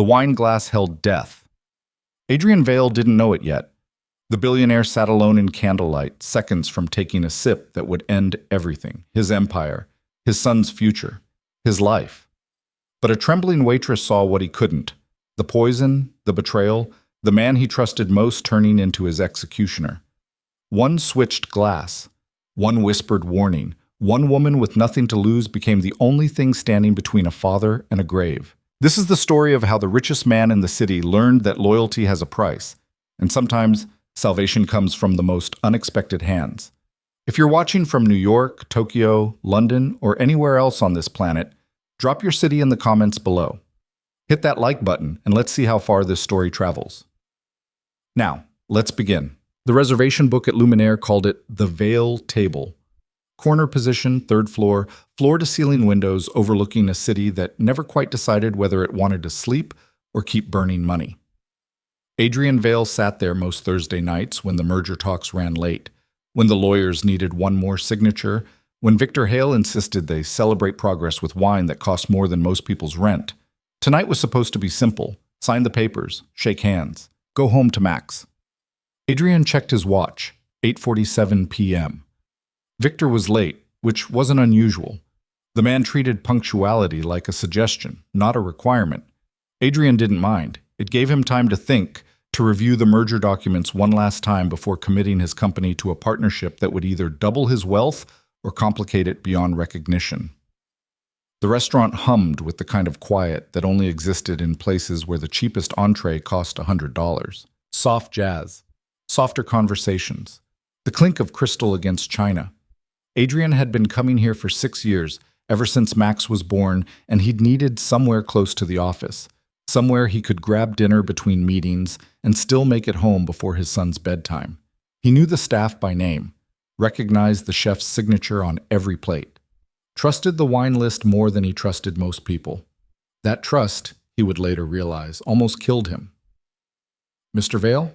The wine glass held death. Adrian Vale didn't know it yet. The billionaire sat alone in candlelight, seconds from taking a sip that would end everything: his empire, his son's future, his life. But a trembling waitress saw what he couldn't: the poison, the betrayal, the man he trusted most turning into his executioner. One switched glass, one whispered warning, one woman with nothing to lose became the only thing standing between a father and a grave. This is the story of how the richest man in the city learned that loyalty has a price, and sometimes salvation comes from the most unexpected hands. If you're watching from New York, Tokyo, London, or anywhere else on this planet, drop your city in the comments below. Hit that like button and let's see how far this story travels. Now, let's begin. The reservation book at Luminaire called it the Vale Table. Corner position, third floor, floor-to-ceiling windows overlooking a city that never quite decided whether it wanted to sleep or keep burning money. Adrian Vale sat there most Thursday nights when the merger talks ran late, when the lawyers needed one more signature, when Victor Hale insisted they celebrate progress with wine that cost more than most people's rent. Tonight was supposed to be simple: sign the papers, shake hands, go home to Max. Adrian checked his watch, 8:47 p.m. Victor was late, which wasn't unusual. The man treated punctuality like a suggestion, not a requirement. Adrian didn't mind. It gave him time to think, to review the merger documents one last time before committing his company to a partnership that would either double his wealth or complicate it beyond recognition. The restaurant hummed with the kind of quiet that only existed in places where the cheapest entree cost $100. Soft jazz, softer conversations, the clink of crystal against china. Adrian had been coming here for 6 years, ever since Max was born, and he'd needed somewhere close to the office, somewhere he could grab dinner between meetings and still make it home before his son's bedtime. He knew the staff by name, recognized the chef's signature on every plate, trusted the wine list more than he trusted most people. That trust, he would later realize, almost killed him. "Mr. Vale?"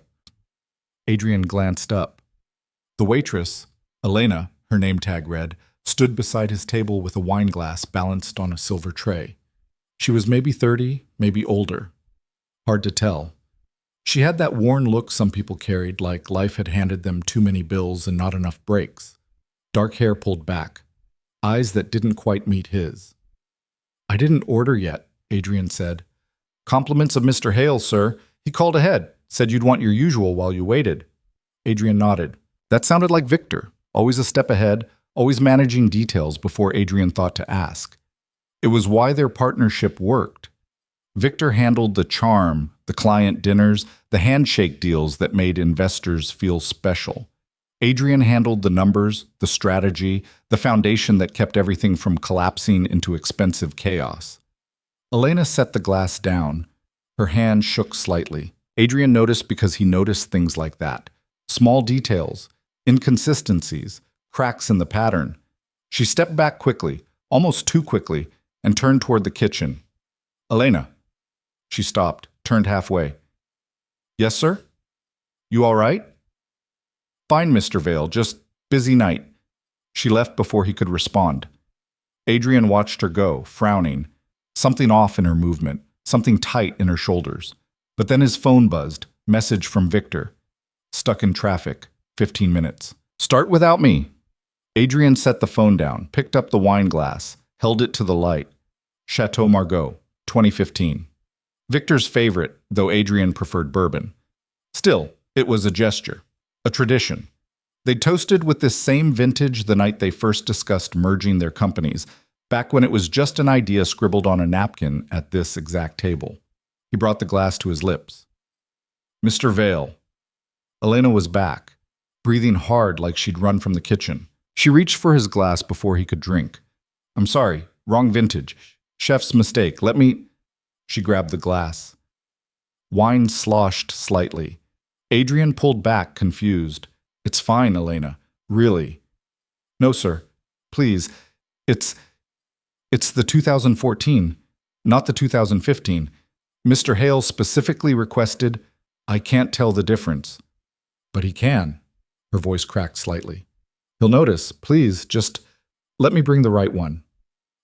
Adrian glanced up. The waitress, Elena, her name tag read, stood beside his table with a wine glass balanced on a silver tray. She was maybe 30, maybe older. Hard to tell. She had that worn look some people carried, like life had handed them too many bills and not enough breaks. Dark hair pulled back, eyes that didn't quite meet his. "I didn't order yet," Adrian said. "Compliments of Mr. Hale, sir. He called ahead, said you'd want your usual while you waited." Adrian nodded. That sounded like Victor, always a step ahead, always managing details before Adrian thought to ask. It was why their partnership worked. Victor handled the charm, the client dinners, the handshake deals that made investors feel special. Adrian handled the numbers, the strategy, the foundation that kept everything from collapsing into expensive chaos. Elena set the glass down. Her hand shook slightly. Adrian noticed because he noticed things like that. Small details, inconsistencies, cracks in the pattern. She stepped back quickly, almost too quickly, and turned toward the kitchen. "Elena." She stopped, turned halfway. "Yes, sir? You all right?" "Fine, Mr. Vale, just busy night." She left before he could respond. Adrian watched her go, frowning. Something off in her movement, something tight in her shoulders. But then his phone buzzed, message from Victor. "Stuck in traffic, 15 minutes. Start without me." Adrian set the phone down, picked up the wine glass, held it to the light. Chateau Margaux, 2015. Victor's favorite, though Adrian preferred bourbon. Still, it was a gesture, a tradition. They toasted with this same vintage the night they first discussed merging their companies, back when it was just an idea scribbled on a napkin at this exact table. He brought the glass to his lips. "Mr. Vale." Elena was back, breathing hard like she'd run from the kitchen. She reached for his glass before he could drink. "I'm sorry, wrong vintage. Chef's mistake. Let me—" She grabbed the glass. Wine sloshed slightly. Adrian pulled back, confused. "It's fine, Elena. Really." "No, sir. Please. It's the 2014, not the 2015. Mr. Hale specifically requested—" "I can't tell the difference." "But he can." Her voice cracked slightly. "He'll notice. Please, just let me bring the right one."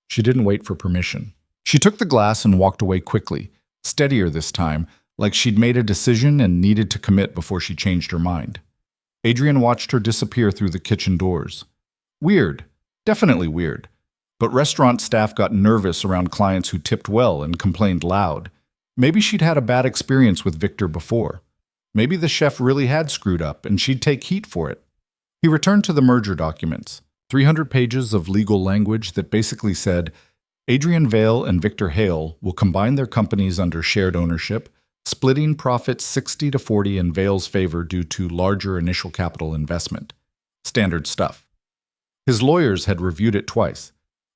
She didn't wait for permission. She took the glass and walked away quickly, Steadier this time, like she'd made a decision and needed to commit before she changed her mind. Adrian watched her disappear through the kitchen doors. Weird. Definitely weird. But restaurant staff got nervous around clients who tipped well and complained loud. Maybe she'd had a bad experience with Victor before. Maybe the chef really had screwed up and she'd take heat for it. He returned to the merger documents, 300 pages of legal language that basically said, Adrian Vale and Victor Hale will combine their companies under shared ownership, splitting profits 60-40 in Vale's favor due to larger initial capital investment. Standard stuff. His lawyers had reviewed it twice.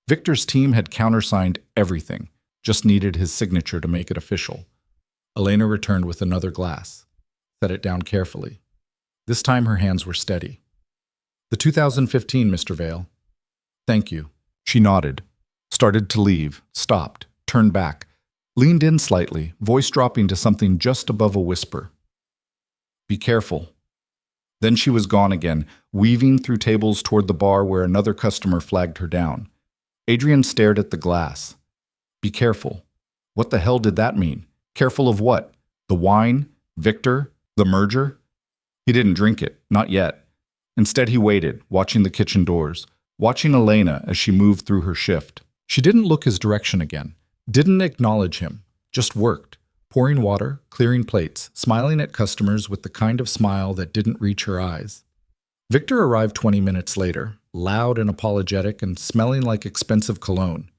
Victor's team had countersigned everything, just needed his signature to make it official. Elena returned with another glass, set it down carefully. This time her hands were steady. The 2015, Mr. Vale. Thank you. She nodded, started to leave, stopped, turned back, leaned in slightly, voice dropping to something just above a whisper. Be careful. Then she was gone again, weaving through tables toward the bar where another customer flagged her down. Adrian stared at the glass. Be careful. What the hell did that mean? Careful of what? The wine? Victor? The merger? He didn't drink it, not yet. Instead, he waited, watching the kitchen doors, watching Elena as she moved through her shift. She didn't look his direction again, didn't acknowledge him, just worked, pouring water, clearing plates, smiling at customers with the kind of smile that didn't reach her eyes. Victor arrived 20 minutes later, loud and apologetic and smelling like expensive cologne.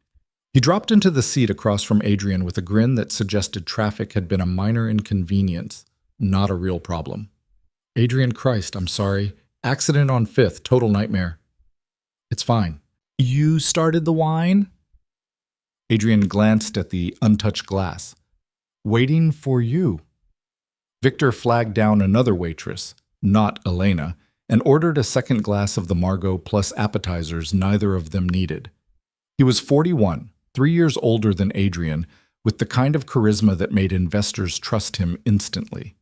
He dropped into the seat across from Adrian with a grin that suggested traffic had been a minor inconvenience, not a real problem. Adrian, Christ, I'm sorry. Accident on 5th, total nightmare. It's fine. You started the wine? Adrian glanced at the untouched glass. Waiting for you. Victor flagged down another waitress, not Elena, and ordered a second glass of the Margot plus appetizers neither of them needed. He was 41, 3 years older than Adrian, with the kind of charisma that made investors trust him instantly.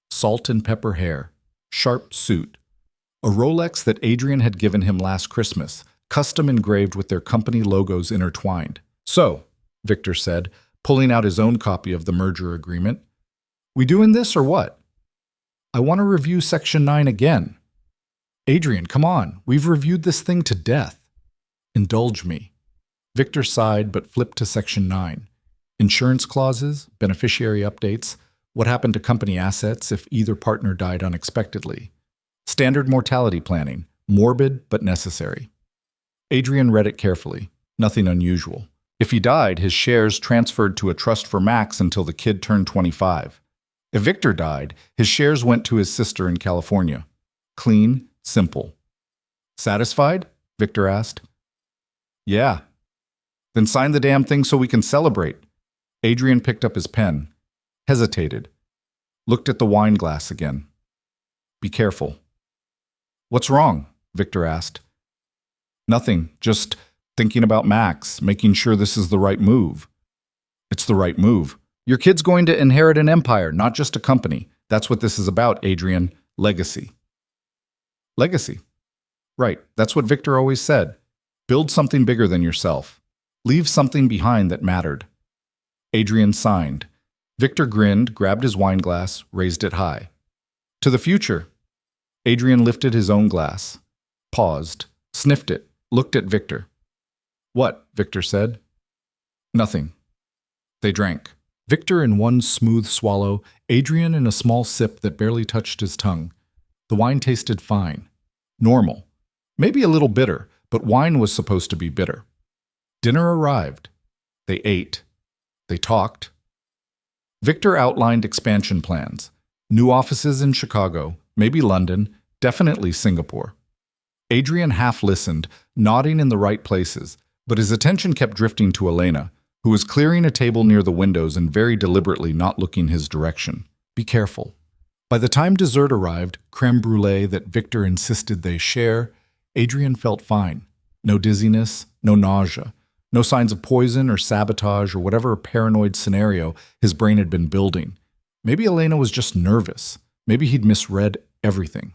Salt and pepper hair, sharp suit, a Rolex that Adrian had given him last Christmas, custom engraved with their company logos intertwined. So, Victor said, pulling out his own copy of the merger agreement, we doing this or what? I want to review Section 9 again. Adrian, come on, we've reviewed this thing to death. Indulge me. Victor sighed but flipped to Section 9. Insurance clauses, beneficiary updates, what happened to company assets if either partner died unexpectedly. Standard mortality planning, morbid but necessary. Adrian read it carefully, nothing unusual. If he died, his shares transferred to a trust for Max until the kid turned 25. If Victor died, his shares went to his sister in California. Clean, simple. Satisfied? Victor asked. Yeah. Then sign the damn thing so we can celebrate. Adrian picked up his pen, hesitated, looked at the wine glass again. Be careful. What's wrong? Victor asked. Nothing, just thinking about Max, making sure this is the right move. It's the right move. Your kid's going to inherit an empire, not just a company. That's what this is about, Adrian. Legacy. Legacy. Right, that's what Victor always said. Build something bigger than yourself. Leave something behind that mattered. Adrian signed. Victor grinned, grabbed his wine glass, raised it high. To the future. Adrian lifted his own glass, paused, sniffed it, looked at Victor. What? Victor said. Nothing. They drank. Victor in one smooth swallow, Adrian in a small sip that barely touched his tongue. The wine tasted fine. Normal. Maybe a little bitter, but wine was supposed to be bitter. Dinner arrived. They ate. They talked. Victor outlined expansion plans. New offices in Chicago, maybe London, definitely Singapore. Adrian half listened, nodding in the right places, but his attention kept drifting to Elena, who was clearing a table near the windows and very deliberately not looking his direction. Be careful. By the time dessert arrived, creme brulee that Victor insisted they share, Adrian felt fine. No dizziness, no nausea, no signs of poison or sabotage or whatever paranoid scenario his brain had been building. Maybe Elena was just nervous. Maybe he'd misread everything.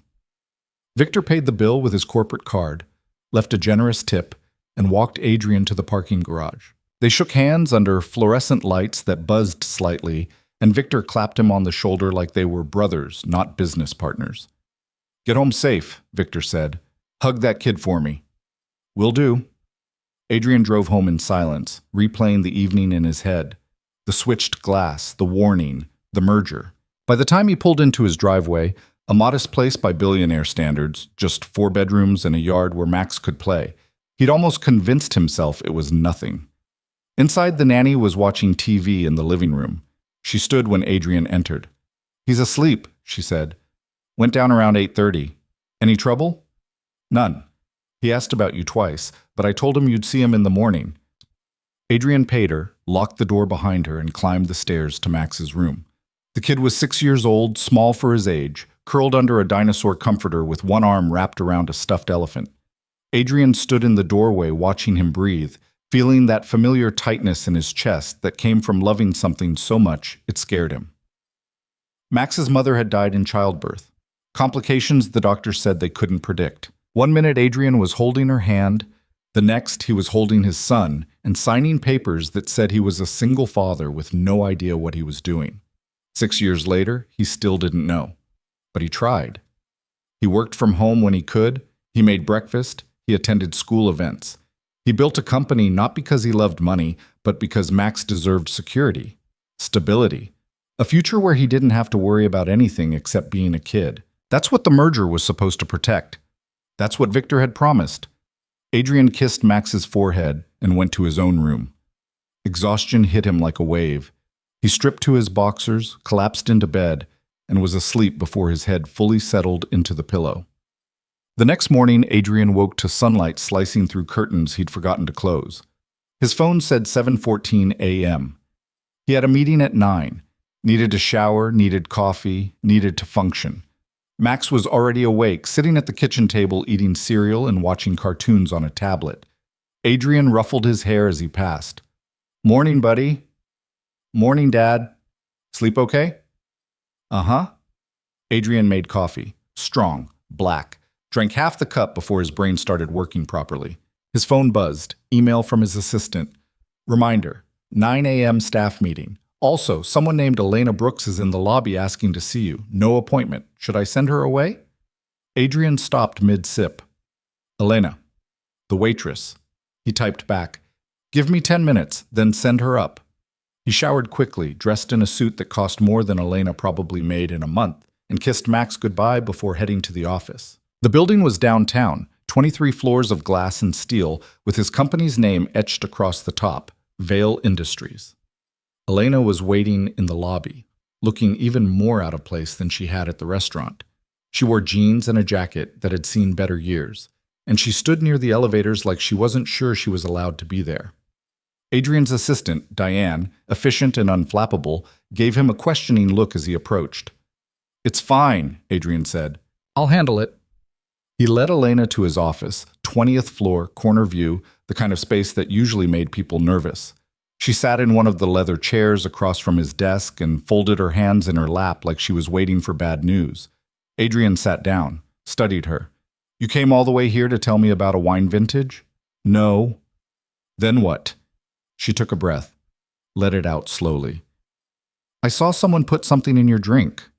Victor paid the bill with his corporate card, left a generous tip, and walked Adrian to the parking garage. They shook hands under fluorescent lights that buzzed slightly, and Victor clapped him on the shoulder like they were brothers, not business partners. "Get home safe," Victor said. "Hug that kid for me." "Will do." Adrian drove home in silence, replaying the evening in his head. The switched glass, the warning, the merger. By the time he pulled into his driveway, a modest place by Billionaire standards, just 4 bedrooms and a yard where Max could play, he'd almost convinced himself it was nothing. Inside, the nanny was watching TV in the living room. She stood when Adrian entered. "He's asleep," she said. "Went down around 8:30. Any trouble?" "None. He asked about you twice, but I told him you'd see him in the morning." Adrian paid her, locked the door behind her, and climbed the stairs to Max's room. The kid was 6 years old, small for his age, curled under a dinosaur comforter with one arm wrapped around a stuffed elephant. Adrian stood in the doorway watching him breathe, feeling that familiar tightness in his chest that came from loving something so much it scared him. Max's mother had died in childbirth. Complications the doctor said they couldn't predict. One minute Adrian was holding her hand, the next he was holding his son and signing papers that said he was a single father with no idea what he was doing. 6 years later, he still didn't know. But he tried. He worked from home when he could, he made breakfast, he attended school events. He built a company not because he loved money, but because Max deserved security, stability, a future where he didn't have to worry about anything except being a kid. That's what the merger was supposed to protect. That's what Victor had promised. Adrian kissed Max's forehead and went to his own room. Exhaustion hit him like a wave. He stripped to his boxers, collapsed into bed, and was asleep before his head fully settled into the pillow. The next morning, Adrian woke to sunlight slicing through curtains he'd forgotten to close. His phone said 7:14 a.m. He had a meeting at 9, needed to shower, needed coffee, needed to function. Max was already awake, sitting at the kitchen table eating cereal and watching cartoons on a tablet. Adrian ruffled his hair as he passed. "Morning, buddy." "Morning, Dad. Sleep okay?" "Uh-huh." Adrian made coffee. Strong, black. Drank half the cup before his brain started working properly. His phone buzzed. Email from his assistant. Reminder, 9 a.m. staff meeting. Also, someone named Elena Brooks is in the lobby asking to see you. No appointment. Should I send her away? Adrian stopped mid-sip. "Elena, the waitress." He typed back, "Give me 10 minutes, then send her up." He showered quickly, dressed in a suit that cost more than Elena probably made in a month, and kissed Max goodbye before heading to the office. The building was downtown, 23 floors of glass and steel, with his company's name etched across the top, Vale Industries. Elena was waiting in the lobby, looking even more out of place than she had at the restaurant. She wore jeans and a jacket that had seen better years, and she stood near the elevators like she wasn't sure she was allowed to be there. Adrian's assistant, Diane, efficient and unflappable, gave him a questioning look as he approached. "It's fine," Adrian said. "I'll handle it." He led Elena to his office, 20th floor, corner view, the kind of space that usually made people nervous. She sat in one of the leather chairs across from his desk and folded her hands in her lap like she was waiting for bad news. Adrian sat down, studied her. "You came all the way here to tell me about a wine vintage?" "No." "Then what?" She took a breath, let it out slowly. "I saw someone put something in your drink."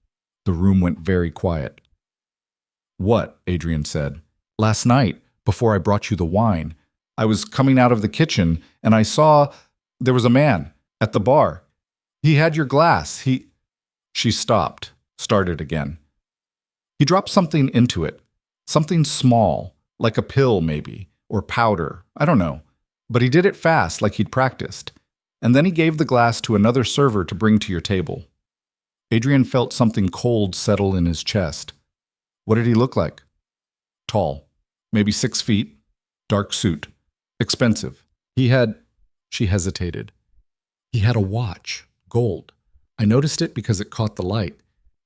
The room went very quiet. "What?" Adrian said. "Last night, before I brought you the wine, I was coming out of the kitchen and I saw there was a man at the bar. He had your glass. She stopped, started again. "He dropped something into it, something small, like a pill maybe, or powder, I don't know. But he did it fast, like he'd practiced. And then he gave the glass to another server to bring to your table." Adrian felt something cold settle in his chest. "What did he look like?" "Tall, maybe 6 feet, dark suit, expensive. He had..." She hesitated. "He had a watch, gold. I noticed it because it caught the light.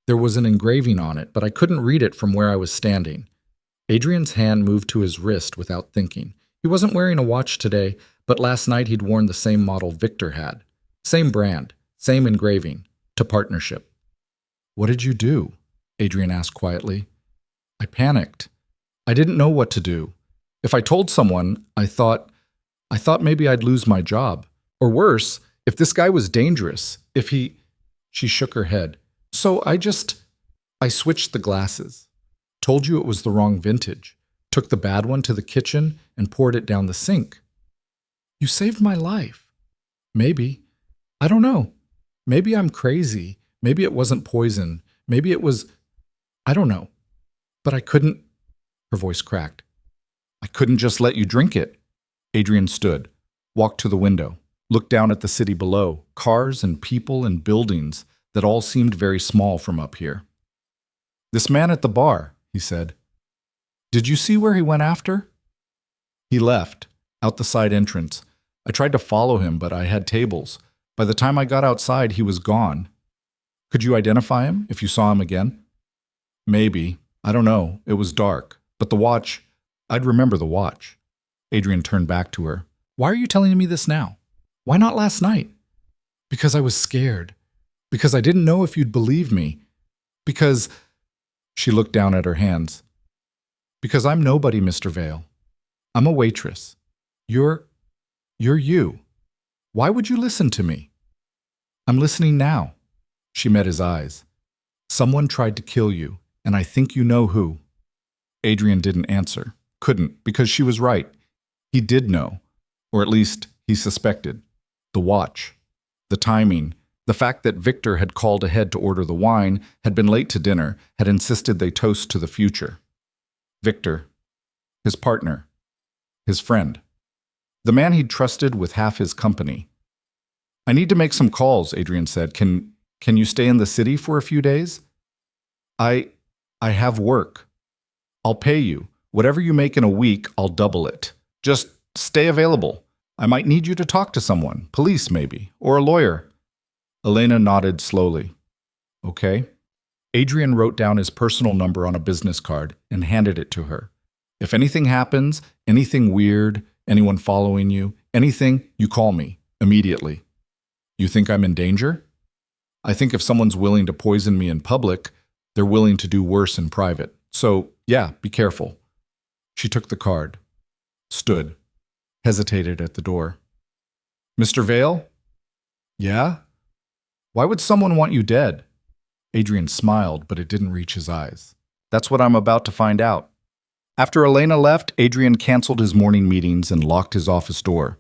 There was an engraving on it, but I couldn't read it from where I was standing." Adrian's hand moved to his wrist without thinking. He wasn't wearing a watch today, but last night he'd worn the same model Victor had. Same brand, same engraving, to partnership. "What did you do?" Adrian asked quietly. "I panicked. I didn't know what to do. If I told someone, I thought maybe I'd lose my job. Or worse, if this guy was dangerous, if he... She shook her head. So I switched the glasses. Told you it was the wrong vintage. Took the bad one to the kitchen and poured it down the sink. You saved my life. Maybe. I don't know. Maybe I'm crazy. Maybe it wasn't poison. Maybe it was... I don't know. But I couldn't... Her voice cracked. I couldn't just let you drink it. Adrian stood, walked to the window, looked down at the city below, cars and people and buildings that all seemed very small from up here. This man at the bar, he said. Did you see where he went after? He left, out the side entrance. I tried to follow him, but I had tables. By the time I got outside, he was gone. Could you identify him if you saw him again? Maybe. I don't know. It was dark. But the watch, I'd remember the watch. Adrian turned back to her. Why are you telling me this now? Why not last night? Because I was scared. Because I didn't know if you'd believe me. Because... She looked down at her hands. Because I'm nobody, Mr. Vale. I'm a waitress. You're you. Why would you listen to me? I'm listening now. She met his eyes. Someone tried to kill you, and I think you know who. Adrian didn't answer. Couldn't, because she was right. He did know. Or at least, he suspected. The watch. The timing. The fact that Victor had called ahead to order the wine, had been late to dinner, had insisted they toast to the future. Victor. His partner. His friend. The man he'd trusted with half his company. I need to make some calls, Adrian said. Can you stay in the city for a few days? I have work. I'll pay you. Whatever you make in a week, I'll double it. Just stay available. I might need you to talk to someone, police maybe, or a lawyer. Elena nodded slowly. Okay. Adrian wrote down his personal number on a business card and handed it to her. If anything happens, anything weird, anyone following you, anything, you call me, immediately. You think I'm in danger? I think if someone's willing to poison me in public, they're willing to do worse in private. So, yeah, be careful. She took the card, stood, hesitated at the door. Mr. Vale? Yeah? Why would someone want you dead? Adrian smiled, but it didn't reach his eyes. That's what I'm about to find out. After Elena left, Adrian canceled his morning meetings and locked his office door.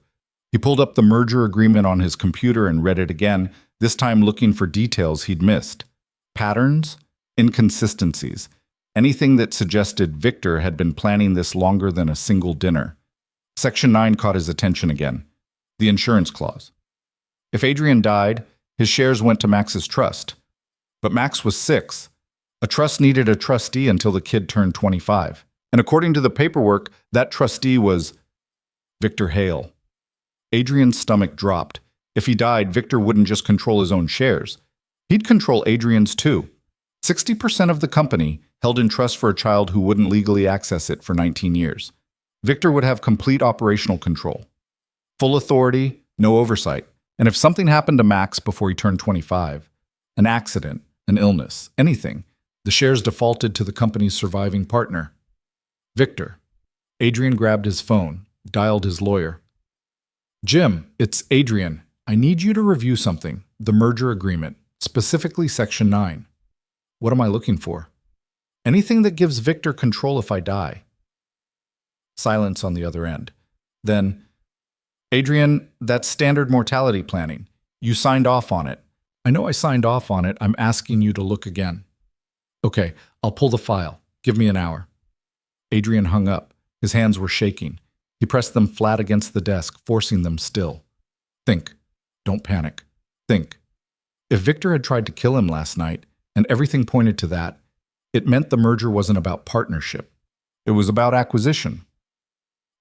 He pulled up the merger agreement on his computer and read it again, this time looking for details he'd missed. Patterns, inconsistencies, anything that suggested Victor had been planning this longer than a single dinner. Section 9 caught his attention again. The insurance clause. If Adrian died, his shares went to Max's trust. But Max was 6. A trust needed a trustee until the kid turned 25. And according to the paperwork, that trustee was Victor Hale. Adrian's stomach dropped. If he died, Victor wouldn't just control his own shares. He'd control Adrian's too. 60% of the company held in trust for a child who wouldn't legally access it for 19 years. Victor would have complete operational control. Full authority, no oversight. And if something happened to Max before he turned 25, an accident, an illness, anything, the shares defaulted to the company's surviving partner. Victor. Adrian grabbed his phone, dialed his lawyer. Jim, it's Adrian. I need you to review something, the merger agreement, specifically Section 9. What am I looking for? Anything that gives Victor control if I die. Silence on the other end. Then, Adrian, that's standard mortality planning. You signed off on it. I know I signed off on it. I'm asking you to look again. Okay, I'll pull the file. Give me an hour. Adrian hung up. His hands were shaking. He pressed them flat against the desk, forcing them still. Think. Don't panic. Think. If Victor had tried to kill him last night, and everything pointed to that, it meant the merger wasn't about partnership. It was about acquisition.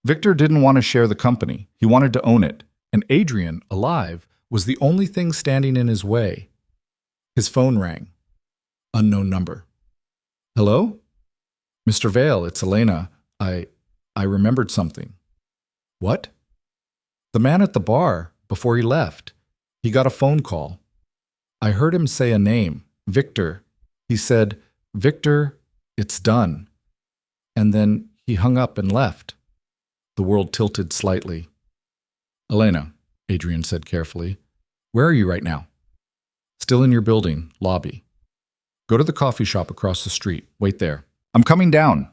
Victor didn't want to share the company. He wanted to own it. And Adrian, alive, was the only thing standing in his way. His phone rang. Unknown number. Hello? Mr. Vale, it's Elena. I remembered something. What? The man at the bar, before he left. He got a phone call. I heard him say a name, Victor. He said, Victor, it's done. And then he hung up and left. The world tilted slightly. Elena, Adrian said carefully. Where are you right now? Still in your building, lobby. Go to the coffee shop across the street. Wait there. I'm coming down.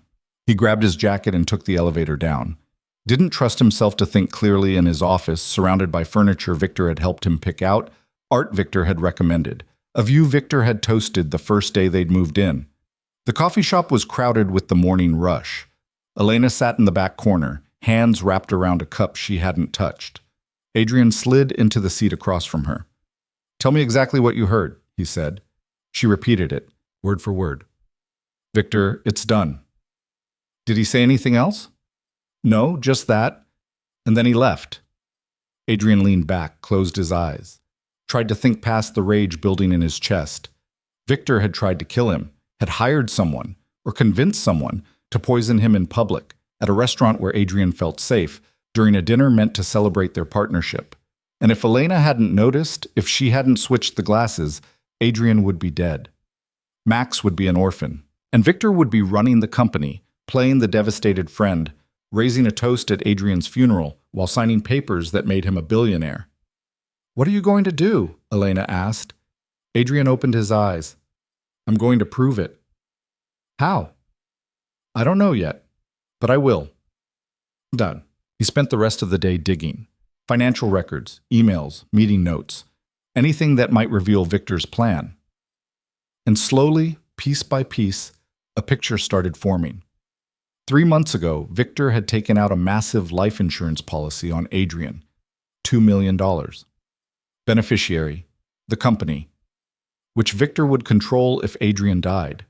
He grabbed his jacket and took the elevator down. Didn't trust himself to think clearly in his office, surrounded by furniture Victor had helped him pick out, art Victor had recommended, a view Victor had toasted the first day they'd moved in. The coffee shop was crowded with the morning rush. Elena sat in the back corner, hands wrapped around a cup she hadn't touched. Adrian slid into the seat across from her. Tell me exactly what you heard, he said. She repeated it, word for word. Victor, it's done. Did he say anything else? No, just that. And then he left. Adrian leaned back, closed his eyes, tried to think past the rage building in his chest. Victor had tried to kill him, had hired someone, or convinced someone to poison him in public, at a restaurant where Adrian felt safe, during a dinner meant to celebrate their partnership. And if Elena hadn't noticed, if she hadn't switched the glasses, Adrian would be dead. Max would be an orphan, and Victor would be running the company, playing the devastated friend, raising a toast at Adrian's funeral while signing papers that made him a billionaire. What are you going to do? Elena asked. Adrian opened his eyes. I'm going to prove it. How? I don't know yet, but I will. Done. He spent the rest of the day digging. Financial records, emails, meeting notes, anything that might reveal Victor's plan. And slowly, piece by piece, a picture started forming. 3 months ago, Victor had taken out a massive life insurance policy on Adrian, $2 million. Beneficiary, the company, which Victor would control if Adrian died.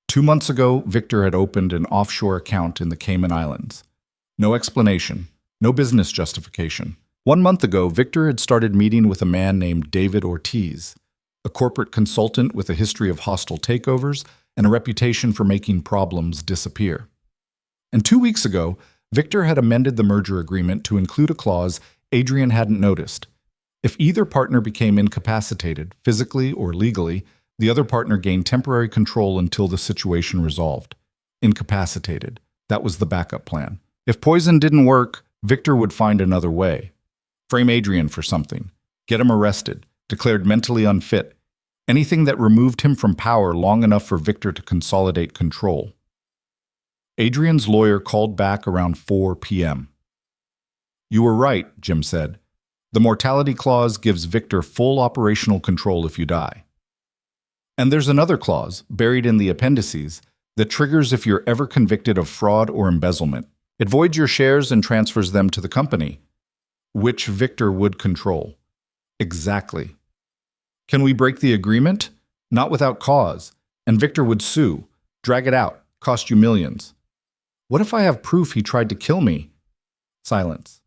2 months ago, Victor had opened an offshore account in the Cayman Islands. No explanation, no business justification. 1 month ago, Victor had started meeting with a man named David Ortiz, a corporate consultant with a history of hostile takeovers and a reputation for making problems disappear. And 2 weeks ago, Victor had amended the merger agreement to include a clause Adrian hadn't noticed. If either partner became incapacitated, physically or legally, the other partner gained temporary control until the situation resolved. Incapacitated. That was the backup plan. If poison didn't work, Victor would find another way. Frame Adrian for something. Get him arrested. Declared mentally unfit. Anything that removed him from power long enough for Victor to consolidate control. Adrian's lawyer called back around 4 p.m. You were right, Jim said. The mortality clause gives Victor full operational control if you die. And there's another clause, buried in the appendices, that triggers if you're ever convicted of fraud or embezzlement. It voids your shares and transfers them to the company, which Victor would control. Exactly. Can we break the agreement? Not without cause. And Victor would sue, drag it out, cost you millions. What if I have proof he tried to kill me? Silence.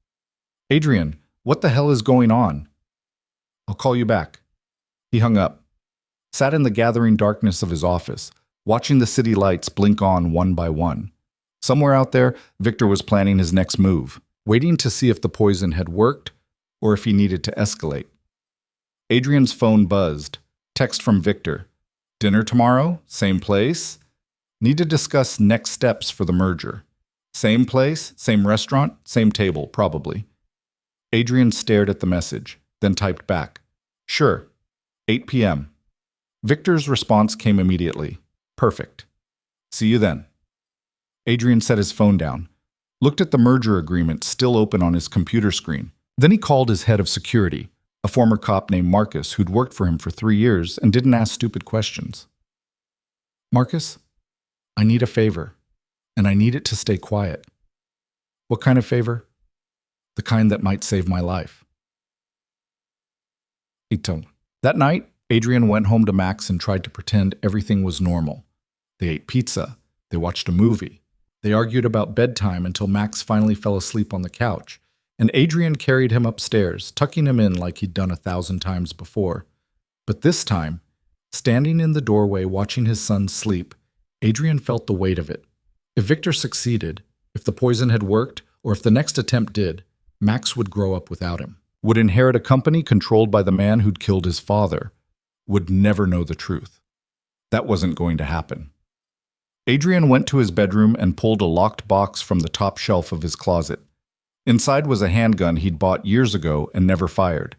Adrian, what the hell is going on? I'll call you back. He hung up, sat in the gathering darkness of his office, watching the city lights blink on one by one. Somewhere out there, Victor was planning his next move, waiting to see if the poison had worked or if he needed to escalate. Adrian's phone buzzed. Text from Victor. Dinner tomorrow? Same place? Need to discuss next steps for the merger. Same place, same restaurant, same table, probably. Adrian stared at the message, then typed back. Sure. 8 p.m. Victor's response came immediately. Perfect. See you then. Adrian set his phone down, looked at the merger agreement still open on his computer screen. Then he called his head of security, a former cop named Marcus who'd worked for him for 3 years and didn't ask stupid questions. Marcus, I need a favor, and I need it to stay quiet. What kind of favor? The kind that might save my life. That night, Adrian went home to Max and tried to pretend everything was normal. They ate pizza. They watched a movie. They argued about bedtime until Max finally fell asleep on the couch, and Adrian carried him upstairs, tucking him in like he'd done 1,000 times before. But this time, standing in the doorway watching his son sleep, Adrian felt the weight of it. If Victor succeeded, if the poison had worked, or if the next attempt did, Max would grow up without him, would inherit a company controlled by the man who'd killed his father, would never know the truth. That wasn't going to happen. Adrian went to his bedroom and pulled a locked box from the top shelf of his closet. Inside was a handgun he'd bought years ago and never fired.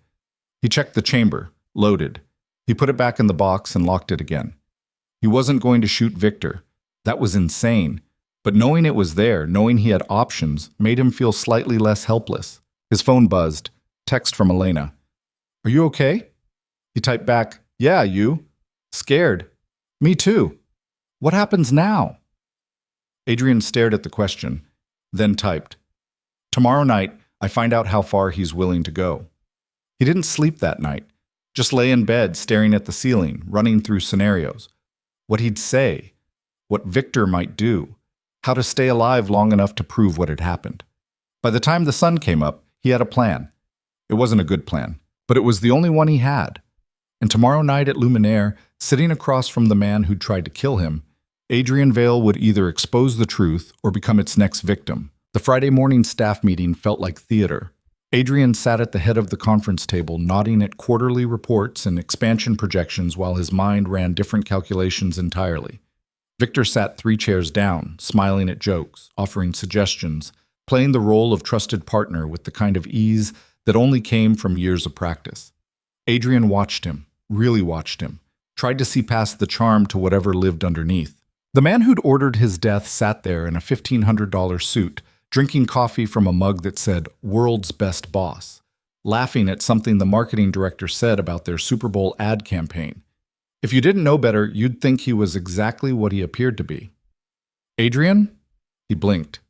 He checked the chamber, loaded. He put it back in the box and locked it again. He wasn't going to shoot Victor. That was insane. But knowing it was there, knowing he had options, made him feel slightly less helpless. His phone buzzed. Text from Elena. "Are you okay?" He typed back, "Yeah, you?" "Scared." "Me too." "What happens now?" Adrian stared at the question, then typed, "Tomorrow night, I find out how far he's willing to go." He didn't sleep that night, just lay in bed staring at the ceiling, running through scenarios. What he'd say, what Victor might do, how to stay alive long enough to prove what had happened. By the time the sun came up, he had a plan. It wasn't a good plan, but it was the only one he had. And tomorrow night at Luminaire, sitting across from the man who'd tried to kill him, Adrian Vale would either expose the truth or become its next victim. The Friday morning staff meeting felt like theater. Adrian sat at the head of the conference table, nodding at quarterly reports and expansion projections while his mind ran different calculations entirely. Victor sat 3 chairs down, smiling at jokes, offering suggestions, playing the role of trusted partner with the kind of ease that only came from years of practice. Adrian watched him, really watched him, tried to see past the charm to whatever lived underneath. The man who'd ordered his death sat there in a $1,500 suit, drinking coffee from a mug that said, "World's Best Boss," laughing at something the marketing director said about their Super Bowl ad campaign. If you didn't know better, you'd think he was exactly what he appeared to be. "Adrian?" He blinked.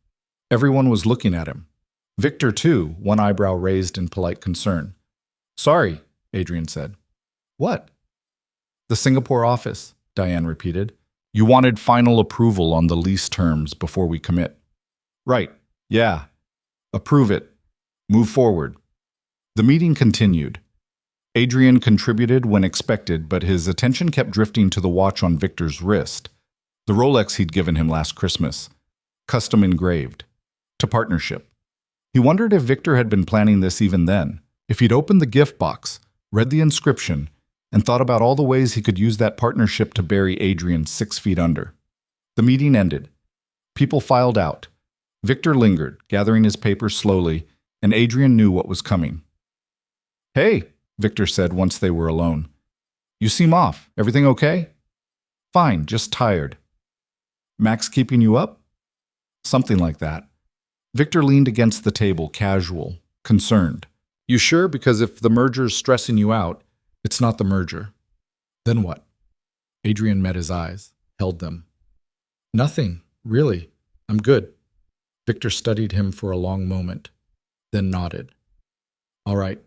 Everyone was looking at him. Victor, too, one eyebrow raised in polite concern. "Sorry," Adrian said. "What?" "The Singapore office," Diane repeated. "You wanted final approval on the lease terms before we commit." "Right. Yeah. Approve it. Move forward." The meeting continued. Adrian contributed when expected, but his attention kept drifting to the watch on Victor's wrist, the Rolex he'd given him last Christmas, custom engraved, to partnership. He wondered if Victor had been planning this even then, if he'd opened the gift box, read the inscription, and thought about all the ways he could use that partnership to bury Adrian 6 feet under. The meeting ended. People filed out. Victor lingered, gathering his papers slowly, and Adrian knew what was coming. "Hey," Victor said once they were alone. "You seem off. Everything okay?" "Fine, just tired." "Max keeping you up?" "Something like that." Victor leaned against the table, casual, concerned. "You sure? Because if the merger's stressing you out, it's not the merger." "Then what?" Adrian met his eyes, held them. "Nothing, really. I'm good." Victor studied him for a long moment, then nodded. "All right.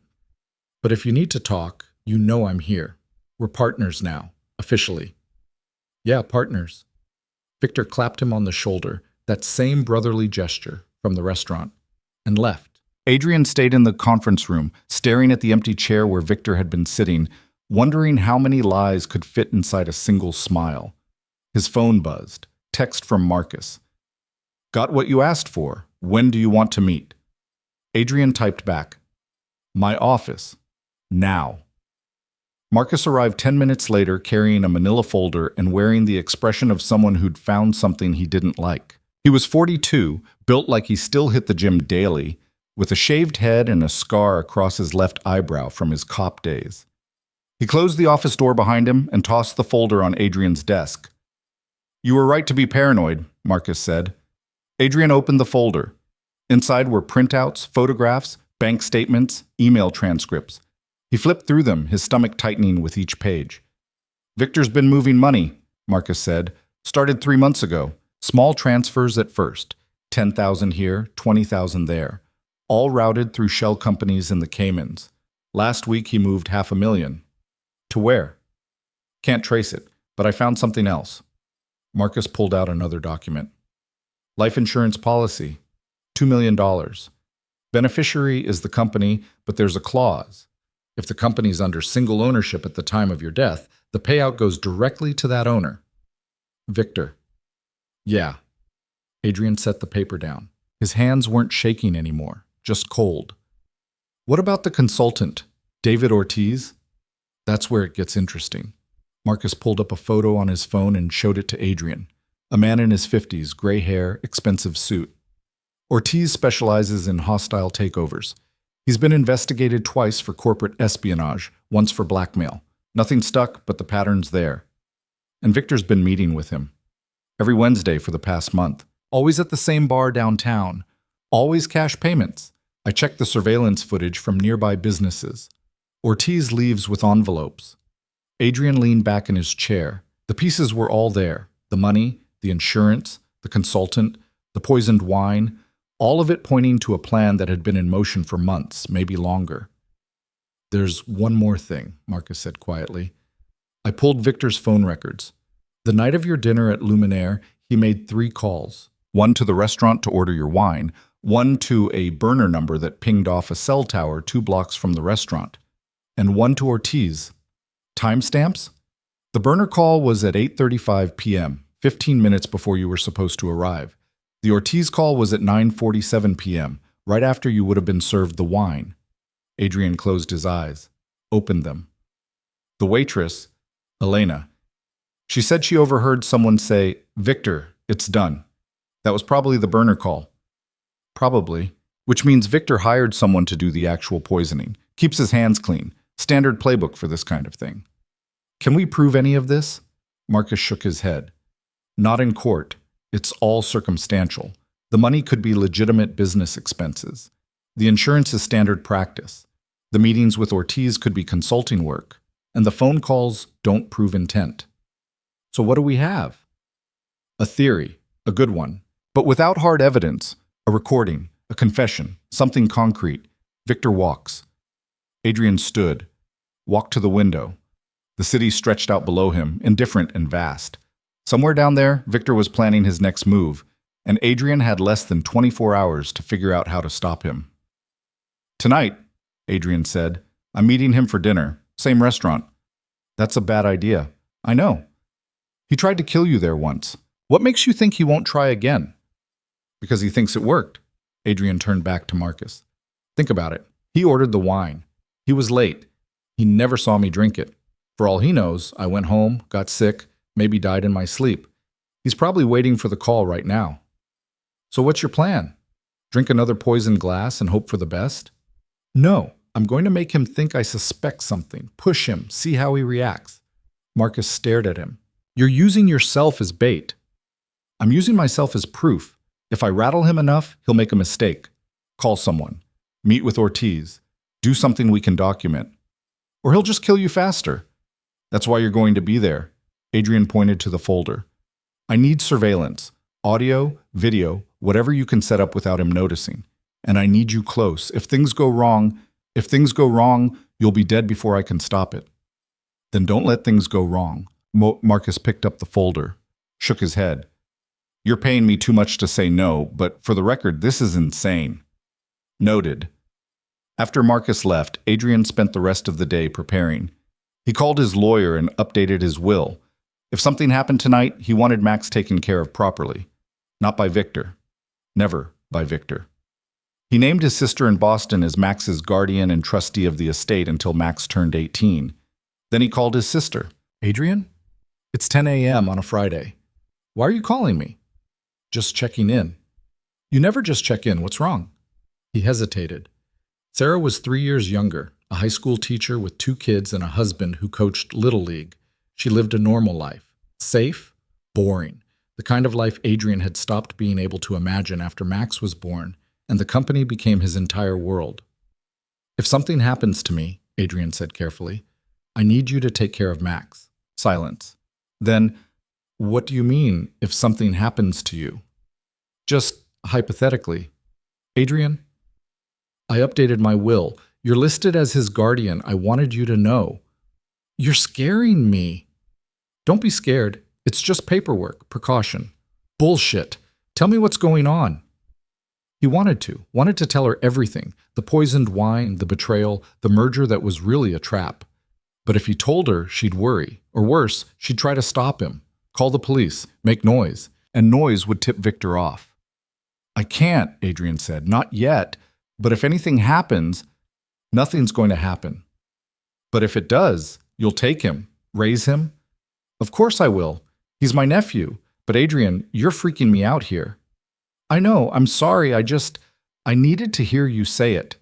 But if you need to talk, you know I'm here. We're partners now, officially." "Yeah, partners." Victor clapped him on the shoulder, that same brotherly gesture from the restaurant, and left. Adrian stayed in the conference room, staring at the empty chair where Victor had been sitting, wondering how many lies could fit inside a single smile. His phone buzzed. Text from Marcus. "Got what you asked for. When do you want to meet?" Adrian typed back, "My office. Now." Marcus arrived 10 minutes later carrying a manila folder and wearing the expression of someone who'd found something he didn't like. He was 42, built like he still hit the gym daily, with a shaved head and a scar across his left eyebrow from his cop days. He closed the office door behind him and tossed the folder on Adrian's desk. "You were right to be paranoid," Marcus said. Adrian opened the folder. Inside were printouts, photographs, bank statements, email transcripts. He flipped through them, his stomach tightening with each page. "Victor's been moving money," Marcus said. "Started 3 months ago. Small transfers at first. 10,000 here, 20,000 there. All routed through shell companies in the Caymans. Last week he moved $500,000. To where?" "Can't trace it, but I found something else." Marcus pulled out another document. "Life insurance policy. $2 million. Beneficiary is the company, but there's a clause. If the company's under single ownership at the time of your death, the payout goes directly to that owner." "Victor." "Yeah." Adrian set the paper down. His hands weren't shaking anymore, just cold. "What about the consultant, David Ortiz?" "That's where it gets interesting." Marcus pulled up a photo on his phone and showed it to Adrian. A man in his 50s, gray hair, expensive suit. Ortiz specializes in hostile takeovers. He's been investigated twice for corporate espionage, once for blackmail. Nothing stuck, but the pattern's there. And Victor's been meeting with him. Every Wednesday for the past month. Always at the same bar downtown. Always cash payments. I checked the surveillance footage from nearby businesses. Ortiz leaves with envelopes. Adrian leaned back in his chair. The pieces were all there. The money, the insurance, the consultant, the poisoned wine, all of it pointing to a plan that had been in motion for months, maybe longer. "There's one more thing," Marcus said quietly. "I pulled Victor's phone records. The night of your dinner at Luminaire, he made 3 calls. One to the restaurant to order your wine, one to a burner number that pinged off a cell tower 2 blocks from the restaurant, and one to Ortiz. Timestamps? The burner call was at 8:35 p.m., 15 minutes before you were supposed to arrive. The Ortiz call was at 9:47 p.m., right after you would have been served the wine." Adrian closed his eyes, opened them. The waitress, Elena, she said she overheard someone say, "Victor, it's done." That was probably the burner call. Probably. Which means Victor hired someone to do the actual poisoning. Keeps his hands clean. Standard playbook for this kind of thing. "Can we prove any of this?" Marcus shook his head. "Not in court. It's all circumstantial. The money could be legitimate business expenses. The insurance is standard practice. The meetings with Ortiz could be consulting work. And the phone calls don't prove intent. So what do we have?" "A theory. A good one. But without hard evidence. A recording. A confession. Something concrete." Victor walks. Adrian stood. Walked to the window. The city stretched out below him, indifferent and vast. Somewhere down there, Victor was planning his next move, and Adrian had less than 24 hours to figure out how to stop him. "Tonight," Adrian said, "I'm meeting him for dinner. Same restaurant." "That's a bad idea." "I know. He tried to kill you there once. What makes you think he won't try again?" "Because he thinks it worked." Adrian turned back to Marcus. "Think about it. He ordered the wine. He was late. He never saw me drink it. For all he knows, I went home, got sick, maybe died in my sleep. He's probably waiting for the call right now. So what's your plan? Drink another poisoned glass and hope for the best?" "No, I'm going to make him think I suspect something, push him, see how he reacts." Marcus stared at him. "You're using yourself as bait." "I'm using myself as proof. If I rattle him enough, he'll make a mistake. Call someone. Meet with Ortiz. Do something we can document. Or he'll just kill you faster. That's why you're going to be there." Adrian pointed to the folder. "I need surveillance. Audio, video, whatever you can set up without him noticing. And I need you close. If things go wrong, you'll be dead before I can stop it." "Then don't let things go wrong." Marcus picked up the folder, shook his head. "You're paying me too much to say no, but for the record, this is insane." "Noted." After Marcus left, Adrian spent the rest of the day preparing. He called his lawyer and updated his will. If something happened tonight, he wanted Max taken care of properly. Not by Victor. Never by Victor. He named his sister in Boston as Max's guardian and trustee of the estate until Max turned 18. Then he called his sister. "Adrian? It's 10 a.m. on a Friday. Why are you calling me?" "Just checking in." "You never just check in. What's wrong?" He hesitated. Sarah was 3 years younger, a high school teacher with 2 kids and a husband who coached Little League. She lived a normal life. Safe, boring. The kind of life Adrian had stopped being able to imagine after Max was born, and the company became his entire world. "If something happens to me," Adrian said carefully, "I need you to take care of Max." Silence. Then, "What do you mean, if something happens to you?" "Just hypothetically." "Adrian, I updated my will. You're listed as his guardian. I wanted you to know." "You're scaring me." "Don't be scared. It's just paperwork, precaution." "Bullshit. Tell me what's going on." He wanted to tell her everything, the poisoned wine, the betrayal, the merger that was really a trap. But if he told her, she'd worry. Or worse, she'd try to stop him, call the police, make noise, and noise would tip Victor off. "I can't," Adrian said. "Not yet. But if anything happens, nothing's going to happen." "But if it does, you'll take him, raise him?" "Of course I will. He's my nephew. But Adrian, you're freaking me out here." I know, I'm sorry, I needed to hear you say it.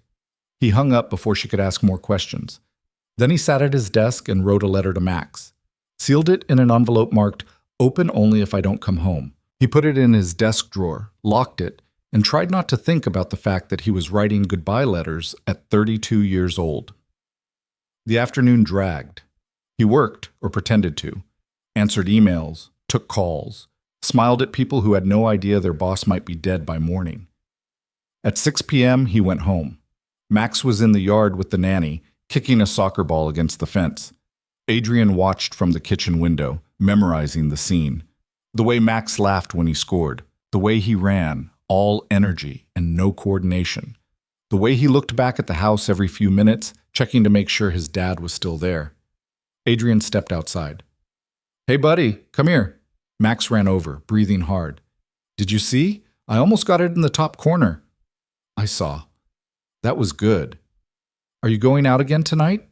He hung up before she could ask more questions. Then he sat at his desk and wrote a letter to Max. Sealed it in an envelope marked, "Open only if I don't come home." He put it in his desk drawer, locked it, and tried not to think about the fact that he was writing goodbye letters at 32 years old. The afternoon dragged. He worked, or pretended to, answered emails, took calls, smiled at people who had no idea their boss might be dead by morning. At 6 p.m., he went home. Max was in the yard with the nanny, kicking a soccer ball against the fence. Adrian watched from the kitchen window, memorizing the scene. The way Max laughed when he scored, the way he ran, all energy and no coordination. The way he looked back at the house every few minutes, checking to make sure his dad was still there. Adrian stepped outside. "Hey, buddy, come here." Max ran over, breathing hard. "Did you see? I almost got it in the top corner." "I saw. That was good. Are you going out again tonight?"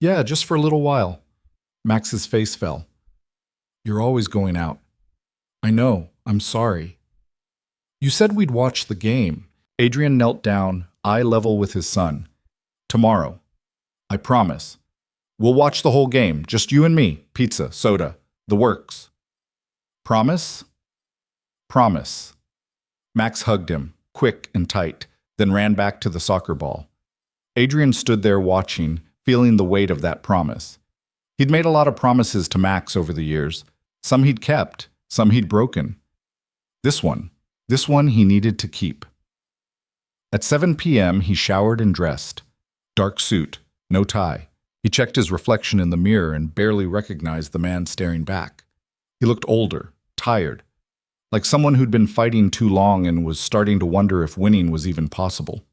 "Yeah, just for a little while." Max's face fell. "You're always going out." "I know. I'm sorry." "You said we'd watch the game." Adrian knelt down, eye level with his son. "Tomorrow. I promise. We'll watch the whole game, just you and me, pizza, soda, the works." "Promise?" "Promise." Max hugged him, quick and tight, then ran back to the soccer ball. Adrian stood there watching, feeling the weight of that promise. He'd made a lot of promises to Max over the years. Some he'd kept, some he'd broken. This one he needed to keep. At 7 p.m., he showered and dressed. Dark suit, no tie. He checked his reflection in the mirror and barely recognized the man staring back. He looked older, tired, like someone who'd been fighting too long and was starting to wonder if winning was even possible.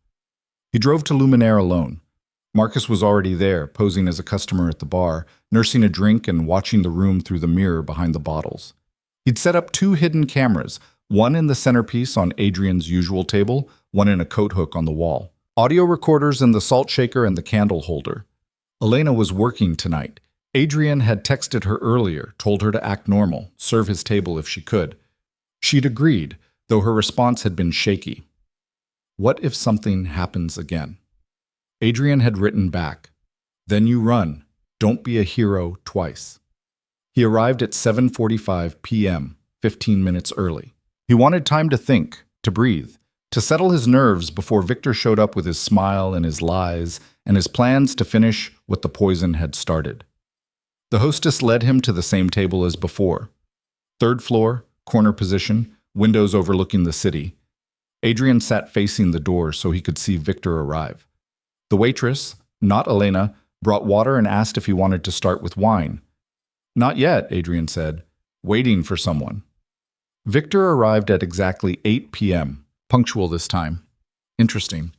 He drove to Billionaire alone. Marcus was already there, posing as a customer at the bar, nursing a drink and watching the room through the mirror behind the bottles. He'd set up 2 hidden cameras, one in the centerpiece on Adrian's usual table, one in a coat hook on the wall. Audio recorders in the salt shaker and the candle holder. Elena was working tonight. Adrian had texted her earlier, told her to act normal, serve his table if she could. She'd agreed, though her response had been shaky. What if something happens again? Adrian had written back, "Then you run. Don't be a hero twice." He arrived at 7:45 p.m., 15 minutes early. He wanted time to think, to breathe, to settle his nerves before Victor showed up with his smile and his lies and his plans to finish what the poison had started. The hostess led him to the same table as before. 3rd floor, corner position, windows overlooking the city. Adrian sat facing the door so he could see Victor arrive. The waitress, not Elena, brought water and asked if he wanted to start with wine. "Not yet," Adrian said, "waiting for someone." Victor arrived at exactly 8 p.m., punctual this time. Interesting.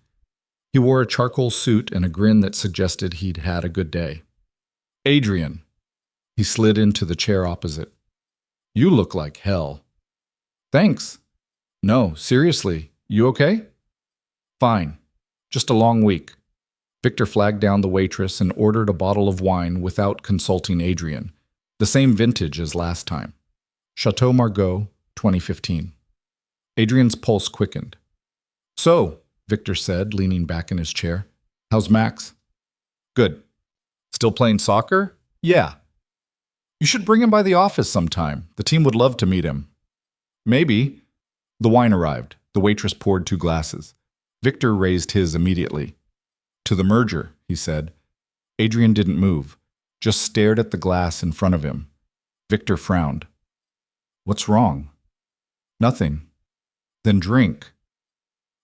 He wore a charcoal suit and a grin that suggested he'd had a good day. "Adrian." He slid into the chair opposite. "You look like hell." "Thanks." "No, seriously, you okay?" "Fine. Just a long week." Victor flagged down the waitress and ordered a bottle of wine without consulting Adrian. The same vintage as last time. Chateau Margaux, 2015. Adrian's pulse quickened. "So," Victor said, leaning back in his chair, "how's Max?" "Good." "Still playing soccer?" "Yeah." "You should bring him by the office sometime. The team would love to meet him." "Maybe." The wine arrived. The waitress poured 2 glasses. Victor raised his immediately. "To the merger," he said. Adrian didn't move, just stared at the glass in front of him. Victor frowned. "What's wrong?" "Nothing." "Then drink."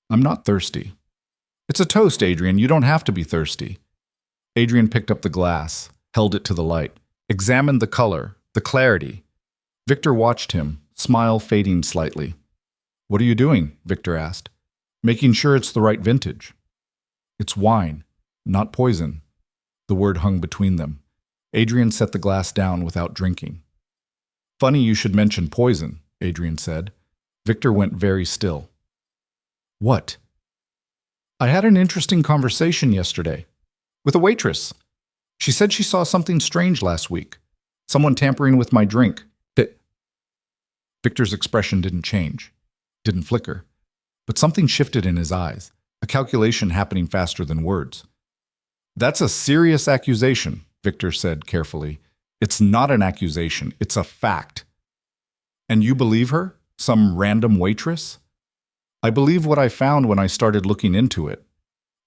"I'm not thirsty." "It's a toast, Adrian. You don't have to be thirsty." Adrian picked up the glass, held it to the light, examined the color, the clarity. Victor watched him, smile fading slightly. "What are you doing?" Victor asked. "Making sure it's the right vintage." "It's wine, not poison." The word hung between them. Adrian set the glass down without drinking. "Funny you should mention poison," Adrian said. Victor went very still. "What?" "I had an interesting conversation yesterday. With a waitress. She said she saw something strange last week. Someone tampering with my drink. Victor's expression didn't change. didn't flicker. But something shifted in his eyes, a calculation happening faster than words. That's a serious accusation, Victor said carefully. It's not an accusation, it's a fact. And you believe her? Some random waitress? I believe what I found when I started looking into it.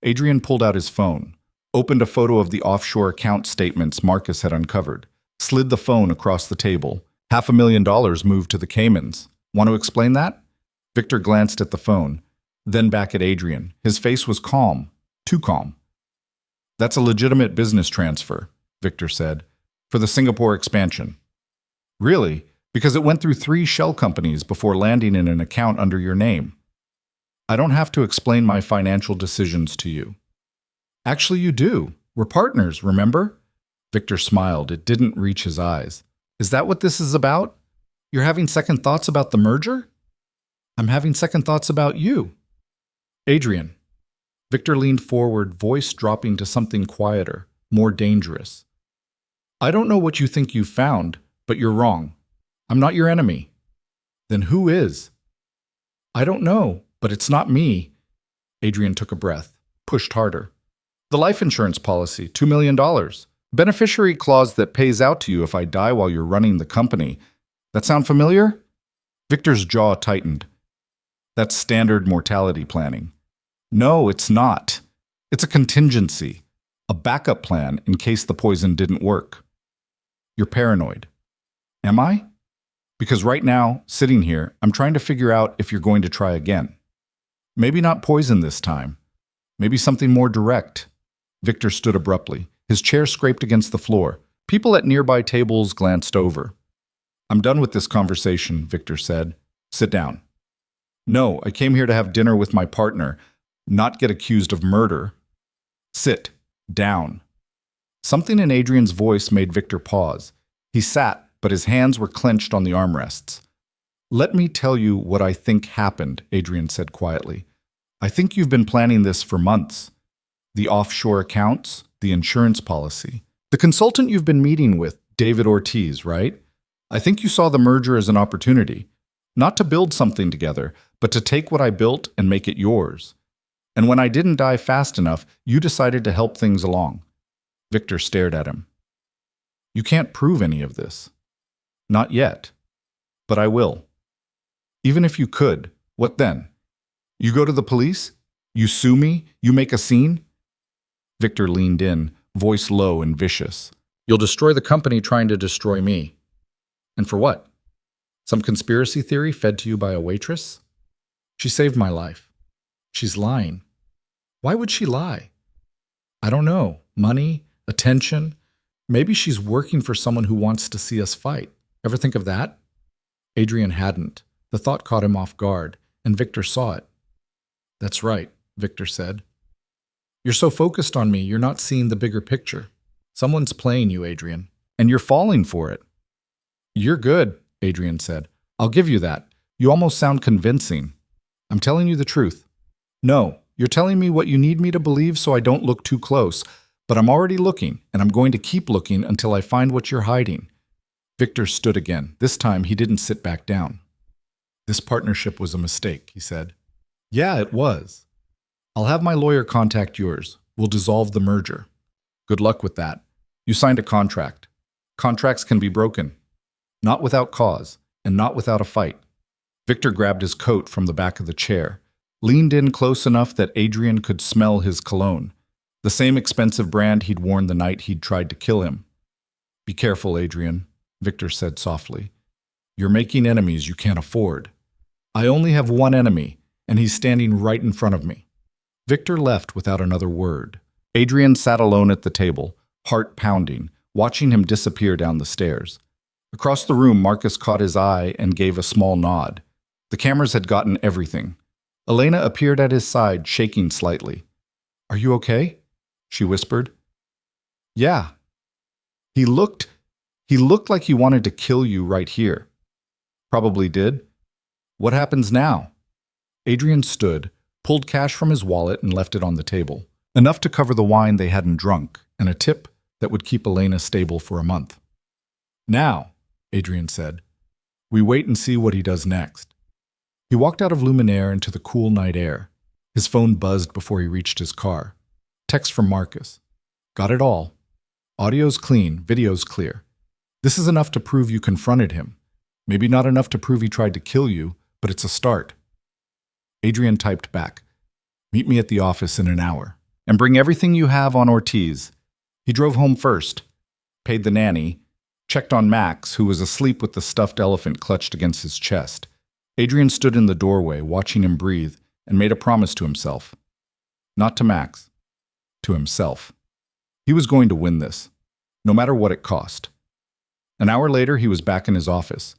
Adrian pulled out his phone, opened a photo of the offshore account statements Marcus had uncovered, slid the phone across the table. $500,000 moved to the Caymans. Want to explain that? Victor glanced at the phone, then back at Adrian. His face was calm, too calm. That's a legitimate business transfer, Victor said, for the Singapore expansion. Really? Because it went through 3 shell companies before landing in an account under your name. I don't have to explain my financial decisions to you. Actually, you do. We're partners, remember? Victor smiled. It didn't reach his eyes. Is that what this is about? You're having second thoughts about the merger? I'm having second thoughts about you. Adrian. Victor leaned forward, voice dropping to something quieter, more dangerous. I don't know what you think you've found, but you're wrong. I'm not your enemy. Then who is? I don't know, but it's not me. Adrian took a breath, pushed harder. The life insurance policy, $2 million. Beneficiary clause that pays out to you if I die while you're running the company. That sound familiar? Victor's jaw tightened. That's standard mortality planning. No, it's not. It's a contingency, a backup plan in case the poison didn't work. You're paranoid. Am I? Because right now, sitting here, I'm trying to figure out if you're going to try again. Maybe not poison this time. Maybe something more direct. Victor stood abruptly. His chair scraped against the floor. People at nearby tables glanced over. I'm done with this conversation, Victor said. Sit down. No, I came here to have dinner with my partner, not get accused of murder. Sit down. Something in Adrian's voice made Victor pause. He sat, but his hands were clenched on the armrests. Let me tell you what I think happened, Adrian said quietly. I think you've been planning this for months. The offshore accounts, the insurance policy. The consultant you've been meeting with, David Ortiz, right? I think you saw the merger as an opportunity. Not to build something together, but to take what I built and make it yours. And when I didn't die fast enough, you decided to help things along. Victor stared at him. You can't prove any of this. Not yet. But I will. Even if you could, what then? You go to the police? You sue me? You make a scene? Victor leaned in, voice low and vicious. You'll destroy the company trying to destroy me. And for what? Some conspiracy theory fed to you by a waitress? She saved my life. She's lying. Why would she lie? I don't know. Money? Attention? Maybe she's working for someone who wants to see us fight. Ever think of that? Adrian hadn't. The thought caught him off guard, and Victor saw it. That's right, Victor said. You're so focused on me, you're not seeing the bigger picture. Someone's playing you, Adrian, and you're falling for it. You're good, Adrian said. I'll give you that. You almost sound convincing. I'm telling you the truth. No, you're telling me what you need me to believe so I don't look too close, but I'm already looking, and I'm going to keep looking until I find what you're hiding. Victor stood again. This time he didn't sit back down. This partnership was a mistake, he said. Yeah, it was. I'll have my lawyer contact yours. We'll dissolve the merger. Good luck with that. You signed a contract. Contracts can be broken. Not without cause, and not without a fight. Victor grabbed his coat from the back of the chair, leaned in close enough that Adrian could smell his cologne, the same expensive brand he'd worn the night he'd tried to kill him. Be careful, Adrian, Victor said softly. You're making enemies you can't afford. I only have one enemy, and he's standing right in front of me. Victor left without another word. Adrian sat alone at the table, heart pounding, watching him disappear down the stairs. Across the room, Marcus caught his eye and gave a small nod. The cameras had gotten everything. Elena appeared at his side, shaking slightly. Are you okay? She whispered. Yeah. He looked like he wanted to kill you right here. Probably did. What happens now? Adrian stood, pulled cash from his wallet and left it on the table. Enough to cover the wine they hadn't drunk, and a tip that would keep Elena stable for a month. Now, Adrian said, we wait and see what he does next. He walked out of Luminaire into the cool night air. His phone buzzed before he reached his car. Text from Marcus. Got it all. Audio's clean, video's clear. This is enough to prove you confronted him. Maybe not enough to prove he tried to kill you, but it's a start. Adrian typed back. Meet me at the office in an hour. And bring everything you have on Ortiz. He drove home first, paid the nanny, checked on Max, who was asleep with the stuffed elephant clutched against his chest. Adrian stood in the doorway, watching him breathe, and made a promise to himself. Not to Max, to himself. He was going to win this, no matter what it cost. An hour later, he was back in his office.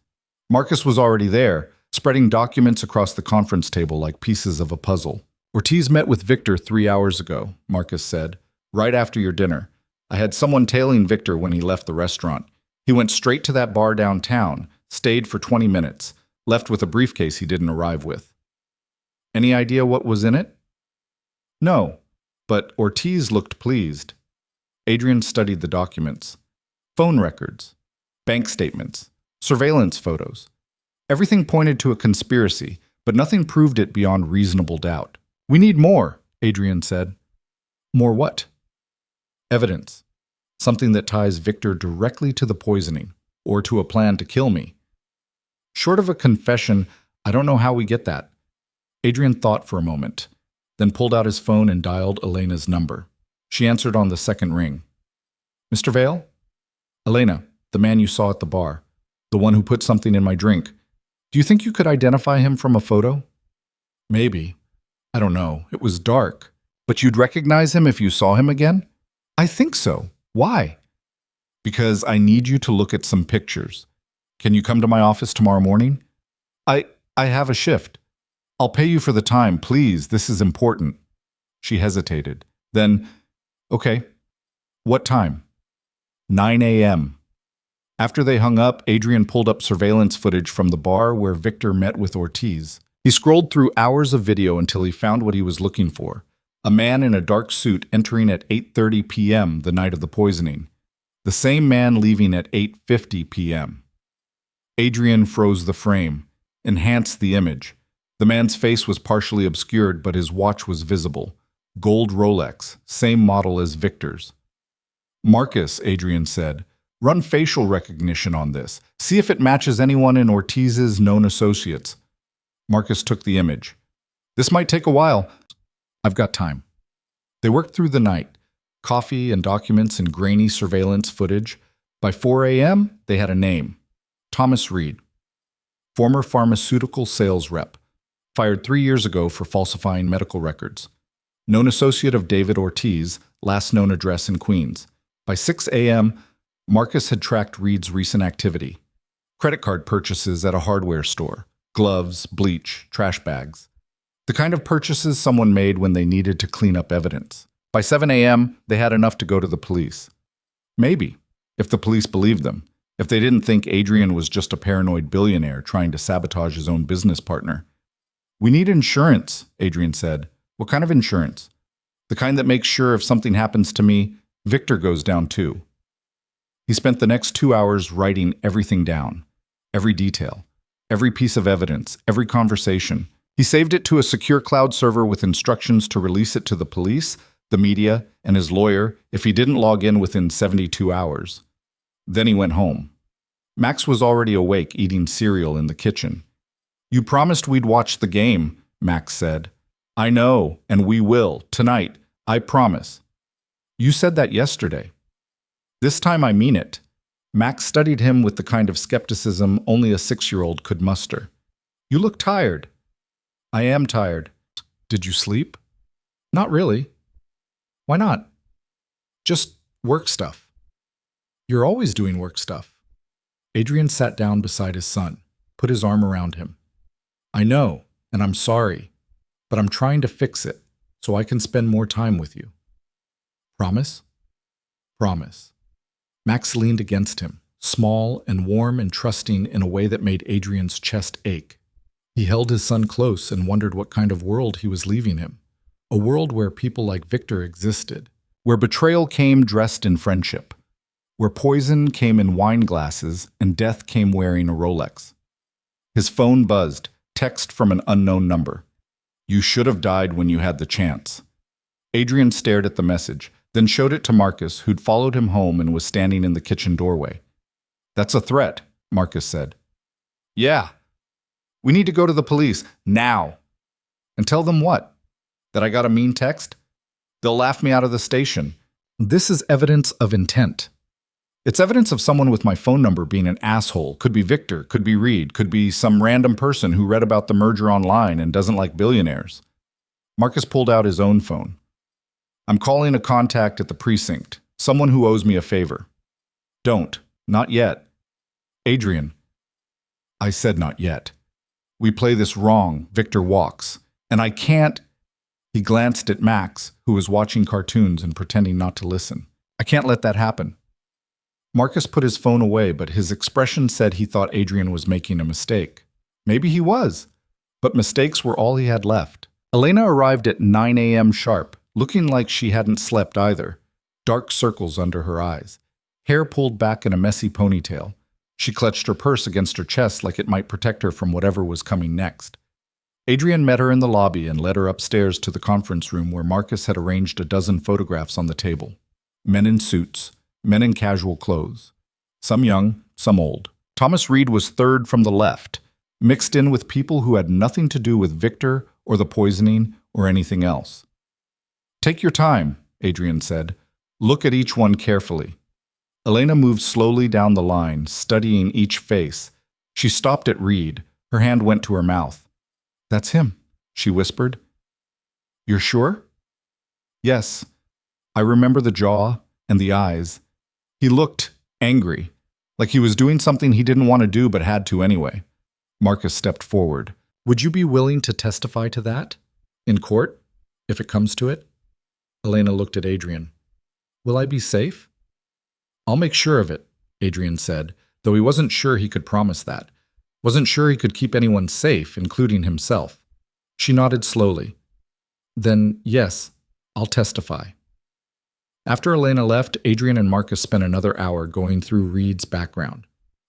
Marcus was already there, spreading documents across the conference table like pieces of a puzzle. Ortiz met with Victor 3 hours ago, Marcus said, right after your dinner. I had someone tailing Victor when he left the restaurant. He went straight to that bar downtown, stayed for 20 minutes, left with a briefcase he didn't arrive with. Any idea what was in it? No, but Ortiz looked pleased. Adrian studied the documents. Phone records, bank statements, surveillance photos. Everything pointed to a conspiracy, but nothing proved it beyond reasonable doubt. We need more, Adrian said. More what? Evidence. Something that ties Victor directly to the poisoning, or to a plan to kill me. Short of a confession, I don't know how we get that. Adrian thought for a moment, then pulled out his phone and dialed Elena's number. She answered on the second ring. Mr. Vale? Elena, the man you saw at the bar. The one who put something in my drink. Do you think you could identify him from a photo? Maybe. I don't know. It was dark. But you'd recognize him if you saw him again? I think so. Why? Because I need you to look at some pictures. Can you come to my office tomorrow morning? I have a shift. I'll pay you for the time, please. This is important. She hesitated. Then, okay. What time? 9 a.m. After they hung up, Adrian pulled up surveillance footage from the bar where Victor met with Ortiz. He scrolled through hours of video until he found what he was looking for. A man in a dark suit entering at 8:30 p.m. the night of the poisoning. The same man leaving at 8:50 p.m. Adrian froze the frame, enhanced the image. The man's face was partially obscured, but his watch was visible. Gold Rolex, same model as Victor's. Marcus, Adrian said, run facial recognition on this. See if it matches anyone in Ortiz's known associates. Marcus took the image. This might take a while. I've got time. They worked through the night. Coffee and documents and grainy surveillance footage. By 4 a.m., they had a name. Thomas Reed. Former pharmaceutical sales rep. Fired 3 years ago for falsifying medical records. Known associate of David Ortiz, last known address in Queens. By 6 a.m., Marcus had tracked Reed's recent activity. Credit card purchases at a hardware store. Gloves, bleach, trash bags. The kind of purchases someone made when they needed to clean up evidence. By 7 a.m., they had enough to go to the police. Maybe, if the police believed them, if they didn't think Adrian was just a paranoid billionaire trying to sabotage his own business partner. We need insurance, Adrian said. What kind of insurance? The kind that makes sure if something happens to me, Victor goes down too. He spent the next 2 hours writing everything down. Every detail. Every piece of evidence. Every conversation. He saved it to a secure cloud server with instructions to release it to the police, the media, and his lawyer if he didn't log in within 72 hours. Then he went home. Max was already awake, eating cereal in the kitchen. You promised we'd watch the game, Max said. I know, and we will, tonight, I promise. You said that yesterday. This time I mean it. Max studied him with the kind of skepticism only a 6-year-old could muster. You look tired. I am tired. Did you sleep? Not really. Why not? Just work stuff. You're always doing work stuff. Adrian sat down beside his son, put his arm around him. I know, and I'm sorry, but I'm trying to fix it so I can spend more time with you. Promise? Promise. Max leaned against him, small and warm and trusting in a way that made Adrian's chest ache. He held his son close and wondered what kind of world he was leaving him. A world where people like Victor existed, where betrayal came dressed in friendship, where poison came in wine glasses and death came wearing a Rolex. His phone buzzed, Text from an unknown number. You should have died when you had the chance. Adrian stared at the message, then showed it to Marcus, who'd followed him home and was standing in the kitchen doorway. That's a threat, Marcus said. Yeah. We need to go to the police, now. And tell them what? That I got a mean text? They'll laugh me out of the station. This is evidence of intent. It's evidence of someone with my phone number being an asshole. Could be Victor, could be Reed, could be some random person who read about the merger online and doesn't like billionaires. Marcus pulled out his own phone. I'm calling a contact at the precinct, someone who owes me a favor. Don't. Not yet. Adrian. I said not yet. We play this wrong. Victor walks. And I can't. He glanced at Max, who was watching cartoons and pretending not to listen. I can't let that happen. Marcus put his phone away, but his expression said he thought Adrian was making a mistake. Maybe he was, but mistakes were all he had left. Elena arrived at 9 a.m. sharp, looking like she hadn't slept either. Dark circles under her eyes. Hair pulled back in a messy ponytail. She clutched her purse against her chest like it might protect her from whatever was coming next. Adrian met her in the lobby and led her upstairs to the conference room where Marcus had arranged a dozen photographs on the table. Men in suits, men in casual clothes. Some young, some old. Thomas Reed was third from the left, mixed in with people who had nothing to do with Victor or the poisoning or anything else. Take your time, Adrian said. Look at each one carefully. Elena moved slowly down the line, studying each face. She stopped at Reed. Her hand went to her mouth. That's him, she whispered. You're sure? Yes. I remember the jaw and the eyes. He looked angry, like he was doing something he didn't want to do but had to anyway. Marcus stepped forward. Would you be willing to testify to that? In court, if it comes to it? Elena looked at Adrian. Will I be safe? I'll make sure of it, Adrian said, though he wasn't sure he could promise that. Wasn't sure he could keep anyone safe, including himself. She nodded slowly. Then, yes, I'll testify. After Elena left, Adrian and Marcus spent another hour going through Reed's background.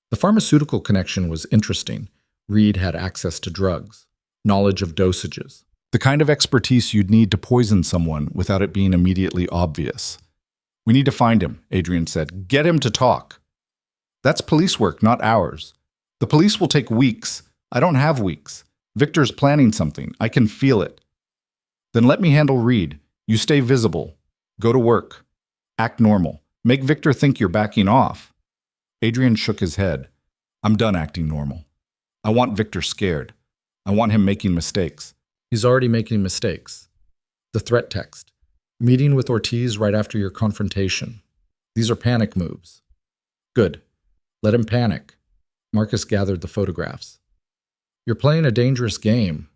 The pharmaceutical connection was interesting. Reed had access to drugs, knowledge of dosages, the kind of expertise you'd need to poison someone without it being immediately obvious. We need to find him, Adrian said. Get him to talk. That's police work, not ours. The police will take weeks. I don't have weeks. Victor's planning something. I can feel it. Then let me handle Reed. You stay visible. Go to work. Act normal. Make Victor think you're backing off. Adrian shook his head. I'm done acting normal. I want Victor scared. I want him making mistakes. He's already making mistakes. The threat text. Meeting with Ortiz right after your confrontation. These are panic moves. Good. Let him panic. Marcus gathered the photographs. You're playing a dangerous game.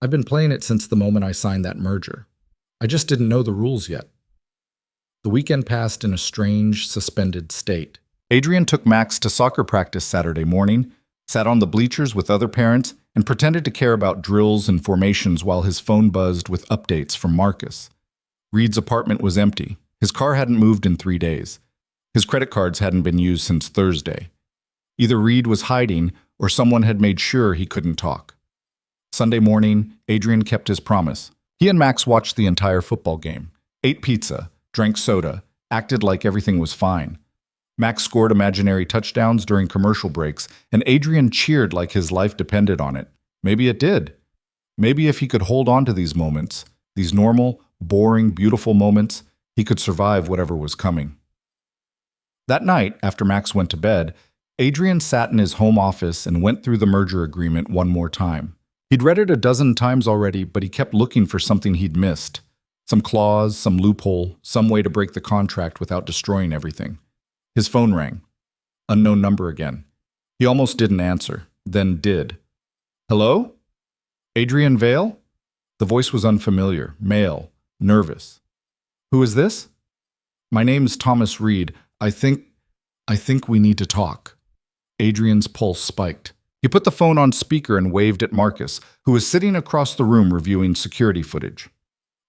I've been playing it since the moment I signed that merger. I just didn't know the rules yet. The weekend passed in a strange, suspended state. Adrian took Max to soccer practice Saturday morning, sat on the bleachers with other parents, and pretended to care about drills and formations while his phone buzzed with updates from Marcus. Reed's apartment was empty. His car hadn't moved in 3 days. His credit cards hadn't been used since Thursday. Either Reed was hiding or someone had made sure he couldn't talk. Sunday morning, Adrian kept his promise. He and Max watched the entire football game, ate pizza, drank soda, acted like everything was fine. Max scored imaginary touchdowns during commercial breaks, and Adrian cheered like his life depended on it. Maybe it did. Maybe if he could hold on to these moments, these normal, boring, beautiful moments, he could survive whatever was coming. That night, after Max went to bed, Adrian sat in his home office and went through the merger agreement one more time. He'd read it a dozen times already, but he kept looking for something he'd missed. Some clause, some loophole, some way to break the contract without destroying everything. His phone rang. Unknown number again. He almost didn't answer, then did. Hello? Adrian Vale? The voice was unfamiliar, male, nervous. Who is this? My name's Thomas Reed. I think we need to talk. Adrian's pulse spiked. He put the phone on speaker and waved at Marcus, who was sitting across the room reviewing security footage.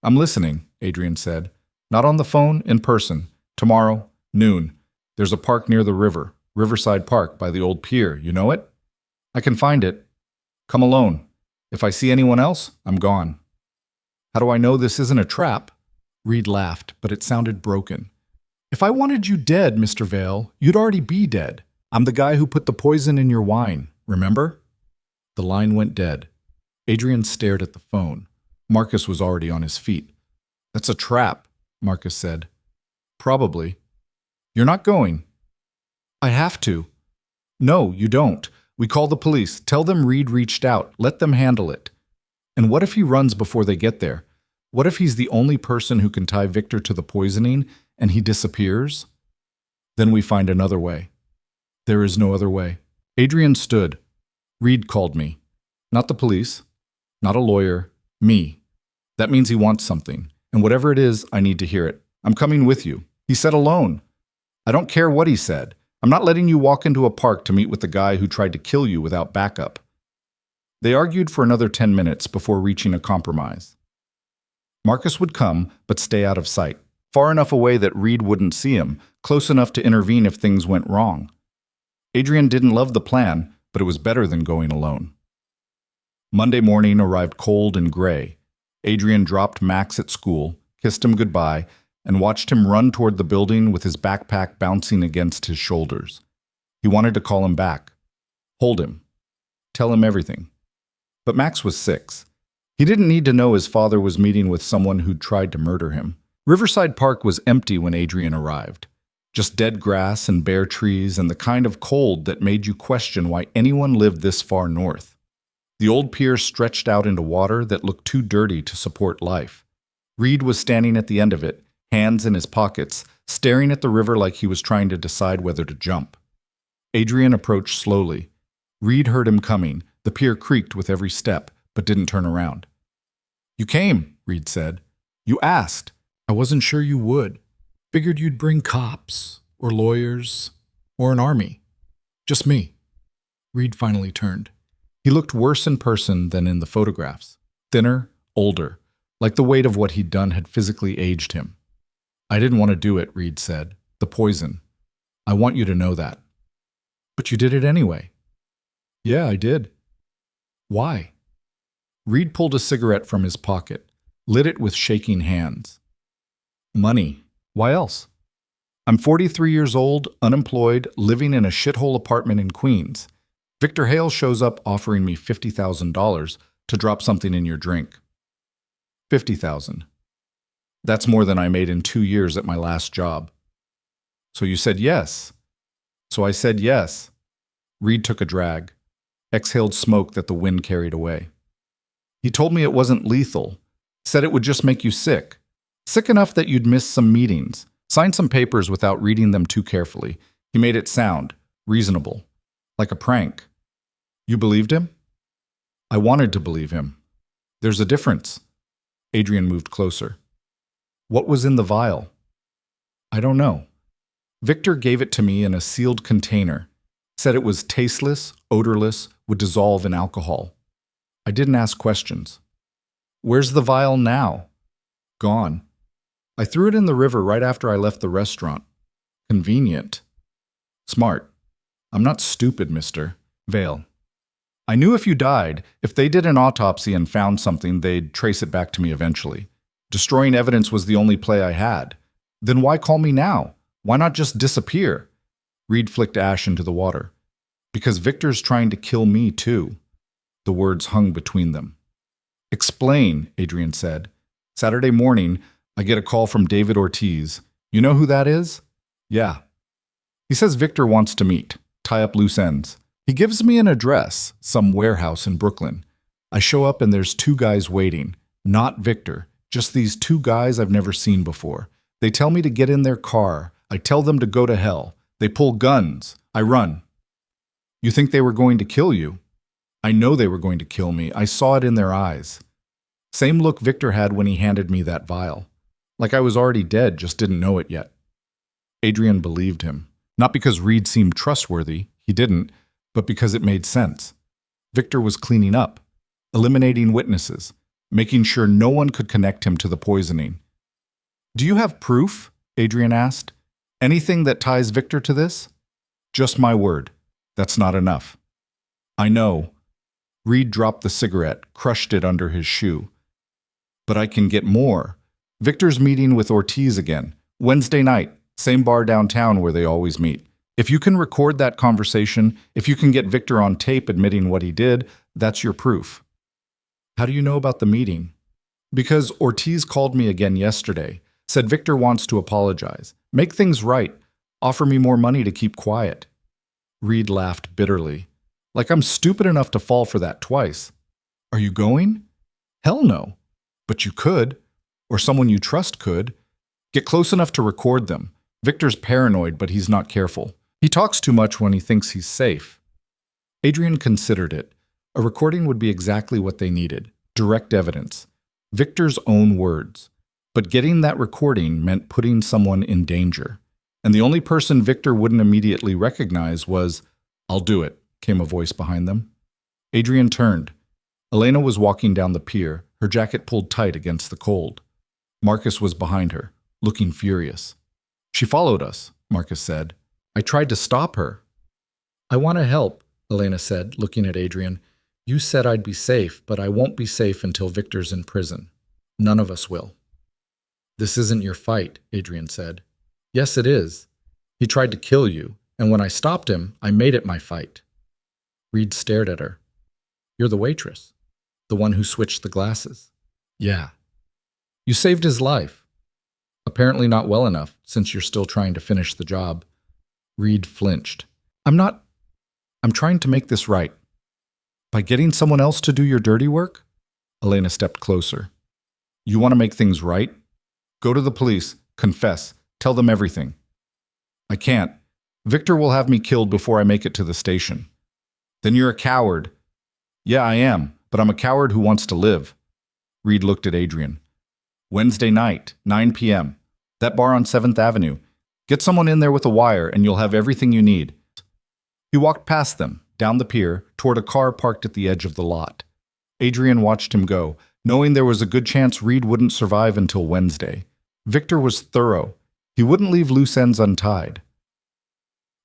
I'm listening, Adrian said. Not on the phone, in person. Tomorrow, noon. There's a park near the river, Riverside Park by the old pier. You know it? I can find it. Come alone. If I see anyone else, I'm gone. How do I know this isn't a trap? Reed laughed, but it sounded broken. If I wanted you dead, Mr. Vale, you'd already be dead. I'm the guy who put the poison in your wine, remember? The line went dead. Adrian stared at the phone. Marcus was already on his feet. That's a trap, Marcus said. Probably. You're not going. I have to. No, you don't. We call the police. Tell them Reed reached out. Let them handle it. And what if he runs before they get there? What if he's the only person who can tie Victor to the poisoning and he disappears? Then we find another way. There is no other way. Adrian stood. Reed called me. Not the police. Not a lawyer. Me. That means he wants something. And whatever it is, I need to hear it. I'm coming with you. He said alone. I don't care what he said. I'm not letting you walk into a park to meet with the guy who tried to kill you without backup. They argued for another 10 minutes before reaching a compromise. Marcus would come, but stay out of sight, far enough away that Reed wouldn't see him, close enough to intervene if things went wrong. Adrian didn't love the plan, but it was better than going alone. Monday morning arrived cold and gray. Adrian dropped Max at school, kissed him goodbye, and watched him run toward the building with his backpack bouncing against his shoulders. He wanted to call him back, hold him, tell him everything. But Max was 6. He didn't need to know his father was meeting with someone who'd tried to murder him. Riverside Park was empty when Adrian arrived. Just dead grass and bare trees and the kind of cold that made you question why anyone lived this far north. The old pier stretched out into water that looked too dirty to support life. Reed was standing at the end of it, hands in his pockets, staring at the river like he was trying to decide whether to jump. Adrian approached slowly. Reed heard him coming. The pier creaked with every step, but didn't turn around. You came, Reed said. You asked. I wasn't sure you would. Figured you'd bring cops, or lawyers, or an army. Just me. Reed finally turned. He looked worse in person than in the photographs. Thinner, older, like the weight of what he'd done had physically aged him. I didn't want to do it, Reed said. The poison. I want you to know that. But you did it anyway. Yeah, I did. Why? Reed pulled a cigarette from his pocket, lit it with shaking hands. Money. Why else? I'm 43 years old, unemployed, living in a shithole apartment in Queens. Victor Hale shows up offering me $50,000 to drop something in your drink. $50,000. That's more than I made in 2 years at my last job. So you said yes. So I said yes. Reed took a drag, exhaled smoke that the wind carried away. He told me it wasn't lethal, said it would just make you sick. Sick enough that you'd miss some meetings, sign some papers without reading them too carefully. He made it sound reasonable, like a prank. You believed him? I wanted to believe him. There's a difference. Adrian moved closer. What was in the vial? I don't know. Victor gave it to me in a sealed container, said it was tasteless, odorless, would dissolve in alcohol. I didn't ask questions. Where's the vial now? Gone. I threw it in the river right after I left the restaurant. Convenient. Smart. I'm not stupid, Mr. Vale. I knew if you died, if they did an autopsy and found something, they'd trace it back to me eventually. Destroying evidence was the only play I had. Then why call me now? Why not just disappear? Reed flicked ash into the water. Because Victor's trying to kill me too. The words hung between them. Explain, Adrian said. Saturday morning, I get a call from David Ortiz. You know who that is? Yeah. He says Victor wants to meet, tie up loose ends. He gives me an address, some warehouse in Brooklyn. I show up and there's 2 guys waiting. Not Victor, just these 2 guys I've never seen before. They tell me to get in their car. I tell them to go to hell. They pull guns. I run. You think they were going to kill you? I know they were going to kill me. I saw it in their eyes. Same look Victor had when he handed me that vial. Like I was already dead, just didn't know it yet. Adrian believed him. Not because Reed seemed trustworthy, he didn't, but because it made sense. Victor was cleaning up, eliminating witnesses, making sure no one could connect him to the poisoning. Do you have proof? Adrian asked. Anything that ties Victor to this? Just my word. That's not enough. I know. Reed dropped the cigarette, crushed it under his shoe. But I can get more. Victor's meeting with Ortiz again. Wednesday night, same bar downtown where they always meet. If you can record that conversation, if you can get Victor on tape admitting what he did, that's your proof. How do you know about the meeting? Because Ortiz called me again yesterday, said Victor wants to apologize, make things right, offer me more money to keep quiet. Reed laughed bitterly. Like I'm stupid enough to fall for that twice. Are you going? Hell no. But you could, or someone you trust could. Get close enough to record them. Victor's paranoid, but he's not careful. He talks too much when he thinks he's safe. Adrian considered it. A recording would be exactly what they needed. Direct evidence. Victor's own words. But getting that recording meant putting someone in danger. And the only person Victor wouldn't immediately recognize was, "I'll do it," came a voice behind them. Adrian turned. Elena was walking down the pier, her jacket pulled tight against the cold. Marcus was behind her, looking furious. "She followed us," Marcus said. "I tried to stop her." "I want to help," Elena said, looking at Adrian. "You said I'd be safe, but I won't be safe until Victor's in prison. None of us will." "This isn't your fight," Adrian said. "Yes, it is. He tried to kill you, and when I stopped him, I made it my fight." Reed stared at her. "You're the waitress, the one who switched the glasses." "Yeah." "You saved his life. Apparently not well enough, since you're still trying to finish the job." Reed flinched. I'm trying to make this right." "By getting someone else to do your dirty work?" Elena stepped closer. "You want to make things right? Go to the police, confess, tell them everything." "I can't. Victor will have me killed before I make it to the station." "Then you're a coward." "Yeah, I am, but I'm a coward who wants to live." Reed looked at Adrian. "Wednesday night, 9 p.m. That bar on 7th Avenue. Get someone in there with a wire and you'll have everything you need." He walked past them, down the pier, toward a car parked at the edge of the lot. Adrian watched him go, knowing there was a good chance Reed wouldn't survive until Wednesday. Victor was thorough. He wouldn't leave loose ends untied.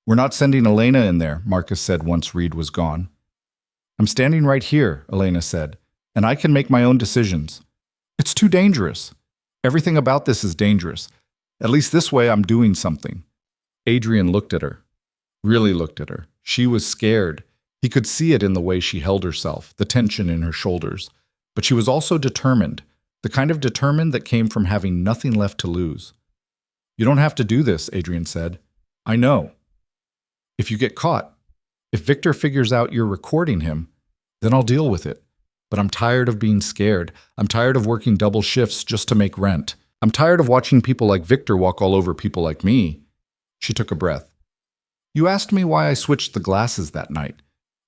"We're not sending Elena in there," Marcus said once Reed was gone. "I'm standing right here," Elena said, "and I can make my own decisions." "It's too dangerous." "Everything about this is dangerous. At least this way I'm doing something." Adrian looked at her. Really looked at her. She was scared. He could see it in the way she held herself, the tension in her shoulders. But she was also determined, the kind of determined that came from having nothing left to lose. "You don't have to do this," Adrian said. "I know. If you get caught, if Victor figures out you're recording him, then I'll deal with it. But I'm tired of being scared. I'm tired of working double shifts just to make rent. I'm tired of watching people like Victor walk all over people like me." She took a breath. "You asked me why I switched the glasses that night.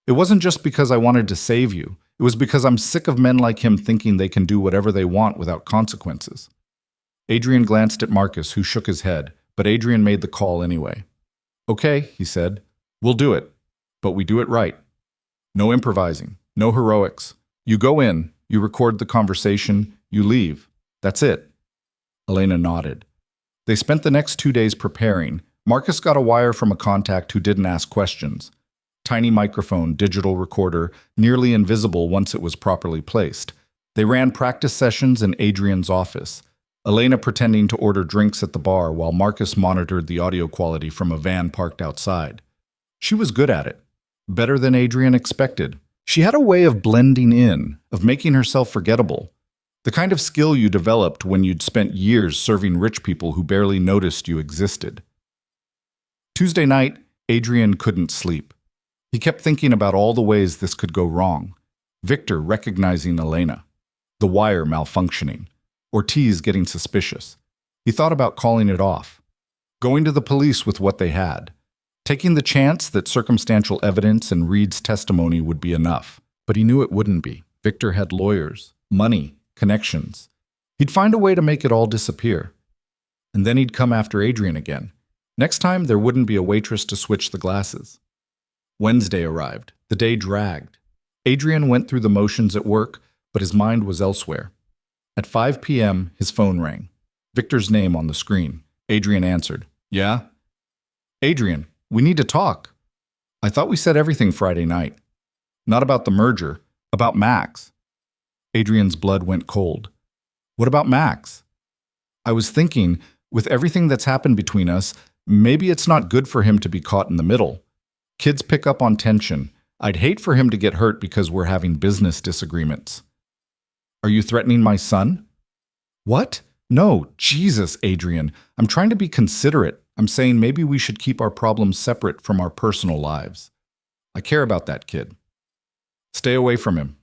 It wasn't just because I wanted to save you. It was because I'm sick of men like him thinking they can do whatever they want without consequences." Adrian glanced at Marcus, who shook his head, but Adrian made the call anyway. "Okay," he said. "We'll do it. But we do it right. No improvising. No heroics. You go in, you record the conversation, you leave. That's it." Elena nodded. They spent the next 2 days preparing. Marcus got a wire from a contact who didn't ask questions. Tiny microphone, digital recorder, nearly invisible once it was properly placed. They ran practice sessions in Adrian's office, Elena pretending to order drinks at the bar while Marcus monitored the audio quality from a van parked outside. She was good at it. Better than Adrian expected. She had a way of blending in, of making herself forgettable. The kind of skill you developed when you'd spent years serving rich people who barely noticed you existed. Tuesday night, Adrian couldn't sleep. He kept thinking about all the ways this could go wrong. Victor recognizing Elena. The wire malfunctioning. Ortiz getting suspicious. He thought about calling it off. Going to the police with what they had. Taking the chance that circumstantial evidence and Reed's testimony would be enough. But he knew it wouldn't be. Victor had lawyers, money, connections. He'd find a way to make it all disappear. And then he'd come after Adrian again. Next time, there wouldn't be a waitress to switch the glasses. Wednesday arrived. The day dragged. Adrian went through the motions at work, but his mind was elsewhere. At 5 p.m., his phone rang. Victor's name on the screen. Adrian answered. "Yeah?" "Adrian, we need to talk." "I thought we said everything Friday night." "Not about the merger. About Max. Adrian's blood went cold. What about Max? I was thinking, with everything that's happened between us, maybe it's not good for him to be caught in the middle. Kids pick up on tension. I'd hate for him to get hurt because we're having business disagreements. Are you threatening my son? What? No, Jesus, Adrian. I'm trying to be considerate. I'm saying maybe we should keep our problems separate from our personal lives. I care about that kid. Stay away from him.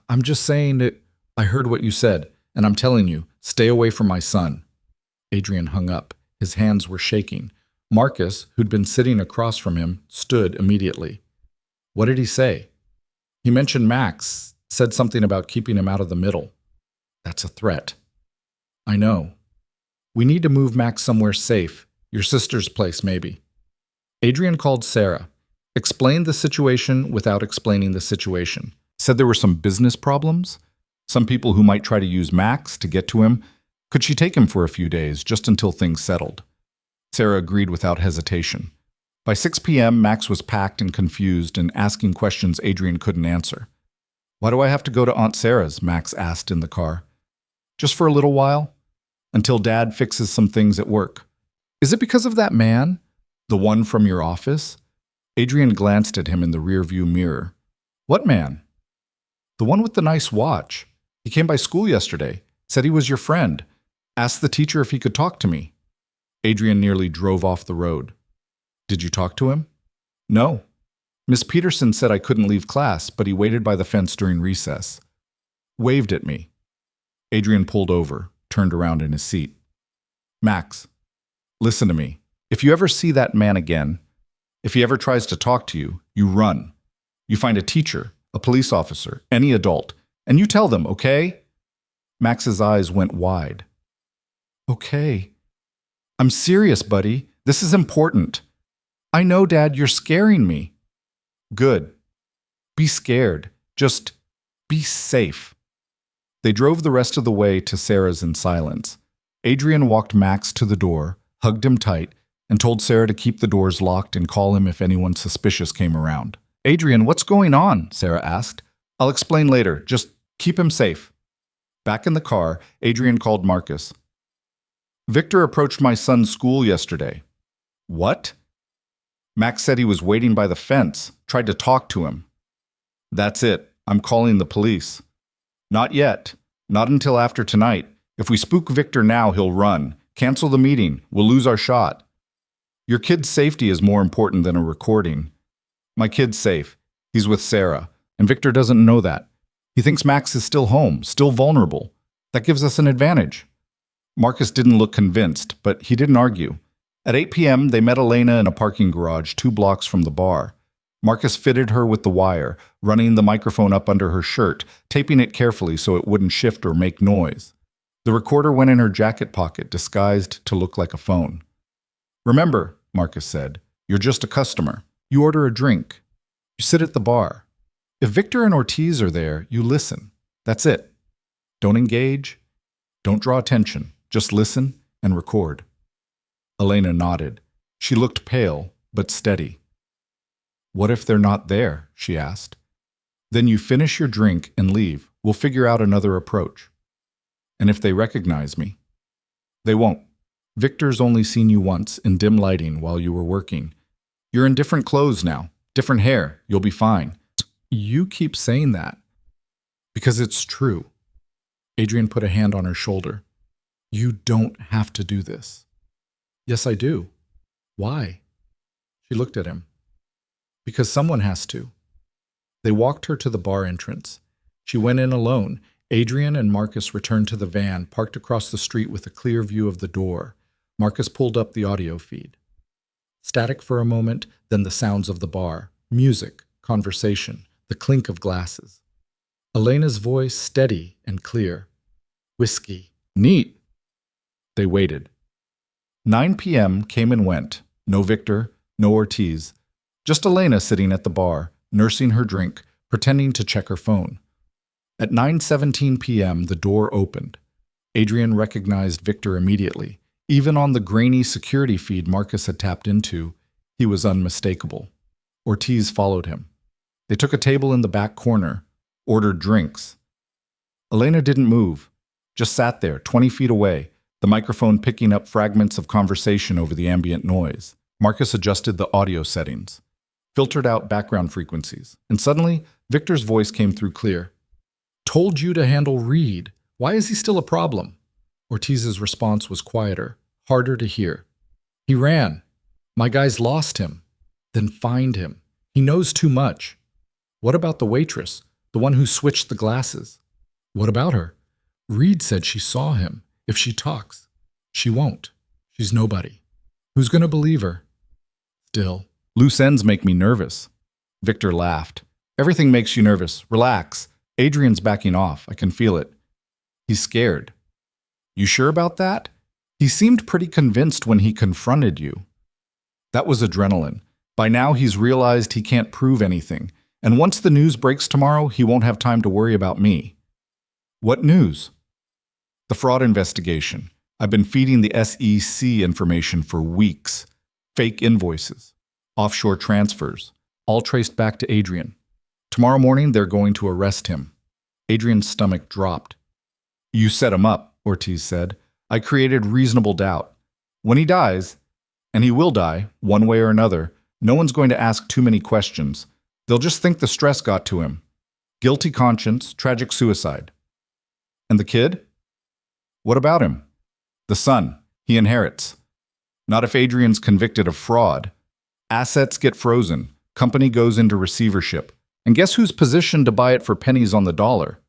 I'm just saying that I heard what you said, and I'm telling you, stay away from my son. Adrian hung up. His hands were shaking. Marcus, who'd been sitting across from him, stood immediately. What did he say? He mentioned Max, said something about keeping him out of the middle. That's a threat. I know. We need to move Max somewhere safe. Your sister's place, maybe. Adrian called Sarah, explained the situation without explaining the situation. Said there were some business problems, some people who might try to use Max to get to him. Could she take him for a few days, just until things settled? Sarah agreed without hesitation. By 6 p.m., Max was packed and confused and asking questions Adrian couldn't answer. Why do I have to go to Aunt Sarah's? Max asked in the car. Just for a little while, until Dad fixes some things at work. Is it because of that man? The one from your office? Adrian glanced at him in the rearview mirror. What man? The one with the nice watch. He came by school yesterday, said he was your friend, asked the teacher if he could talk to me. Adrian nearly drove off the road. Did you talk to him? No. Miss Peterson said I couldn't leave class, but he waited by the fence during recess. Waved at me. Adrian pulled over, turned around in his seat. Max, listen to me. If you ever see that man again, if he ever tries to talk to you, you run. You find a teacher, a police officer, any adult, and you tell them, okay? Max's eyes went wide. Okay. I'm serious, buddy. This is important. I know, Dad, you're scaring me. Good. Be scared. Just be safe. They drove the rest of the way to Sarah's in silence. Adrian walked Max to the door, hugged him tight, and told Sarah to keep the doors locked and call him if anyone suspicious came around. Adrian, what's going on? Sarah asked. I'll explain later. Just keep him safe. Back in the car, Adrian called Marcus. Victor approached my son's school yesterday. What? Max said he was waiting by the fence, tried to talk to him. That's it. I'm calling the police. Not yet. Not until after tonight. If we spook Victor now, he'll run. Cancel the meeting. We'll lose our shot. Your kid's safety is more important than a recording. My kid's safe. He's with Sarah. And Victor doesn't know that. He thinks Max is still home, still vulnerable. That gives us an advantage. Marcus didn't look convinced, but he didn't argue. At 8 p.m., they met Elena in a parking garage 2 blocks from the bar. Marcus fitted her with the wire, running the microphone up under her shirt, taping it carefully so it wouldn't shift or make noise. The recorder went in her jacket pocket, disguised to look like a phone. Remember, Marcus said, you're just a customer. You order a drink. You sit at the bar. If Victor and Ortiz are there, you listen. That's it. Don't engage. Don't draw attention. Just listen and record. Elena nodded. She looked pale, but steady. What if they're not there? She asked. Then you finish your drink and leave. We'll figure out another approach. And if they recognize me? They won't. Victor's only seen you once in dim lighting while you were working. You're in different clothes now, different hair. You'll be fine. You keep saying that. Because it's true. Adrian put a hand on her shoulder. You don't have to do this. Yes, I do. Why? She looked at him. Because someone has to. They walked her to the bar entrance. She went in alone. Adrian and Marcus returned to the van, parked across the street with a clear view of the door. Marcus pulled up the audio feed. Static for a moment, then the sounds of the bar. Music, conversation, the clink of glasses. Elena's voice steady and clear. Whiskey. Neat. They waited. 9 p.m. came and went. No Victor, no Ortiz. Just Elena sitting at the bar, nursing her drink, pretending to check her phone. At 9:17 p.m., the door opened. Adrian recognized Victor immediately. Even on the grainy security feed Marcus had tapped into, he was unmistakable. Ortiz followed him. They took a table in the back corner. ordered drinks. Elena didn't move, just sat there, 20 feet away, the microphone picking up fragments of conversation over the ambient noise. Marcus adjusted the audio settings, filtered out background frequencies, and suddenly, Victor's voice came through clear. "Told you to handle Reed. Why is he still a problem?" Ortiz's response was quieter, harder to hear. "He ran. My guys lost him. Then find him. He knows too much." "What about the waitress, the one who switched the glasses?" "What about her?" "Reed said she saw him. If she talks." "She won't. She's nobody. Who's going to believe her?" "Still, loose ends make me nervous." Victor laughed. "Everything makes you nervous. Relax. Adrian's backing off. I can feel it. He's scared." "You sure about that? He seemed pretty convinced when he confronted you." "That was adrenaline. By now he's realized he can't prove anything, and once the news breaks tomorrow, he won't have time to worry about me." "What news?" "The fraud investigation. I've been feeding the SEC information for weeks. Fake invoices, offshore transfers, all traced back to Adrian. Tomorrow morning, they're going to arrest him." Adrian's stomach dropped. "You set him up," Ortiz said. "I created reasonable doubt. When he dies, and he will die, one way or another, no one's going to ask too many questions. They'll just think the stress got to him. Guilty conscience, tragic suicide." "And the kid? What about him?" "The son. He inherits. Not if Adrian's convicted of fraud. Assets get frozen. Company goes into receivership. And guess who's positioned to buy it for pennies on the dollar?"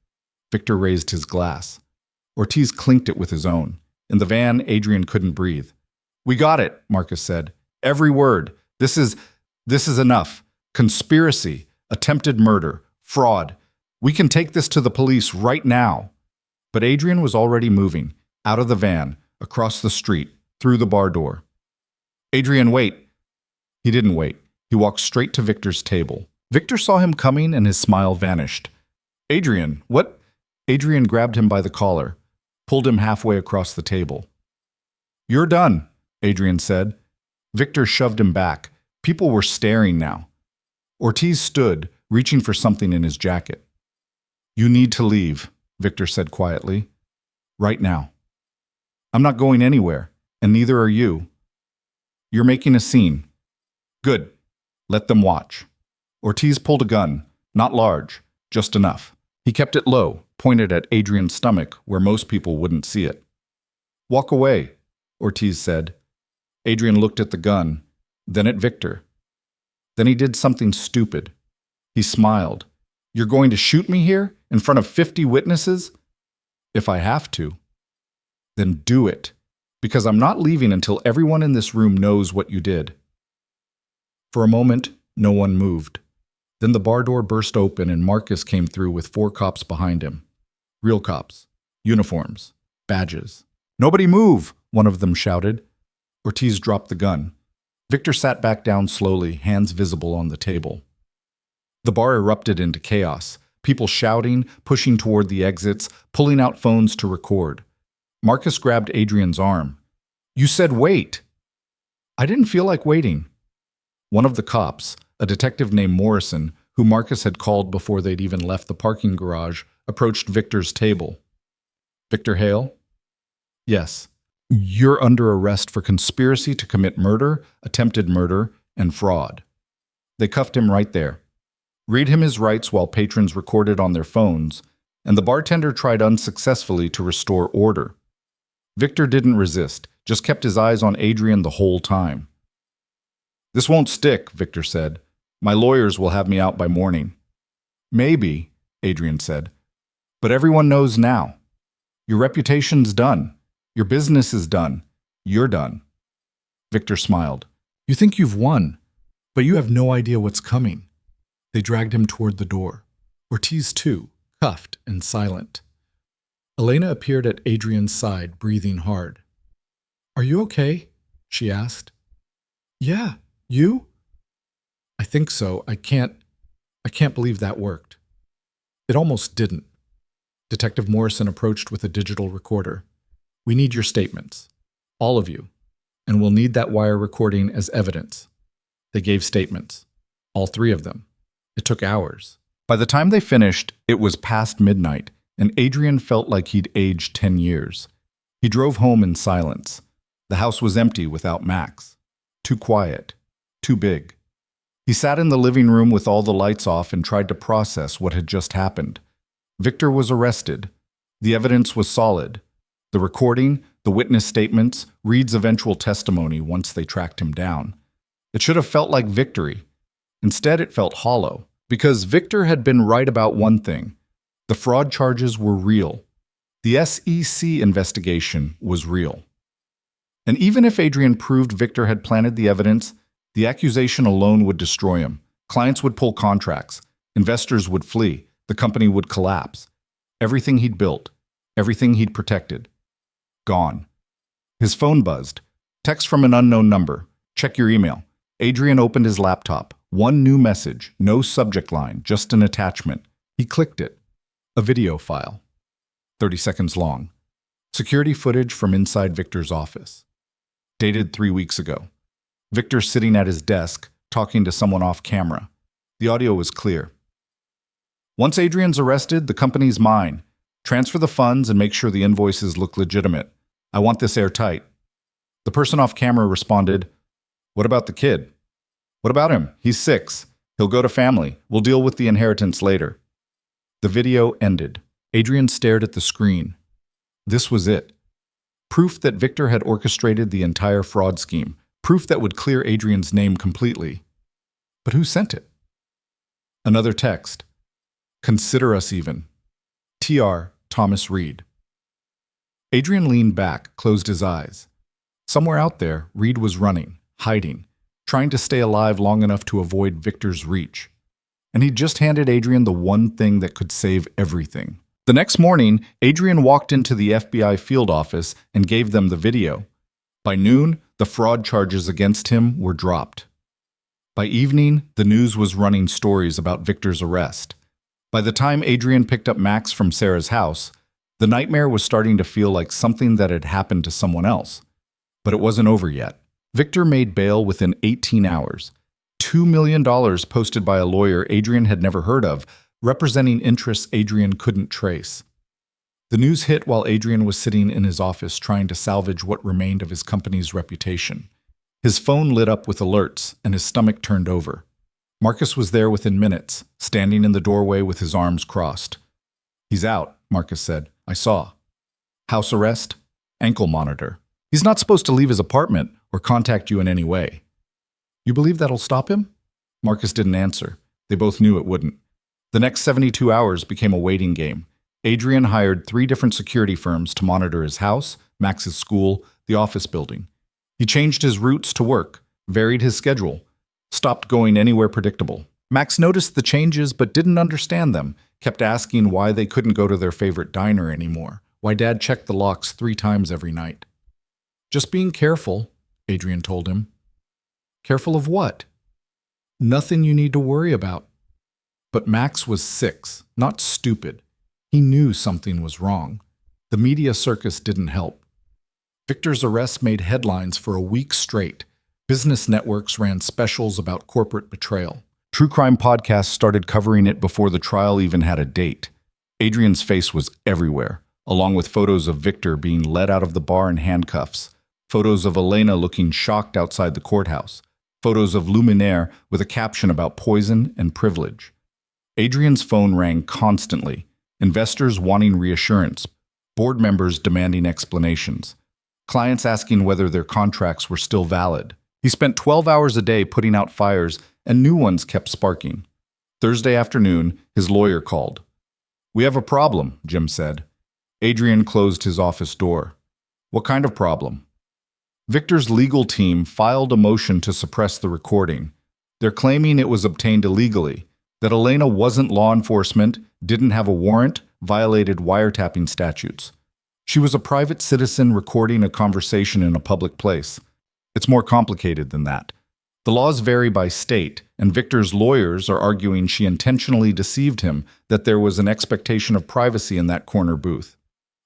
Victor raised his glass. Ortiz clinked it with his own. In the van, Adrian couldn't breathe. "We got it," Marcus said. "Every word. This is enough. Conspiracy, attempted murder, fraud. We can take this to the police right now." But Adrian was already moving, out of the van, across the street, through the bar door. "Adrian, wait." He didn't wait. He walked straight to Victor's table. Victor saw him coming and his smile vanished. "Adrian, what?" Adrian grabbed him by the collar, pulled him halfway across the table. "You're done," Adrian said. Victor shoved him back. People were staring now. Ortiz stood, reaching for something in his jacket. "You need to leave," Victor said quietly. "Right now." "I'm not going anywhere, and neither are you." "You're making a scene." "Good. Let them watch." Ortiz pulled a gun, not large, just enough. He kept it low, pointed at Adrian's stomach where most people wouldn't see it. "Walk away," Ortiz said. Adrian looked at the gun, then at Victor. Then he did something stupid. He smiled. "You're going to shoot me here, in front of 50 witnesses?" "If I have to." "Then do it, because I'm not leaving until everyone in this room knows what you did." For a moment, no one moved. Then the bar door burst open and Marcus came through with 4 cops behind him. Real cops. Uniforms. Badges. "Nobody move!" one of them shouted. Ortiz dropped the gun. Victor sat back down slowly, hands visible on the table. The bar erupted into chaos. People shouting, pushing toward the exits, pulling out phones to record. Marcus grabbed Adrian's arm. "You said wait!" "I didn't feel like waiting." One of the cops, a detective named Morrison, who Marcus had called before they'd even left the parking garage, approached Victor's table. "Victor Hale?" "Yes. You're under arrest for conspiracy to commit murder, attempted murder, and fraud." They cuffed him right there. Read him his rights while patrons recorded on their phones, and the bartender tried unsuccessfully to restore order. Victor didn't resist, just kept his eyes on Adrian the whole time. "This won't stick," Victor said. "My lawyers will have me out by morning." "Maybe," Adrian said. "But everyone knows now. Your reputation's done. Your business is done. You're done." Victor smiled. "You think you've won, but you have no idea what's coming." They dragged him toward the door. Ortiz, too, cuffed and silent. Elena appeared at Adrian's side, breathing hard. "Are you okay?" she asked. "Yeah. You?" "I think so. I can't believe that worked." It almost didn't. Detective Morrison approached with a digital recorder. "We need your statements. All of you. And we'll need that wire recording as evidence." They gave statements. All 3 of them. It took hours. By the time they finished, it was past midnight, and Adrian felt like he'd aged 10 years. He drove home in silence. The house was empty without Max. Too quiet. Too big. He sat in the living room with all the lights off and tried to process what had just happened. Victor was arrested. The evidence was solid. The recording, the witness statements, Reed's eventual testimony once they tracked him down. It should have felt like victory. Instead, it felt hollow, because Victor had been right about one thing. The fraud charges were real. The SEC investigation was real. And even if Adrian proved Victor had planted the evidence, the accusation alone would destroy him. Clients would pull contracts. Investors would flee. The company would collapse. Everything he'd built, everything he'd protected. Gone. His phone buzzed. Text from an unknown number. Check your email. Adrian opened his laptop. One new message, no subject line, just an attachment. He clicked it. A video file. 30 seconds long. Security footage from inside Victor's office. Dated 3 weeks ago. Victor sitting at his desk, talking to someone off camera. The audio was clear. Once Adrian's arrested, the company's mine. Transfer the funds and make sure the invoices look legitimate. I want this airtight. The person off camera responded, "What about the kid?" "What about him? He's 6. He'll go to family. We'll deal with the inheritance later." The video ended. Adrian stared at the screen. This was it. Proof that Victor had orchestrated the entire fraud scheme. Proof that would clear Adrian's name completely. But who sent it? Another text. "Consider us even. T.R. Thomas Reed." Adrian leaned back, closed his eyes. Somewhere out there, Reed was running, hiding, trying to stay alive long enough to avoid Victor's reach. And he'd just handed Adrian the one thing that could save everything. The next morning, Adrian walked into the FBI field office and gave them the video. By noon, the fraud charges against him were dropped. By evening, the news was running stories about Victor's arrest. By the time Adrian picked up Max from Sarah's house, the nightmare was starting to feel like something that had happened to someone else. But it wasn't over yet. Victor made bail within 18 hours. $2 million posted by a lawyer Adrian had never heard of, representing interests Adrian couldn't trace. The news hit while Adrian was sitting in his office trying to salvage what remained of his company's reputation. His phone lit up with alerts, and his stomach turned over. Marcus was there within minutes, standing in the doorway with his arms crossed. "He's out," Marcus said. "I saw. House arrest, ankle monitor. He's not supposed to leave his apartment or contact you in any way." "You believe that'll stop him?" Marcus didn't answer. They both knew it wouldn't. The next 72 hours became a waiting game. Adrian hired 3 different security firms to monitor his house, Max's school, the office building. He changed his routes to work, varied his schedule, stopped going anywhere predictable. Max noticed the changes but didn't understand them, kept asking why they couldn't go to their favorite diner anymore, why Dad checked the locks 3 times every night. "Just being careful," Adrian told him. "Careful of what?" "Nothing you need to worry about." But Max was 6, not stupid. He knew something was wrong. The media circus didn't help. Victor's arrest made headlines for a week straight. Business networks ran specials about corporate betrayal. True crime podcasts started covering it before the trial even had a date. Adrian's face was everywhere, along with photos of Victor being led out of the bar in handcuffs, photos of Elena looking shocked outside the courthouse, photos of Luminaire with a caption about poison and privilege. Adrian's phone rang constantly, investors wanting reassurance, board members demanding explanations, clients asking whether their contracts were still valid. He spent 12 hours a day putting out fires, and new ones kept sparking. Thursday afternoon, his lawyer called. "We have a problem," Jim said. Adrian closed his office door. "What kind of problem?" Victor's legal team filed a motion to suppress the recording. They're claiming it was obtained illegally, that Elena wasn't law enforcement, didn't have a warrant, violated wiretapping statutes. She was a private citizen recording a conversation in a public place. It's more complicated than that. The laws vary by state, and Victor's lawyers are arguing she intentionally deceived him, that there was an expectation of privacy in that corner booth.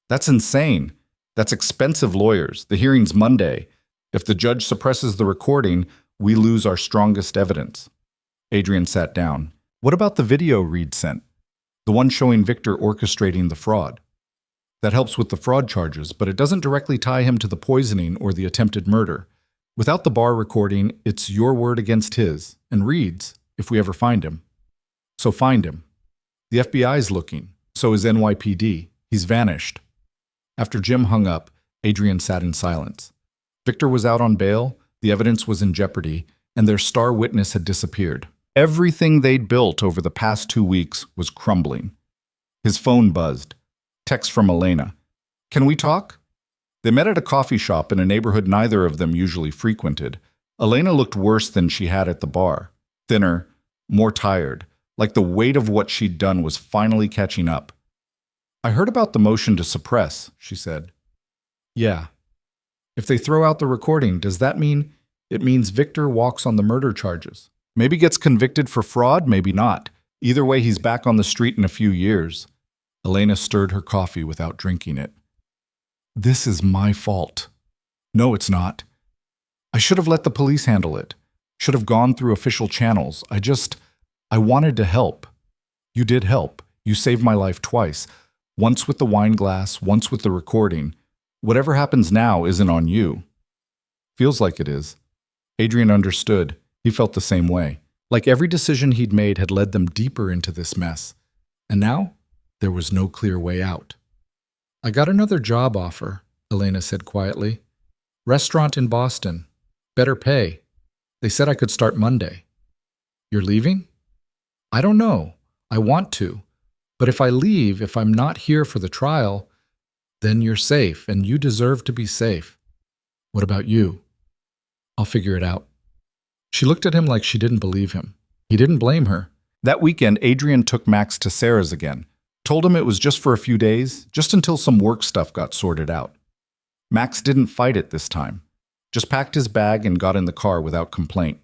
That's insane. That's expensive lawyers. The hearing's Monday. If the judge suppresses the recording, we lose our strongest evidence. Adrian sat down. What about the video Reed sent? The one showing Victor orchestrating the fraud. That helps with the fraud charges, but it doesn't directly tie him to the poisoning or the attempted murder. Without the bar recording, it's your word against his, and Reed's, if we ever find him. So find him. The FBI's looking. So is NYPD. He's vanished. After Jim hung up, Adrian sat in silence. Victor was out on bail, the evidence was in jeopardy, and their star witness had disappeared. Everything they'd built over the past 2 weeks was crumbling. His phone buzzed. Text from Elena. Can we talk? They met at a coffee shop in a neighborhood neither of them usually frequented. Elena looked worse than she had at the bar. Thinner, more tired, like the weight of what she'd done was finally catching up. I heard about the motion to suppress, she said. Yeah. If they throw out the recording, does that mean it means Victor walks on the murder charges? Maybe gets convicted for fraud, maybe not. Either way, he's back on the street in a few years. Elena stirred her coffee without drinking it. This is my fault. No, it's not. I should have let the police handle it. Should have gone through official channels. I wanted to help. You did help. You saved my life twice. Once with the wine glass, once with the recording. Whatever happens now isn't on you. Feels like it is. Adrian understood. He felt the same way. Like every decision he'd made had led them deeper into this mess. And now, there was no clear way out. I got another job offer, Elena said quietly. Restaurant in Boston. Better pay. They said I could start Monday. You're leaving? I don't know. I want to. But if I leave, if I'm not here for the trial, then you're safe, and you deserve to be safe. What about you? I'll figure it out. She looked at him like she didn't believe him. He didn't blame her. That weekend, Adrian took Max to Sarah's again. Told him it was just for a few days, just until some work stuff got sorted out. Max didn't fight it this time. Just packed his bag and got in the car without complaint.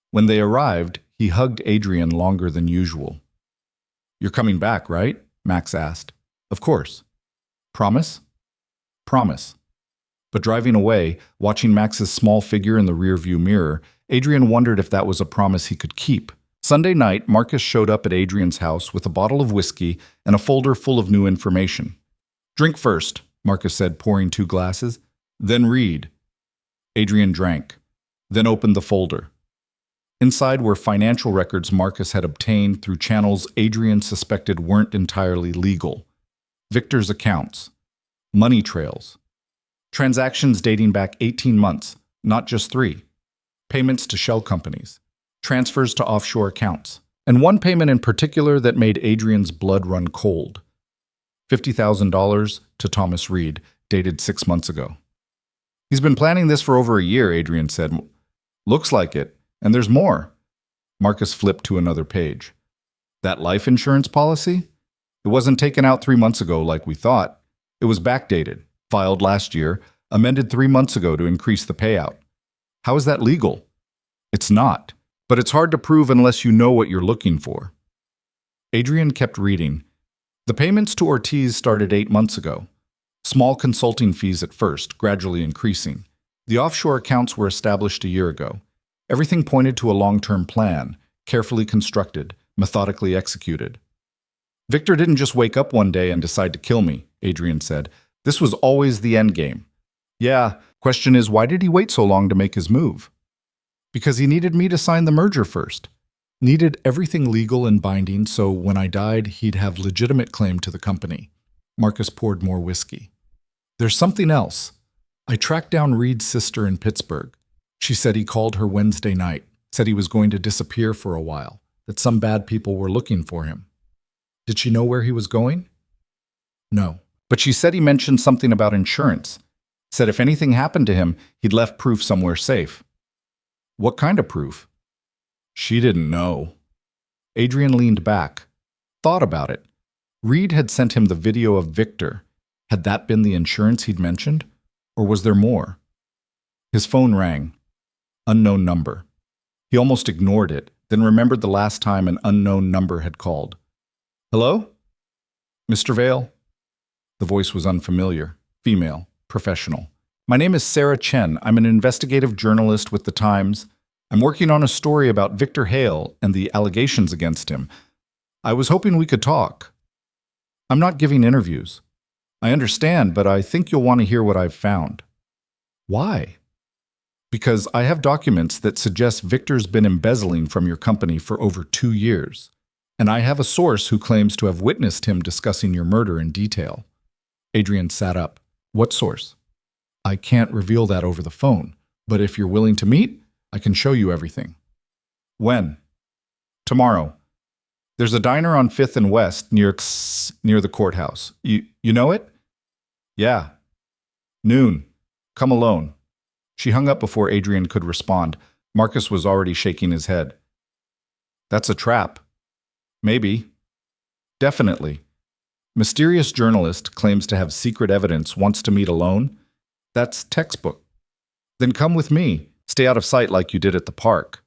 When they arrived, he hugged Adrian longer than usual. You're coming back, right? Max asked. Of course. Promise? Promise. But driving away, watching Max's small figure in the rearview mirror, Adrian wondered if that was a promise he could keep. Sunday night, Marcus showed up at Adrian's house with a bottle of whiskey and a folder full of new information. Drink first, Marcus said, pouring 2 glasses. Then read. Adrian drank, then opened the folder. Inside were financial records Marcus had obtained through channels Adrian suspected weren't entirely legal. Victor's accounts. Money trails. Transactions dating back 18 months, not just 3. Payments to shell companies. Transfers to offshore accounts. And one payment in particular that made Adrian's blood run cold. $50,000 to Thomas Reed, dated 6 months ago. He's been planning this for over a year, Adrian said. Looks like it. And there's more. Marcus flipped to another page. That life insurance policy? It wasn't taken out 3 months ago like we thought. It was backdated, filed last year, amended 3 months ago to increase the payout. How is that legal? It's not, but it's hard to prove unless you know what you're looking for. Adrian kept reading. The payments to Ortiz started 8 months ago. Small consulting fees at first, gradually increasing. The offshore accounts were established a year ago. Everything pointed to a long-term plan, carefully constructed, methodically executed. Victor didn't just wake up one day and decide to kill me, Adrian said. This was always the end game. Yeah, question is, why did he wait so long to make his move? Because he needed me to sign the merger first. Needed everything legal and binding so when I died, he'd have legitimate claim to the company. Marcus poured more whiskey. There's something else. I tracked down Reed's sister in Pittsburgh. She said he called her Wednesday night, said he was going to disappear for a while, that some bad people were looking for him. Did she know where he was going? No. But she said he mentioned something about insurance. Said if anything happened to him, he'd left proof somewhere safe. What kind of proof? She didn't know. Adrian leaned back, thought about it. Reed had sent him the video of Victor. Had that been the insurance he'd mentioned? Or was there more? His phone rang. Unknown number. He almost ignored it, then remembered the last time an unknown number had called. Hello? Mr. Vale? The voice was unfamiliar. Female. Professional. My name is Sarah Chen. I'm an investigative journalist with the Times. I'm working on a story about Victor Hale and the allegations against him. I was hoping we could talk. I'm not giving interviews. I understand, but I think you'll want to hear what I've found. Why? Because I have documents that suggest Victor's been embezzling from your company for over 2 years, and I have a source who claims to have witnessed him discussing your murder in detail. Adrian sat up. What source? I can't reveal that over the phone, but if you're willing to meet, I can show you everything. When? Tomorrow. There's a diner on 5th and West near the courthouse. You know it? Yeah. Noon. Come alone. She hung up before Adrian could respond. Marcus was already shaking his head. That's a trap. Maybe. Definitely. Mysterious journalist claims to have secret evidence, wants to meet alone. That's textbook. Then come with me. Stay out of sight like you did at the park.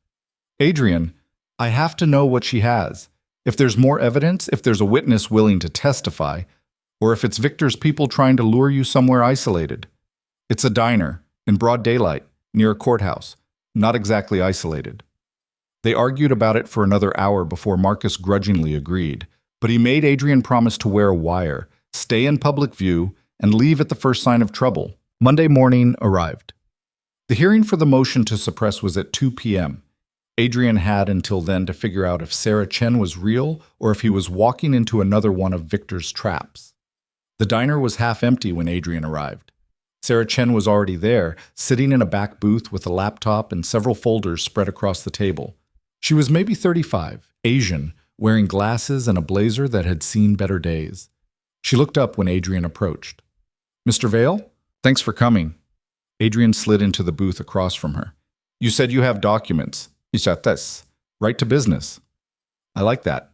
Adrian, I have to know what she has. If there's more evidence, if there's a witness willing to testify, or if it's Victor's people trying to lure you somewhere isolated. It's a diner, in broad daylight, near a courthouse, not exactly isolated. They argued about it for another hour before Marcus grudgingly agreed, but he made Adrian promise to wear a wire, stay in public view, and leave at the first sign of trouble. Monday morning arrived. The hearing for the motion to suppress was at 2 p.m. Adrian had until then to figure out if Sarah Chen was real or if he was walking into another one of Victor's traps. The diner was half empty when Adrian arrived. Sarah Chen was already there, sitting in a back booth with a laptop and several folders spread across the table. She was maybe 35, Asian, wearing glasses and a blazer that had seen better days. She looked up when Adrian approached. Mr. Vale? Thanks for coming. Adrian slid into the booth across from her. You said you have documents. Isates. Right to business. I like that.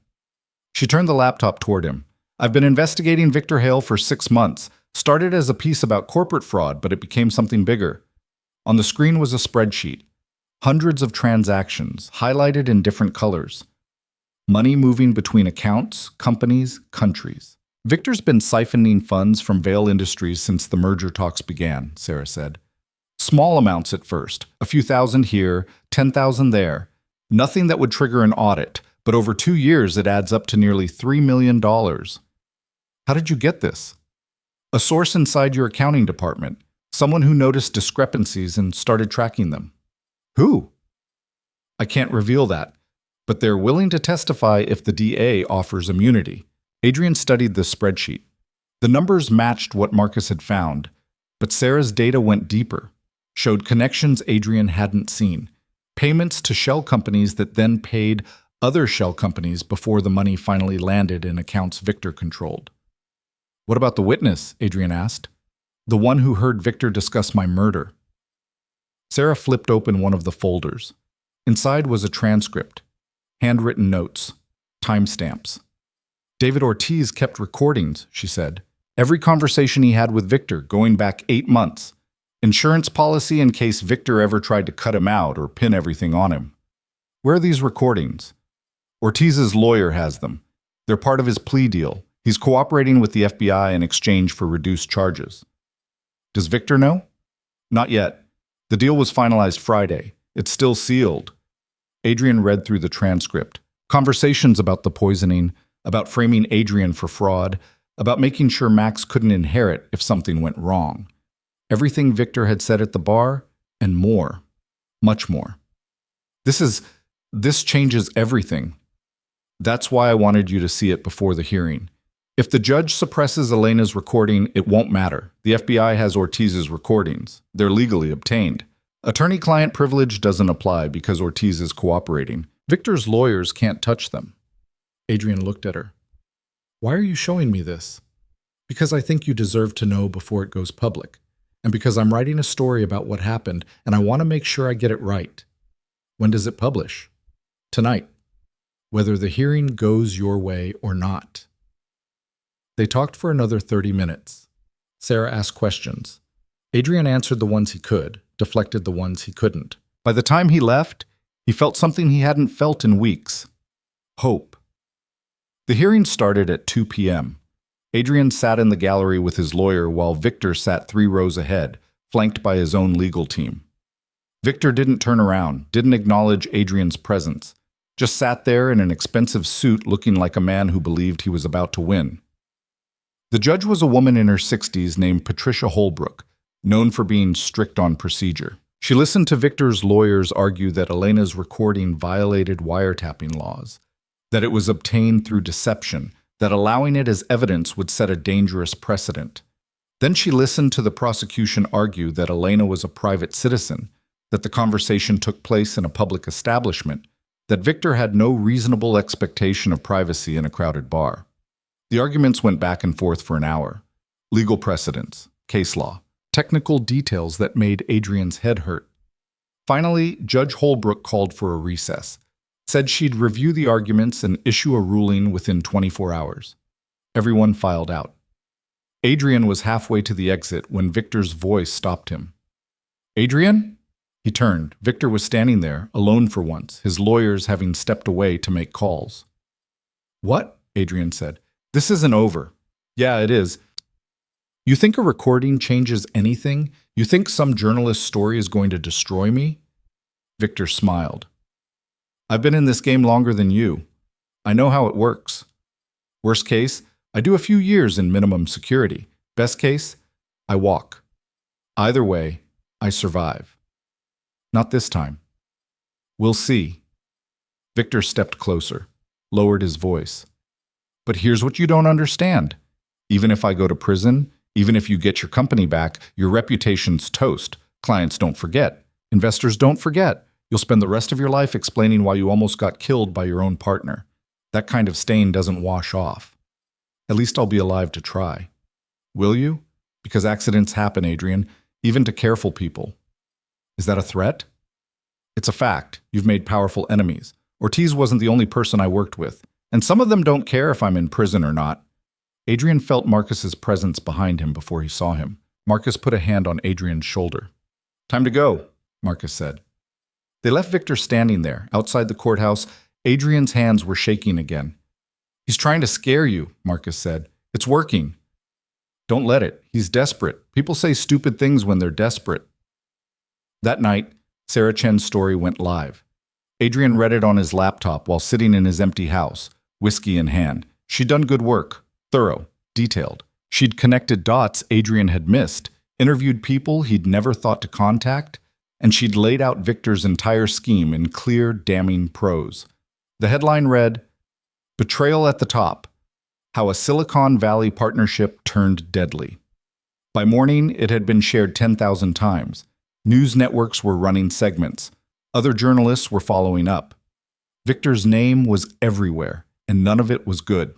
She turned the laptop toward him. I've been investigating Victor Hale for 6 months. Started as a piece about corporate fraud, but it became something bigger. On the screen was a spreadsheet. Hundreds of transactions, highlighted in different colors. Money moving between accounts, companies, countries. Victor's been siphoning funds from Vale Industries since the merger talks began, Sarah said. Small amounts at first, a few thousand here, 10,000 there. Nothing that would trigger an audit, but over 2 years it adds up to nearly $3 million. How did you get this? A source inside your accounting department, someone who noticed discrepancies and started tracking them. Who? I can't reveal that, but they're willing to testify if the DA offers immunity. Adrian studied the spreadsheet. The numbers matched what Marcus had found, but Sarah's data went deeper, showed connections Adrian hadn't seen, payments to shell companies that then paid other shell companies before the money finally landed in accounts Victor controlled. What about the witness? Adrian asked. The one who heard Victor discuss my murder. Sarah flipped open one of the folders. Inside was a transcript, handwritten notes, timestamps. David Ortiz kept recordings, she said. Every conversation he had with Victor, going back 8 months. Insurance policy in case Victor ever tried to cut him out or pin everything on him. Where are these recordings? Ortiz's lawyer has them. They're part of his plea deal. He's cooperating with the FBI in exchange for reduced charges. Does Victor know? Not yet. The deal was finalized Friday. It's still sealed. Adrian read through the transcript. Conversations about the poisoning, about framing Adrian for fraud, about making sure Max couldn't inherit if something went wrong. Everything Victor had said at the bar, and more. Much more. This changes everything. That's why I wanted you to see it before the hearing. If the judge suppresses Elena's recording, it won't matter. The FBI has Ortiz's recordings. They're legally obtained. Attorney-client privilege doesn't apply because Ortiz is cooperating. Victor's lawyers can't touch them. Adrian looked at her. Why are you showing me this? Because I think you deserve to know before it goes public, and because I'm writing a story about what happened, and I want to make sure I get it right. When does it publish? Tonight. Whether the hearing goes your way or not. They talked for another 30 minutes. Sarah asked questions. Adrian answered the ones he could, deflected the ones he couldn't. By the time he left, he felt something he hadn't felt in weeks. Hope. The hearing started at 2 p.m. Adrian sat in the gallery with his lawyer while Victor sat 3 rows ahead, flanked by his own legal team. Victor didn't turn around, didn't acknowledge Adrian's presence, just sat there in an expensive suit looking like a man who believed he was about to win. The judge was a woman in her 60s named Patricia Holbrook, known for being strict on procedure. She listened to Victor's lawyers argue that Elena's recording violated wiretapping laws, that it was obtained through deception, that allowing it as evidence would set a dangerous precedent. Then she listened to the prosecution argue that Elena was a private citizen, that the conversation took place in a public establishment, that Victor had no reasonable expectation of privacy in a crowded bar. The arguments went back and forth for an hour. Legal precedents, case law, technical details that made Adrian's head hurt. Finally, Judge Holbrook called for a recess, said she'd review the arguments and issue a ruling within 24 hours. Everyone filed out. Adrian was halfway to the exit when Victor's voice stopped him. "Adrian?" He turned. Victor was standing there, alone for once, his lawyers having stepped away to make calls. "What?" Adrian said. "This isn't over." "Yeah, it is. You think a recording changes anything? You think some journalist's story is going to destroy me?" Victor smiled. "I've been in this game longer than you. I know how it works. Worst case, I do a few years in minimum security. Best case, I walk. Either way, I survive. Not this time. We'll see." Victor stepped closer, lowered his voice. "But here's what you don't understand. Even if I go to prison, even if you get your company back, your reputation's toast. Clients don't forget. Investors don't forget. You'll spend the rest of your life explaining why you almost got killed by your own partner. That kind of stain doesn't wash off. At least I'll be alive to try. Will you? Because accidents happen, Adrian, even to careful people. Is that a threat? It's a fact. You've made powerful enemies. Ortiz wasn't the only person I worked with, and some of them don't care if I'm in prison or not." Adrian felt Marcus's presence behind him before he saw him. Marcus put a hand on Adrian's shoulder. "Time to go," Marcus said. They left Victor standing there. Outside the courthouse, Adrian's hands were shaking again. "He's trying to scare you," Marcus said. "It's working." "Don't let it. He's desperate. People say stupid things when they're desperate." That night, Sarah Chen's story went live. Adrian read it on his laptop while sitting in his empty house, whiskey in hand. She'd done good work. Thorough, detailed. She'd connected dots Adrian had missed, interviewed people he'd never thought to contact, and she'd laid out Victor's entire scheme in clear, damning prose. The headline read, "Betrayal at the Top: How a Silicon Valley Partnership Turned Deadly." By morning, it had been shared 10,000 times. News networks were running segments. Other journalists were following up. Victor's name was everywhere, and none of it was good.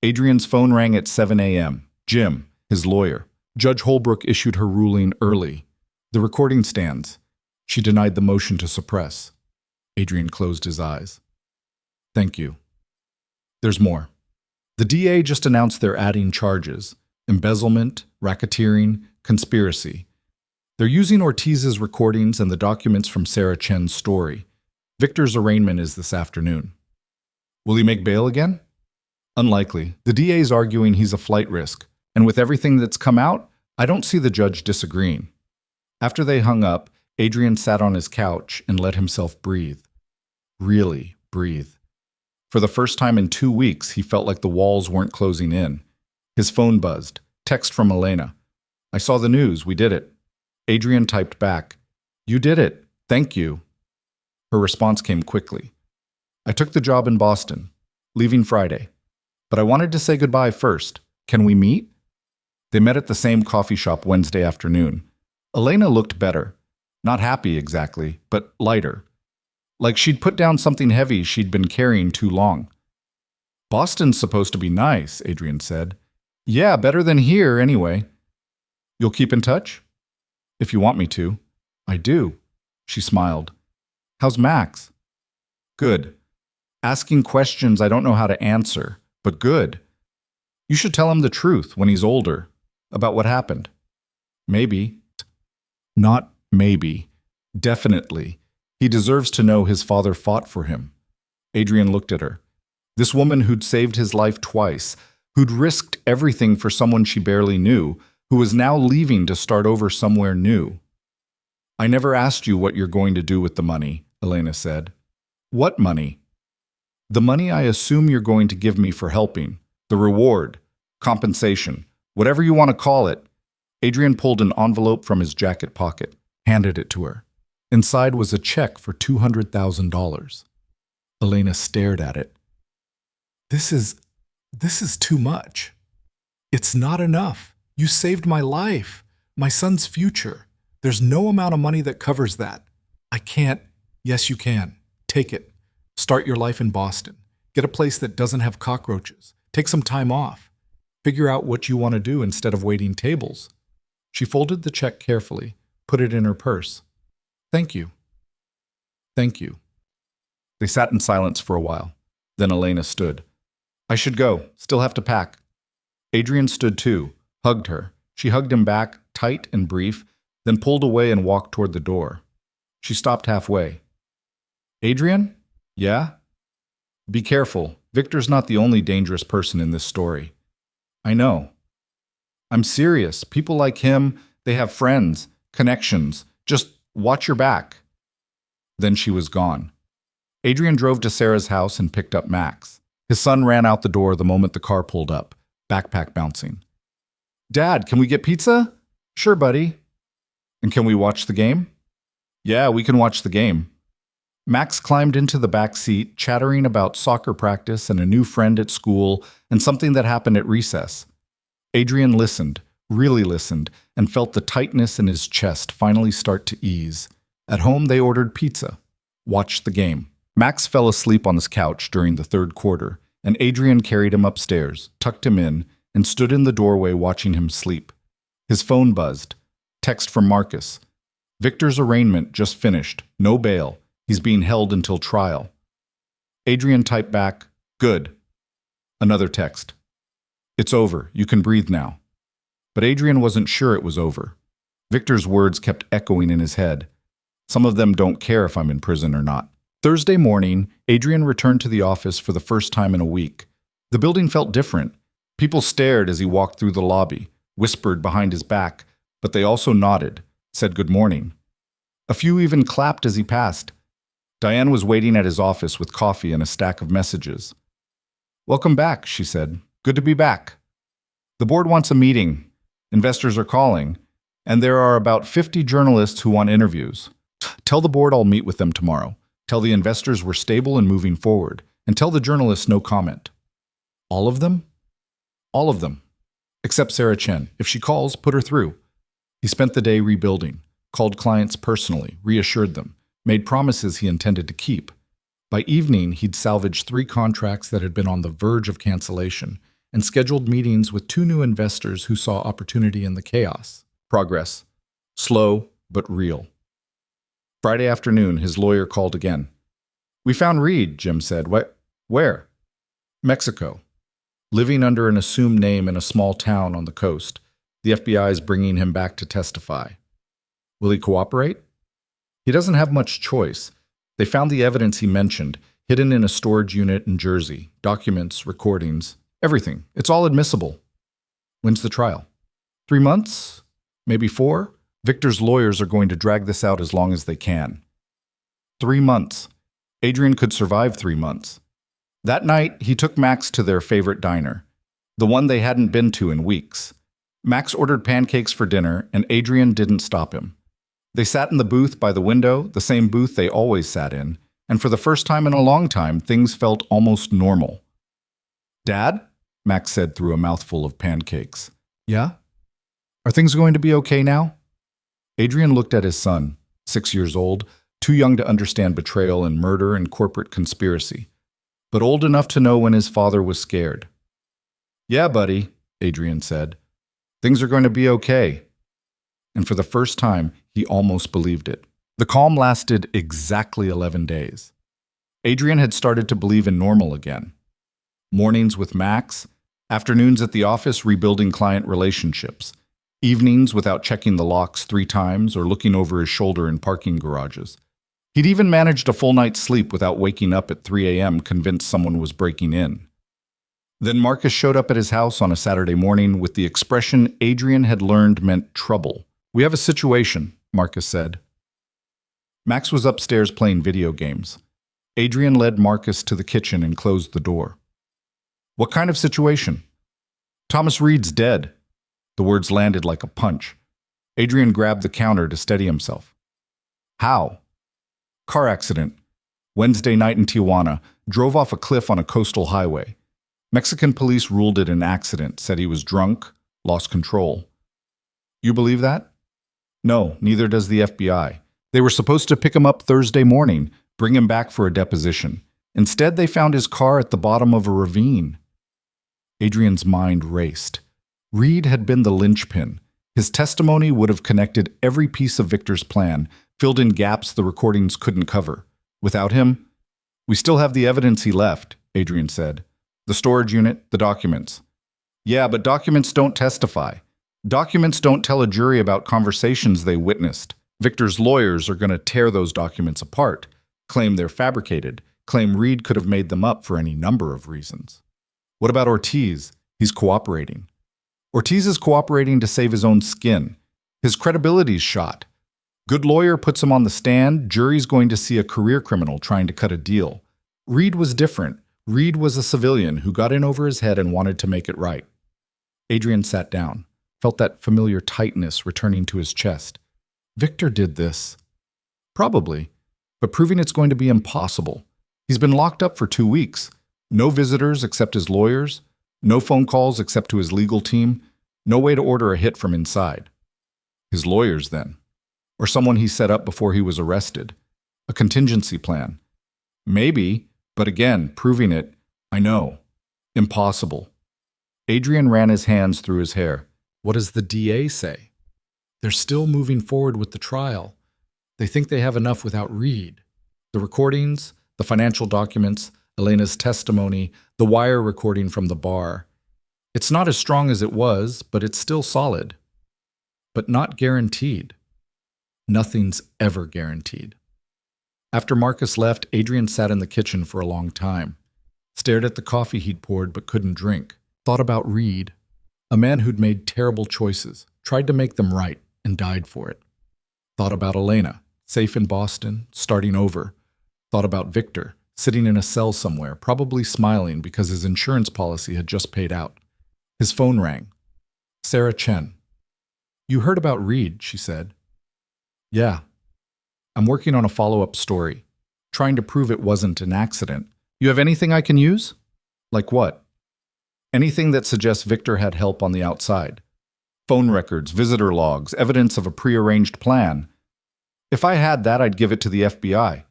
Adrian's phone rang at 7 a.m. Jim, his lawyer. Judge Holbrook issued her ruling early. The recording stands. She denied the motion to suppress. Adrian closed his eyes. "Thank you. There's more." The DA just announced they're adding charges: embezzlement, racketeering, conspiracy. They're using Ortiz's recordings and the documents from Sarah Chen's story. Victor's arraignment is this afternoon. Will he make bail again? Unlikely. The DA's arguing he's a flight risk, and with everything that's come out, I don't see the judge disagreeing. After they hung up, Adrian sat on his couch and let himself breathe. Really breathe. For the first time in 2 weeks, he felt like the walls weren't closing in. His phone buzzed. Text from Elena. "I saw the news. We did it." Adrian typed back, "You did it. Thank you." Her response came quickly. "I took the job in Boston. Leaving Friday. But I wanted to say goodbye first. Can we meet?" They met at the same coffee shop Wednesday afternoon. Elena looked better. Not happy exactly, but lighter. Like she'd put down something heavy she'd been carrying too long. "Boston's supposed to be nice," Adrian said. "Yeah, better than here anyway." "You'll keep in touch?" "If you want me to." "I do." She smiled. "How's Max?" "Good. Asking questions I don't know how to answer, but good. You should tell him the truth when he's older, about what happened." "Maybe." "Not maybe. Definitely. He deserves to know his father fought for him." Adrian looked at her. This woman who'd saved his life twice, who'd risked everything for someone she barely knew, who was now leaving to start over somewhere new. I never asked you what you're going to do with the money, Elena said. What money? The money I assume you're going to give me for helping. The reward, compensation, whatever you want to call it. Adrian pulled an envelope from his jacket pocket, handed it to her. Inside was a check for $200,000. Elena stared at it. This is too much. It's not enough. You saved my life, my son's future. There's no amount of money that covers that. I can't. Yes, you can. Take it. Start your life in Boston. Get a place that doesn't have cockroaches. Take some time off. Figure out what you want to do instead of waiting tables. She folded the check carefully, put it in her purse. Thank you. Thank you. They sat in silence for a while. Then Elena stood. I should go. Still have to pack. Adrian stood too, hugged her. She hugged him back, tight and brief, then pulled away and walked toward the door. She stopped halfway. Adrian? Yeah? Be careful. Victor's not the only dangerous person in this story. I know. I'm serious. People like him, they have friends, connections. Just watch your back. Then she was gone. Adrian drove to Sarah's house and picked up Max. His son ran out the door the moment the car pulled up, backpack bouncing. Dad, can we get pizza? Sure, buddy. And can we watch the game? Yeah, we can watch the game. Max climbed into the back seat, chattering about soccer practice and a new friend at school and something that happened at recess. Adrian listened, really listened, and felt the tightness in his chest finally start to ease. At home, they ordered pizza, watched the game. Max fell asleep on his couch during the third quarter, and Adrian carried him upstairs, tucked him in, and stood in the doorway watching him sleep. His phone buzzed. Text from Marcus. Victor's arraignment just finished. No bail. He's being held until trial. Adrian typed back, good. Another text. It's over. You can breathe now. But Adrian wasn't sure it was over. Victor's words kept echoing in his head. Some of them don't care if I'm in prison or not. Thursday morning, Adrian returned to the office for the first time in a week. The building felt different. People stared as he walked through the lobby, whispered behind his back, but they also nodded, said good morning. A few even clapped as he passed. Diane was waiting at his office with coffee and a stack of messages. Welcome back, she said. Good to be back. The board wants a meeting. Investors are calling, and there are about 50 journalists who want interviews. Tell the board I'll meet with them tomorrow. Tell the investors we're stable and moving forward, and tell the journalists no comment. All of them? All of them. Except Sarah Chen. If she calls, put her through. He spent the day rebuilding, called clients personally, reassured them, made promises he intended to keep. By evening, he'd salvaged 3 contracts that had been on the verge of cancellation and scheduled meetings with 2 new investors who saw opportunity in the chaos. Progress. Slow, but real. Friday afternoon, his lawyer called again. We found Reed, Jim said. Where? Mexico. Living under an assumed name in a small town on the coast. The FBI is bringing him back to testify. Will he cooperate? He doesn't have much choice. They found the evidence he mentioned, hidden in a storage unit in Jersey. Documents, recordings, everything. It's all admissible. When's the trial? 3 months? Maybe 4? Victor's lawyers are going to drag this out as long as they can. 3 months. Adrian could survive 3 months. That night, he took Max to their favorite diner, the one they hadn't been to in weeks. Max ordered pancakes for dinner, and Adrian didn't stop him. They sat in the booth by the window, the same booth they always sat in, and for the first time in a long time, things felt almost normal. Dad? Max said through a mouthful of pancakes. Yeah? Are things going to be okay now? Adrian looked at his son, 6 years old, too young to understand betrayal and murder and corporate conspiracy, but old enough to know when his father was scared. Yeah, buddy, Adrian said. Things are going to be okay. And for the first time, he almost believed it. The calm lasted exactly 11 days. Adrian had started to believe in normal again. Mornings with Max, afternoons at the office rebuilding client relationships, evenings without checking the locks 3 times or looking over his shoulder in parking garages. He'd even managed a full night's sleep without waking up at 3 a.m. convinced someone was breaking in. Then Marcus showed up at his house on a Saturday morning with the expression Adrian had learned meant trouble. We have a situation, Marcus said. Max was upstairs playing video games. Adrian led Marcus to the kitchen and closed the door. What kind of situation? Thomas Reed's dead. The words landed like a punch. Adrian grabbed the counter to steady himself. How? Car accident. Wednesday night in Tijuana. Drove off a cliff on a coastal highway. Mexican police ruled it an accident, said he was drunk, lost control. You believe that? No, neither does the FBI. They were supposed to pick him up Thursday morning, bring him back for a deposition. Instead, they found his car at the bottom of a ravine. Adrian's mind raced. Reed had been the linchpin. His testimony would have connected every piece of Victor's plan, filled in gaps the recordings couldn't cover. Without him, we still have the evidence he left, Adrian said. The storage unit, the documents. Yeah, but documents don't testify. Documents don't tell a jury about conversations they witnessed. Victor's lawyers are going to tear those documents apart, claim they're fabricated, claim Reed could have made them up for any number of reasons. What about Ortiz? He's cooperating. Ortiz is cooperating to save his own skin. His credibility's shot. Good lawyer puts him on the stand, jury's going to see a career criminal trying to cut a deal. Reed was different. Reed was a civilian who got in over his head and wanted to make it right. Adrian sat down, felt that familiar tightness returning to his chest. Victor did this. Probably, but proving it's going to be impossible. He's been locked up for 2 weeks. No visitors except his lawyers. No phone calls except to his legal team. No way to order a hit from inside. His lawyers, then. Or someone he set up before he was arrested. A contingency plan. Maybe, but again, proving it, I know. Impossible. Adrian ran his hands through his hair. What does the DA say? They're still moving forward with the trial. They think they have enough without Reed. The recordings, the financial documents, Elena's testimony, the wire recording from the bar. It's not as strong as it was, but it's still solid. But not guaranteed. Nothing's ever guaranteed. After Marcus left, Adrian sat in the kitchen for a long time. Stared at the coffee he'd poured but couldn't drink. Thought about Reed. A man who'd made terrible choices, tried to make them right, and died for it. Thought about Elena, safe in Boston, starting over. Thought about Victor, sitting in a cell somewhere, probably smiling because his insurance policy had just paid out. His phone rang. Sarah Chen. You heard about Reed, she said. Yeah. I'm working on a follow-up story, trying to prove it wasn't an accident. You have anything I can use? Like what? Anything that suggests Victor had help on the outside. Phone records, visitor logs, evidence of a prearranged plan. If I had that, I'd give it to the FBI.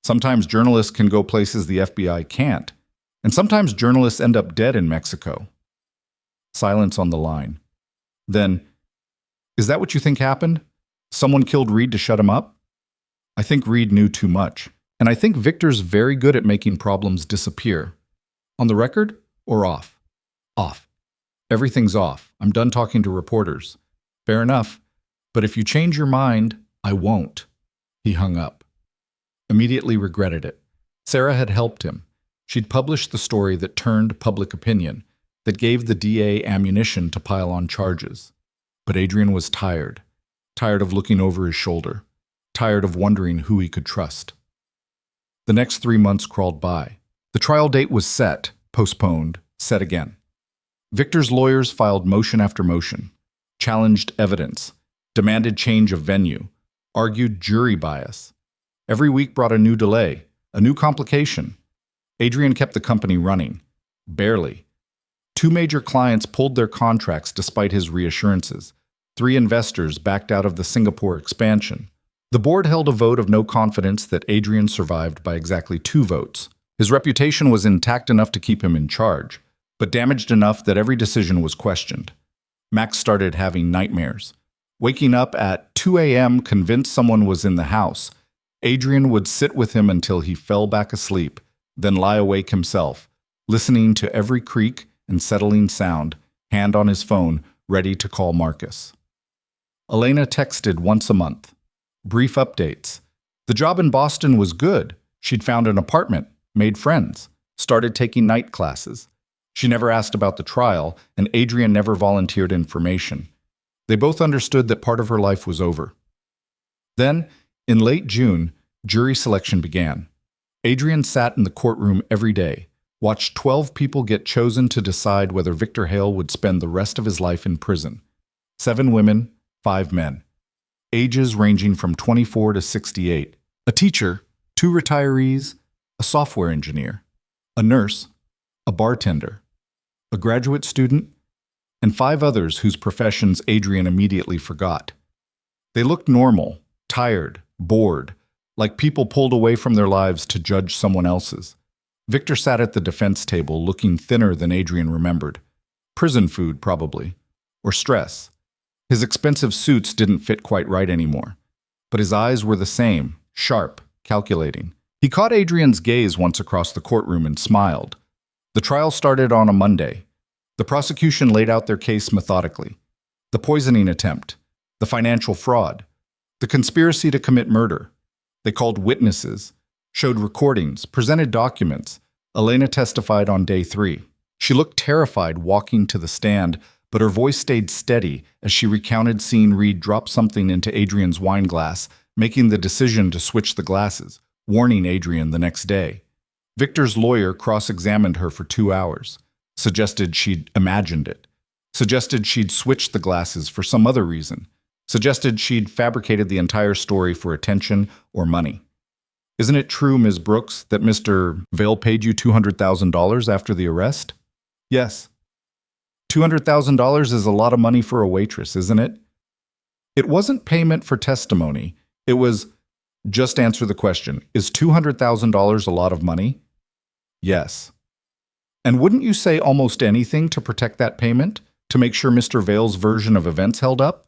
Sometimes journalists can go places the FBI can't, and sometimes journalists end up dead in Mexico. Silence on the line. Then, is that what you think happened? Someone killed Reed to shut him up? I think Reed knew too much, and I think Victor's very good at making problems disappear. On the record or off? Off. Everything's off. I'm done talking to reporters. Fair enough, but if you change your mind, I won't. He hung up. Immediately regretted it. Sarah had helped him. She'd published the story that turned public opinion, that gave the DA ammunition to pile on charges. But Adrian was tired. Tired of looking over his shoulder. Tired of wondering who he could trust. The next 3 months crawled by. The trial date was set, postponed, set again. Victor's lawyers filed motion after motion, challenged evidence, demanded change of venue, argued jury bias. Every week brought a new delay, a new complication. Adrian kept the company running. Barely. 2 major clients pulled their contracts despite his reassurances. 3 investors backed out of the Singapore expansion. The board held a vote of no confidence that Adrian survived by exactly 2 votes. His reputation was intact enough to keep him in charge, but damaged enough that every decision was questioned. Max started having nightmares. Waking up at 2 a.m. convinced someone was in the house. Adrian would sit with him until he fell back asleep, then lie awake himself, listening to every creak and settling sound, hand on his phone, ready to call Marcus. Elena texted once a month. Brief updates. The job in Boston was good. She'd found an apartment, made friends, started taking night classes. She never asked about the trial, and Adrian never volunteered information. They both understood that part of her life was over. Then, In late June, jury selection began. Adrian sat in the courtroom every day, watched 12 people get chosen to decide whether Victor Hale would spend the rest of his life in prison. 7 women, 5 men. Ages ranging from 24 to 68. A teacher, 2 retirees, a software engineer, a nurse, a bartender, a graduate student, and 5 others whose professions Adrian immediately forgot. They looked normal, tired, bored, like people pulled away from their lives to judge someone else's. Victor sat at the defense table looking thinner than Adrian remembered. Prison food, probably. Or stress. His expensive suits didn't fit quite right anymore. But his eyes were the same, sharp, calculating. He caught Adrian's gaze once across the courtroom and smiled. The trial started on a Monday. The prosecution laid out their case methodically. The poisoning attempt, the financial fraud, the conspiracy to commit murder. They called witnesses, showed recordings, presented documents. Elena testified on day 3. She looked terrified walking to the stand, but her voice stayed steady as she recounted seeing Reed drop something into Adrian's wine glass, making the decision to switch the glasses, warning Adrian the next day. Victor's lawyer cross-examined her for 2 hours, suggested she'd imagined it, suggested she'd switched the glasses for some other reason, suggested she'd fabricated the entire story for attention or money. Isn't it true, Ms. Brooks, that Mr. Vale paid you $200,000 after the arrest? Yes. $200,000 is a lot of money for a waitress, isn't it? It wasn't payment for testimony. It was, just answer the question, is $200,000 a lot of money? Yes. And wouldn't you say almost anything to protect that payment, to make sure Mr. Vale's version of events held up?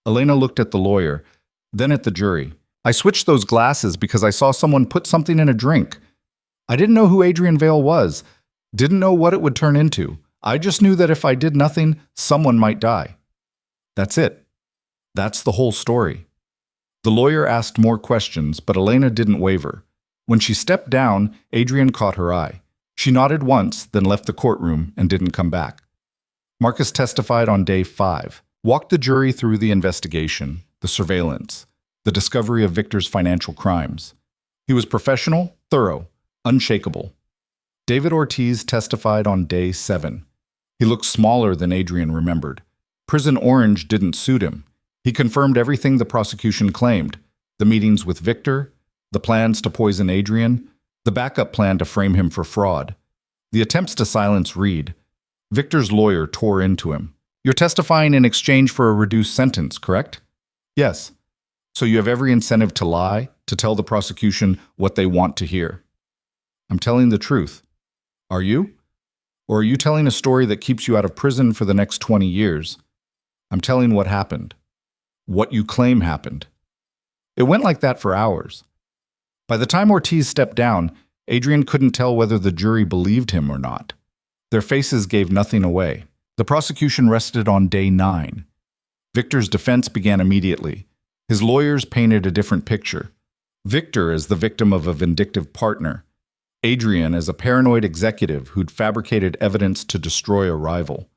Elena looked at the lawyer, then at the jury. I switched those glasses because I saw someone put something in a drink. I didn't know who Adrian Vale was, didn't know what it would turn into. I just knew that if I did nothing, someone might die. That's it. That's the whole story. The lawyer asked more questions, but Elena didn't waver. When she stepped down, Adrian caught her eye. She nodded once, then left the courtroom and didn't come back. Marcus testified on day 5, walked the jury through the investigation, the surveillance, the discovery of Victor's financial crimes. He was professional, thorough, unshakable. David Ortiz testified on day 7. He looked smaller than Adrian remembered. Prison orange didn't suit him. He confirmed everything the prosecution claimed: the meetings with Victor, the plans to poison Adrian, the backup plan to frame him for fraud, the attempts to silence Reed. Victor's lawyer tore into him. You're testifying in exchange for a reduced sentence, correct? Yes. So you have every incentive to lie, to tell the prosecution what they want to hear. I'm telling the truth. Are you? Or are you telling a story that keeps you out of prison for the next 20 years? I'm telling what happened. What you claim happened. It went like that for hours. By the time Ortiz stepped down, Adrian couldn't tell whether the jury believed him or not. Their faces gave nothing away. The prosecution rested on day 9. Victor's defense began immediately. His lawyers painted a different picture. Victor as the victim of a vindictive partner. Adrian as a paranoid executive who'd fabricated evidence to destroy a rival.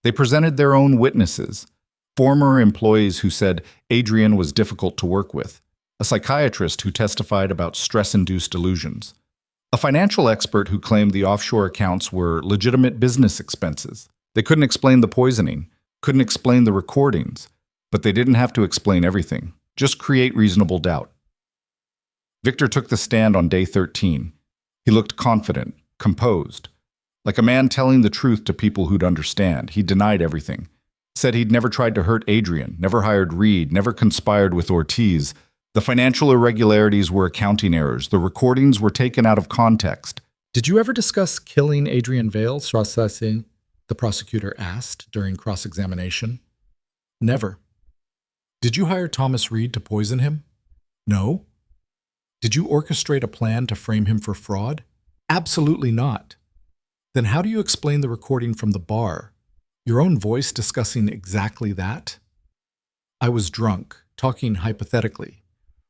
They presented their own witnesses, former employees who said Adrian was difficult to work with, a psychiatrist who testified about stress-induced delusions, a financial expert who claimed the offshore accounts were legitimate business expenses. They couldn't explain the poisoning, couldn't explain the recordings, but they didn't have to explain everything, just create reasonable doubt. Victor took the stand on day 13. He looked confident, composed, like a man telling the truth to people who'd understand. He denied everything, said he'd never tried to hurt Adrian, never hired Reed, never conspired with Ortiz. The financial irregularities were accounting errors. The recordings were taken out of context. Did you ever discuss killing Adrian Vale, Strassing? The prosecutor asked during cross-examination. Never. Did you hire Thomas Reed to poison him? No. Did you orchestrate a plan to frame him for fraud? Absolutely not. Then how do you explain the recording from the bar? Your own voice discussing exactly that? I was drunk, talking hypothetically.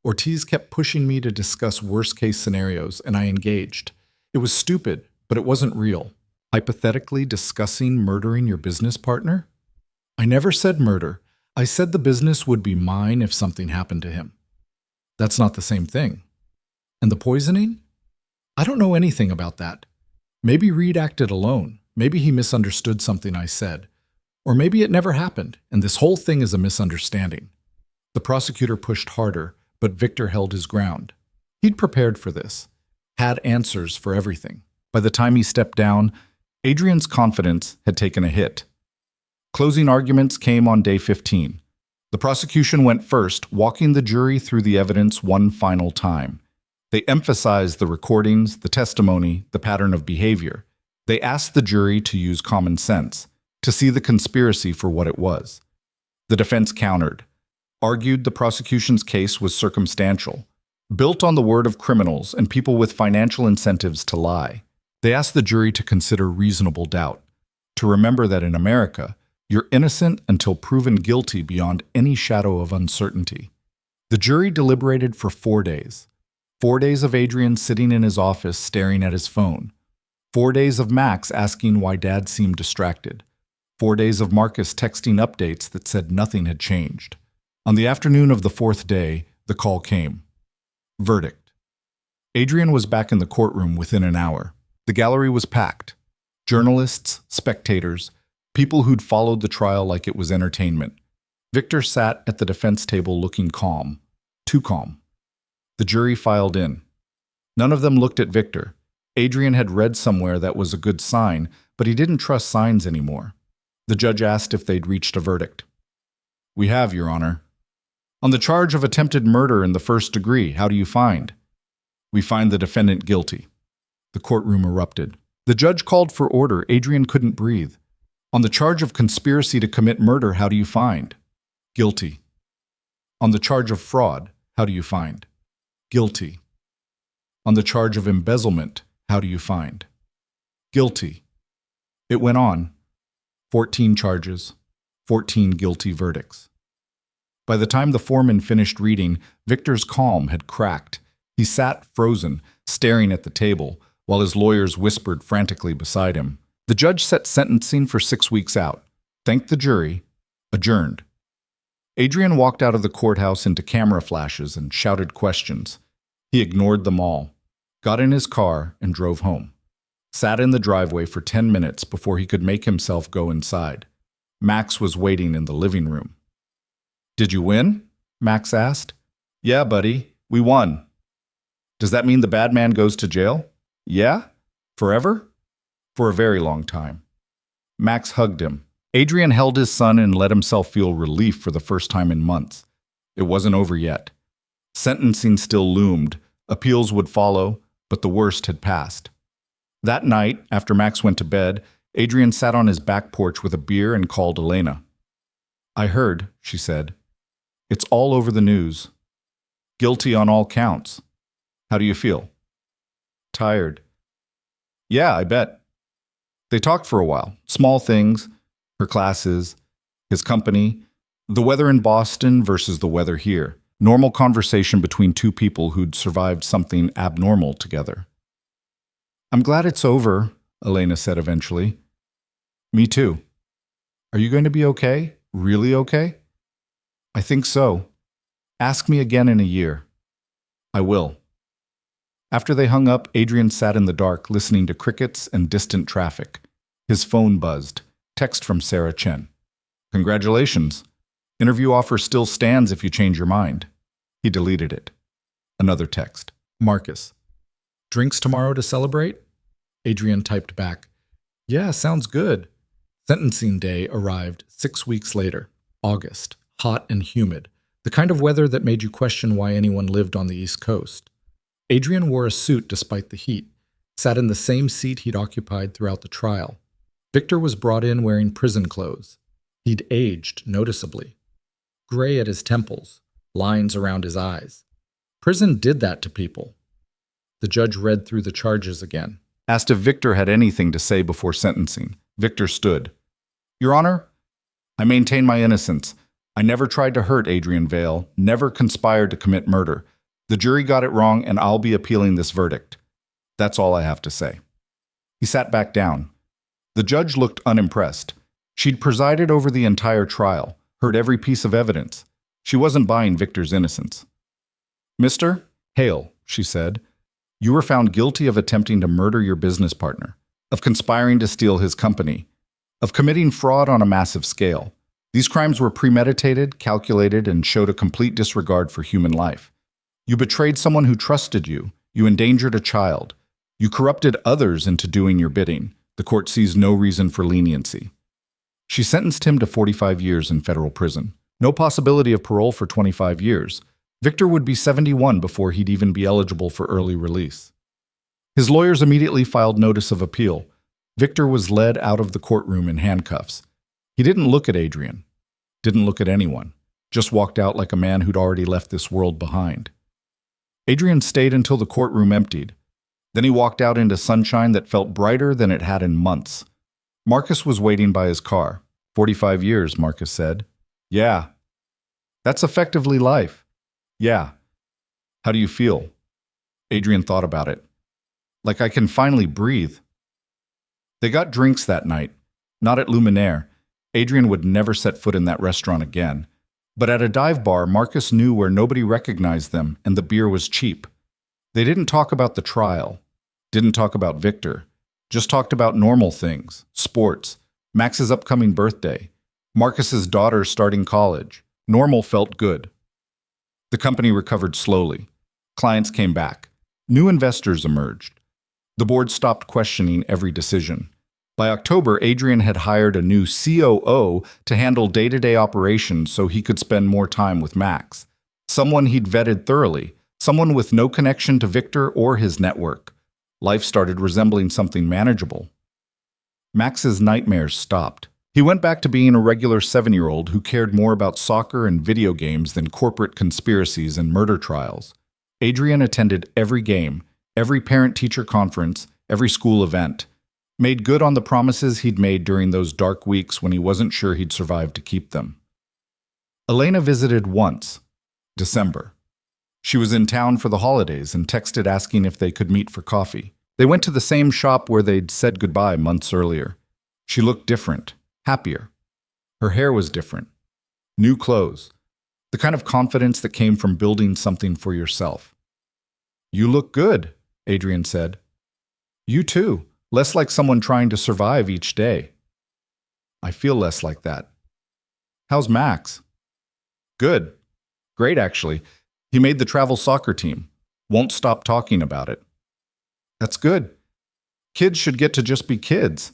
Ortiz kept pushing me to discuss worst-case scenarios, and I engaged. It was stupid, but it wasn't real. Hypothetically discussing murdering your business partner? I never said murder. I said the business would be mine if something happened to him. That's not the same thing. And the poisoning? I don't know anything about that. Maybe Reed acted alone. Maybe he misunderstood something I said. Or maybe it never happened, and this whole thing is a misunderstanding. The prosecutor pushed harder, but Victor held his ground. He'd prepared for this, had answers for everything. By the time he stepped down, Adrian's confidence had taken a hit. Closing arguments came on day 15. The prosecution went first, walking the jury through the evidence one final time. They emphasized the recordings, the testimony, the pattern of behavior. They asked the jury to use common sense, to see the conspiracy for what it was. The defense countered, argued the prosecution's case was circumstantial, built on the word of criminals and people with financial incentives to lie. They asked the jury to consider reasonable doubt, to remember that in America, you're innocent until proven guilty beyond any shadow of uncertainty. The jury deliberated for 4 days. 4 days of Adrian sitting in his office staring at his phone. 4 days of Max asking why Dad seemed distracted. 4 days of Marcus texting updates that said nothing had changed. On the afternoon of the 4th day, the call came. Verdict. Adrian was back in the courtroom within an hour. The gallery was packed. Journalists, spectators, people who'd followed the trial like it was entertainment. Victor sat at the defense table looking calm. Too calm. The jury filed in. None of them looked at Victor. Adrian had read somewhere that was a good sign, but he didn't trust signs anymore. The judge asked if they'd reached a verdict. "We have, Your Honor." "On the charge of attempted murder in the first degree, how do you find?" "We find the defendant guilty." The courtroom erupted. The judge called for order. Adrian couldn't breathe. "On the charge of conspiracy to commit murder, how do you find?" "Guilty." "On the charge of fraud, how do you find?" "Guilty." "On the charge of embezzlement, how do you find?" "Guilty." It went on. 14 charges, 14 guilty verdicts. By the time the foreman finished reading, Victor's calm had cracked. He sat frozen, staring at the table, while his lawyers whispered frantically beside him. The judge set sentencing for 6 weeks out, thanked the jury, adjourned. Adrian walked out of the courthouse into camera flashes and shouted questions. He ignored them all, got in his car, and drove home. Sat in the driveway for 10 minutes before he could make himself go inside. Max was waiting in the living room. "Did you win?" Max asked. "Yeah, buddy, we won." "Does that mean the bad man goes to jail?" "Yeah? Forever?" "For a very long time." Max hugged him. Adrian held his son and let himself feel relief for the first time in months. It wasn't over yet. Sentencing still loomed. Appeals would follow, but the worst had passed. That night, after Max went to bed, Adrian sat on his back porch with a beer and called Elena. "I heard," she said. "It's all over the news. Guilty on all counts. How do you feel?" "Tired." "Yeah, I bet." They talked for a while. Small things, her classes, his company, the weather in Boston versus the weather here. Normal conversation between two people who'd survived something abnormal together. "I'm glad it's over," Elena said eventually. "Me too." "Are you going to be okay? Really okay?" "I think so. Ask me again in a year." "I will." After they hung up, Adrian sat in the dark listening to crickets and distant traffic. His phone buzzed. Text from Sarah Chen. "Congratulations. Interview offer still stands if you change your mind." He deleted it. Another text. "Marcus. Drinks tomorrow to celebrate?" Adrian typed back. "Yeah, sounds good." Sentencing day arrived 6 weeks later. August. Hot and humid. The kind of weather that made you question why anyone lived on the East Coast. Adrian wore a suit despite the heat, sat in the same seat he'd occupied throughout the trial. Victor was brought in wearing prison clothes. He'd aged noticeably. Gray at his temples, lines around his eyes. Prison did that to people. The judge read through the charges again. Asked if Victor had anything to say before sentencing. Victor stood. "Your Honor, I maintain my innocence. I never tried to hurt Adrian Vale, never conspired to commit murder. The jury got it wrong, and I'll be appealing this verdict. That's all I have to say." He sat back down. The judge looked unimpressed. She'd presided over the entire trial, heard every piece of evidence. She wasn't buying Victor's innocence. Mr. Hale, she said, you were found guilty of attempting to murder your business partner, of conspiring to steal his company, of committing fraud on a massive scale. These crimes were premeditated, calculated, and showed a complete disregard for human life. You betrayed someone who trusted you. You endangered a child. You corrupted others into doing your bidding. The court sees no reason for leniency. She sentenced him to 45 years in federal prison. No possibility of parole for 25 years. Victor would be 71 before he'd even be eligible for early release. His lawyers immediately filed notice of appeal. Victor was led out of the courtroom in handcuffs. He didn't look at Adrian, didn't look at anyone, just walked out like a man who'd already left this world behind. Adrian stayed until the courtroom emptied. Then he walked out into sunshine that felt brighter than it had in months. Marcus was waiting by his car. 45 years, Marcus said. Yeah. That's effectively life. Yeah. How do you feel? Adrian thought about it. Like I can finally breathe. They got drinks that night. Not at Billionaire. Adrian would never set foot in that restaurant again. But at a dive bar, Marcus knew where nobody recognized them and the beer was cheap. They didn't talk about the trial. Didn't talk about Victor. Just talked about normal things. Sports. Max's upcoming birthday. Marcus's daughter starting college. Normal felt good. The company recovered slowly. Clients came back. New investors emerged. The board stopped questioning every decision. By October, Adrian had hired a new COO to handle day-to-day operations so he could spend more time with Max. Someone he'd vetted thoroughly, someone with no connection to Victor or his network. Life started resembling something manageable. Max's nightmares stopped. He went back to being a regular 7-year-old who cared more about soccer and video games than corporate conspiracies and murder trials. Adrian attended every game, every parent-teacher conference, every school event. Made good on the promises he'd made during those dark weeks when he wasn't sure he'd survive to keep them. Elena visited once, December. She was in town for the holidays and texted asking if they could meet for coffee. They went to the same shop where they'd said goodbye months earlier. She looked different, happier. Her hair was different. New clothes. The kind of confidence that came from building something for yourself. You look good, Adrian said. You too. Less like someone trying to survive each day. I feel less like that. How's Max? Good. Great, actually. He made the travel soccer team. Won't stop talking about it. That's good. Kids should get to just be kids.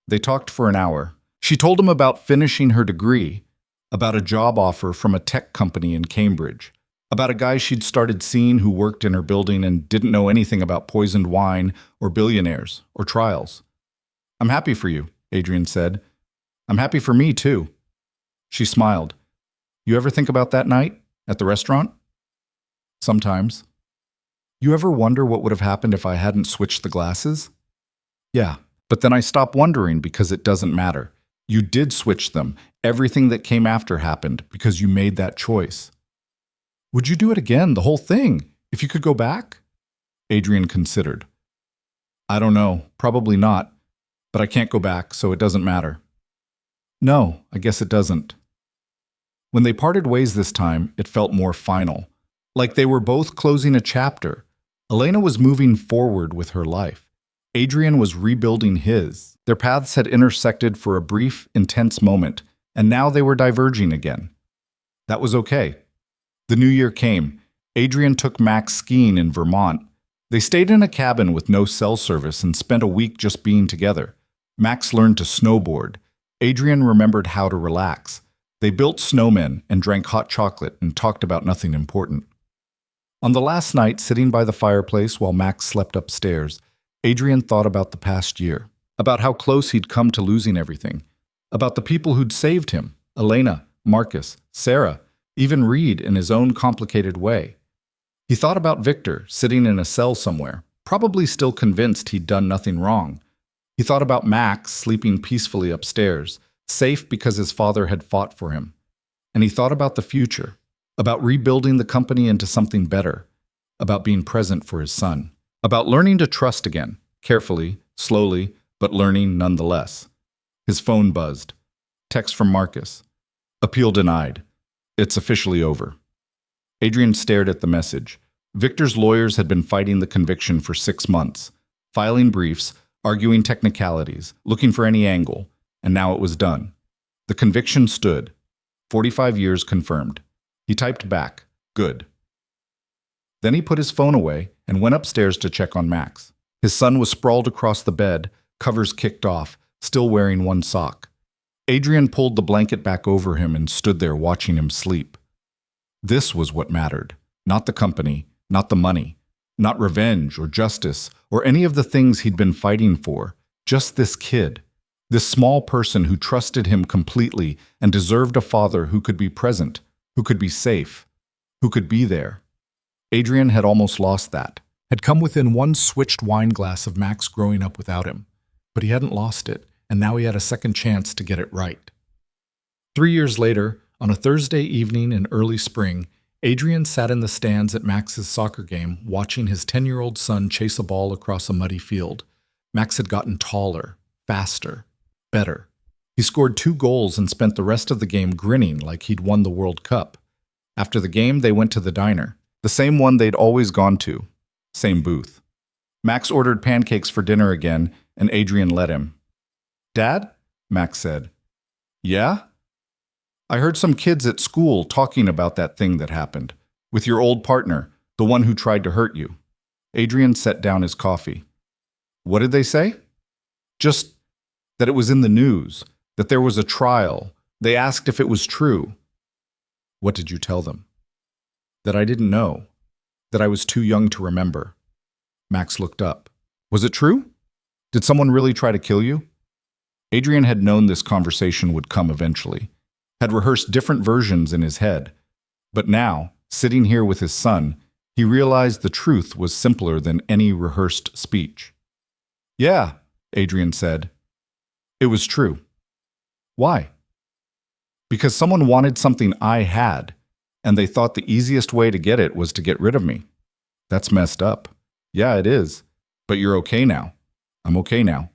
They talked for an hour. She told him about finishing her degree, about a job offer from a tech company in Cambridge, about a guy she'd started seeing who worked in her building and didn't know anything about poisoned wine or billionaires or trials. I'm happy for you, Adrian said. I'm happy for me, too. She smiled. You ever think about that night at the restaurant? Sometimes. You ever wonder what would have happened if I hadn't switched the glasses? Yeah, but then I stopped wondering because it doesn't matter. You did switch them. Everything that came after happened because you made that choice. Would you do it again, the whole thing, if you could go back? Adrian considered. I don't know, probably not, but I can't go back, so it doesn't matter. No, I guess it doesn't. When they parted ways this time, it felt more final, like they were both closing a chapter. Elena was moving forward with her life. Adrian was rebuilding his. Their paths had intersected for a brief, intense moment, and now they were diverging again. That was okay. The new year came. Adrian took Max skiing in Vermont. They stayed in a cabin with no cell service and spent a week just being together. Max learned to snowboard. Adrian remembered how to relax. They built snowmen and drank hot chocolate and talked about nothing important. On the last night, sitting by the fireplace while Max slept upstairs, Adrian thought about the past year, about how close he'd come to losing everything, about the people who'd saved him, Elena, Marcus, Sarah, even Reed in his own complicated way. He thought about Victor, sitting in a cell somewhere, probably still convinced he'd done nothing wrong. He thought about Max sleeping peacefully upstairs, safe because his father had fought for him. And he thought about the future, about rebuilding the company into something better, about being present for his son, about learning to trust again, carefully, slowly, but learning nonetheless. His phone buzzed. Text from Marcus. Appeal denied. It's officially over. Adrian stared at the message. Victor's lawyers had been fighting the conviction for 6 months, filing briefs, arguing technicalities, looking for any angle, and now it was done. The conviction stood. 45 years confirmed. He typed back, "Good." Then he put his phone away and went upstairs to check on Max. His son was sprawled across the bed, covers kicked off, still wearing one sock. Adrian pulled the blanket back over him and stood there watching him sleep. This was what mattered, not the company, not the money, not revenge or justice or any of the things he'd been fighting for, just this kid, this small person who trusted him completely and deserved a father who could be present, who could be safe, who could be there. Adrian had almost lost that, had come within one switched wine glass of Max growing up without him, but he hadn't lost it, and now he had a second chance to get it right. 3 years later, on a Thursday evening in early spring, Adrian sat in the stands at Max's soccer game watching his 10-year-old son chase a ball across a muddy field. Max had gotten taller, faster, better. He scored 2 goals and spent the rest of the game grinning like he'd won the World Cup. After the game, they went to the diner, the same one they'd always gone to, same booth. Max ordered pancakes for dinner again, and Adrian let him. "Dad?" Max said. "Yeah?" "I heard some kids at school talking about that thing that happened, with your old partner, the one who tried to hurt you." Adrian set down his coffee. "What did they say?" "Just that it was in the news, that there was a trial. They asked if it was true." "What did you tell them?" "That I didn't know, that I was too young to remember." Max looked up. "Was it true? Did someone really try to kill you?" Adrian had known this conversation would come eventually, had rehearsed different versions in his head. But now, sitting here with his son, he realized the truth was simpler than any rehearsed speech. "Yeah," Adrian said. "It was true." "Why?" "Because someone wanted something I had, and they thought the easiest way to get it was to get rid of me." "That's messed up." "Yeah, it is. But you're okay now." "I'm okay now."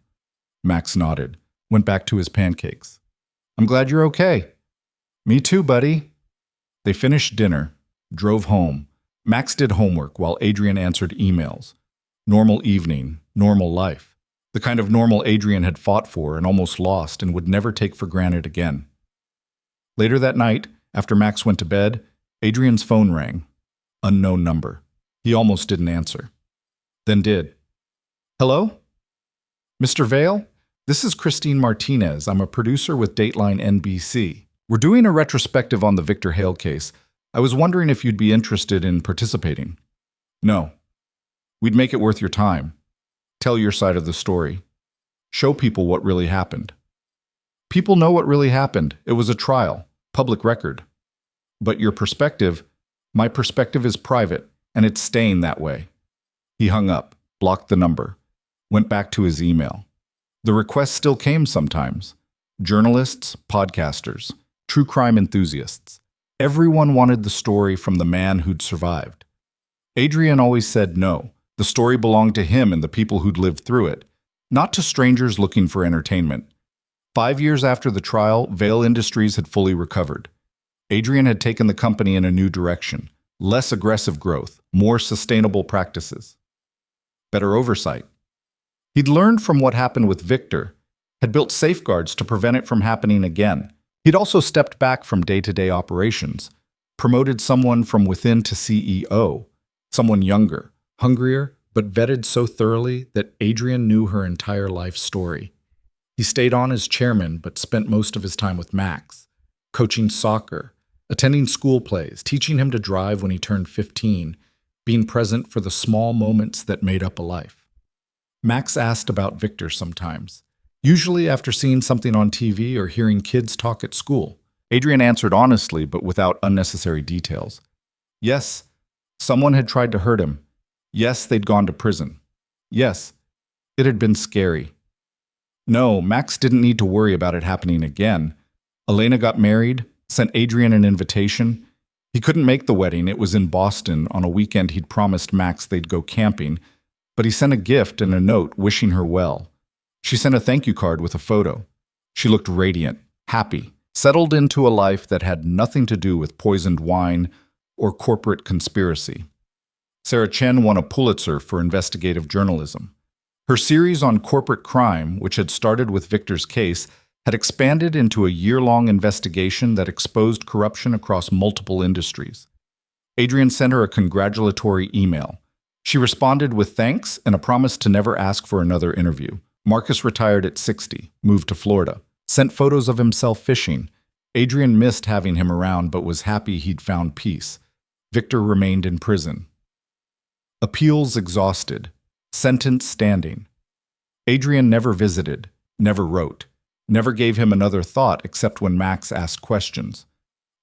Max nodded, went back to his pancakes. "I'm glad you're okay." "Me too, buddy." They finished dinner, drove home. Max did homework while Adrian answered emails. Normal evening, normal life. The kind of normal Adrian had fought for and almost lost and would never take for granted again. Later that night, after Max went to bed, Adrian's phone rang. Unknown number. He almost didn't answer. Then did. "Hello? Mr. Vale? This is Christine Martinez. I'm a producer with Dateline NBC. We're doing a retrospective on the Victor Hale case. I was wondering if you'd be interested in participating." "No. We'd make it worth your time. Tell your side of the story. Show people what really happened." "People know what really happened. It was a trial. Public record. But your perspective, my perspective is private, and it's staying that way." He hung up, blocked the number, went back to his email. The requests still came sometimes. Journalists, podcasters, true crime enthusiasts. Everyone wanted the story from the man who'd survived. Adrian always said no. The story belonged to him and the people who'd lived through it, not to strangers looking for entertainment. 5 years after the trial, Vale Industries had fully recovered. Adrian had taken the company in a new direction, less aggressive growth, more sustainable practices, better oversight. He'd learned from what happened with Victor, had built safeguards to prevent it from happening again. He'd also stepped back from day-to-day operations, promoted someone from within to CEO, someone younger, hungrier, but vetted so thoroughly that Adrian knew her entire life story. He stayed on as chairman, but spent most of his time with Max, coaching soccer, attending school plays, teaching him to drive when he turned 15, being present for the small moments that made up a life. Max asked about Victor sometimes, usually after seeing something on TV or hearing kids talk at school. Adrian answered honestly, but without unnecessary details. Yes, someone had tried to hurt him. Yes, they'd gone to prison. Yes, it had been scary. No, Max didn't need to worry about it happening again. Elena got married, sent Adrian an invitation. He couldn't make the wedding. It was in Boston. On a weekend he'd promised Max they'd go camping, but he sent a gift and a note wishing her well. She sent a thank you card with a photo. She looked radiant, happy, settled into a life that had nothing to do with poisoned wine or corporate conspiracy. Sarah Chen won a Pulitzer for investigative journalism. Her series on corporate crime, which had started with Victor's case, had expanded into a year-long investigation that exposed corruption across multiple industries. Adrian sent her a congratulatory email. She responded with thanks and a promise to never ask for another interview. Marcus retired at 60, moved to Florida, sent photos of himself fishing. Adrian missed having him around but was happy he'd found peace. Victor remained in prison. Appeals exhausted. Sentence standing. Adrian never visited, never wrote, never gave him another thought except when Max asked questions.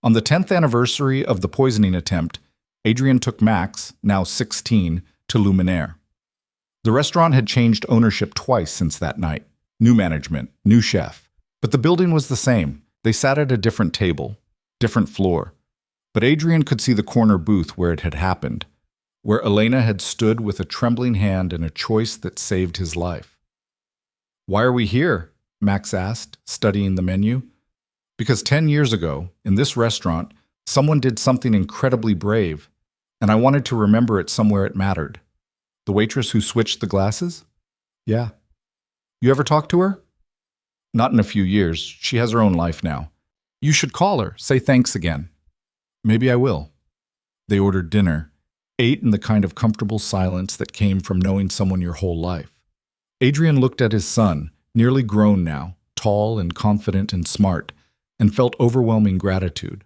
On the 10th anniversary of the poisoning attempt, Adrian took Max, now 16, to Luminaire. The restaurant had changed ownership twice since that night. New management, new chef. But the building was the same. They sat at a different table, different floor. But Adrian could see the corner booth where it had happened, where Elena had stood with a trembling hand and a choice that saved his life. "Why are we here?" Max asked, studying the menu. "Because 10 years ago, in this restaurant, someone did something incredibly brave, and I wanted to remember it somewhere it mattered." "The waitress who switched the glasses?" "Yeah." "You ever talk to her?" "Not in a few years. She has her own life now." "You should call her, say thanks again." "Maybe I will." They ordered dinner, ate in the kind of comfortable silence that came from knowing someone your whole life. Adrian looked at his son, nearly grown now, tall and confident and smart, and felt overwhelming gratitude.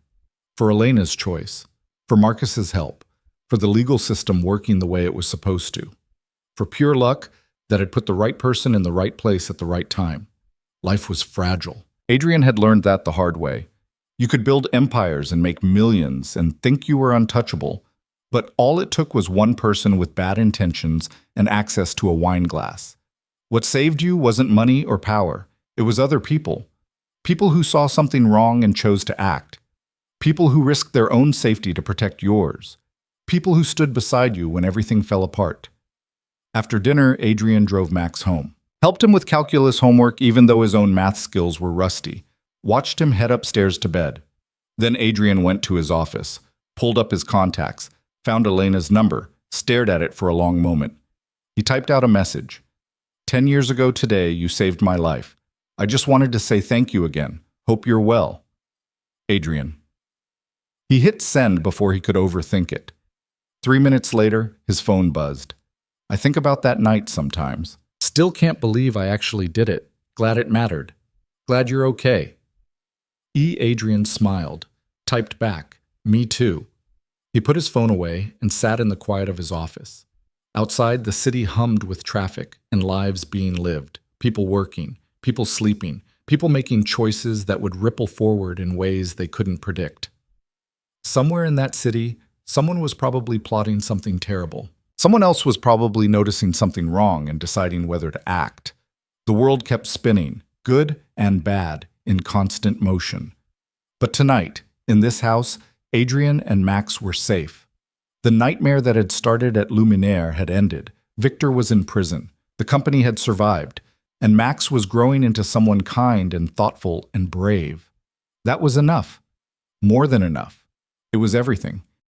For Elena's choice, for Marcus's help, for the legal system working the way it was supposed to, for pure luck that had put the right person in the right place at the right time. Life was fragile. Adrian had learned that the hard way. You could build empires and make millions and think you were untouchable, but all it took was one person with bad intentions and access to a wine glass. What saved you wasn't money or power. It was other people. People who saw something wrong and chose to act. People who risked their own safety to protect yours. People who stood beside you when everything fell apart. After dinner, Adrian drove Max home. Helped him with calculus homework even though his own math skills were rusty. Watched him head upstairs to bed. Then Adrian went to his office, pulled up his contacts, found Elena's number, stared at it for a long moment. He typed out a message. 10 years ago today, you saved my life. I just wanted to say thank you again. Hope you're well. Adrian. He hit send before he could overthink it. 3 minutes later, his phone buzzed. I think about that night sometimes. Still can't believe I actually did it. Glad it mattered. Glad you're okay. Adrian smiled, typed back, me too. He put his phone away and sat in the quiet of his office. Outside, the city hummed with traffic and lives being lived, people working, people sleeping, people making choices that would ripple forward in ways they couldn't predict. Somewhere in that city, someone was probably plotting something terrible. Someone else was probably noticing something wrong and deciding whether to act. The world kept spinning, good and bad, in constant motion. But tonight, in this house, Adrian and Max were safe. The nightmare that had started at Luminaire had ended. Victor was in prison. The company had survived. And Max was growing into someone kind and thoughtful and brave. That was enough. More than enough. It was everything.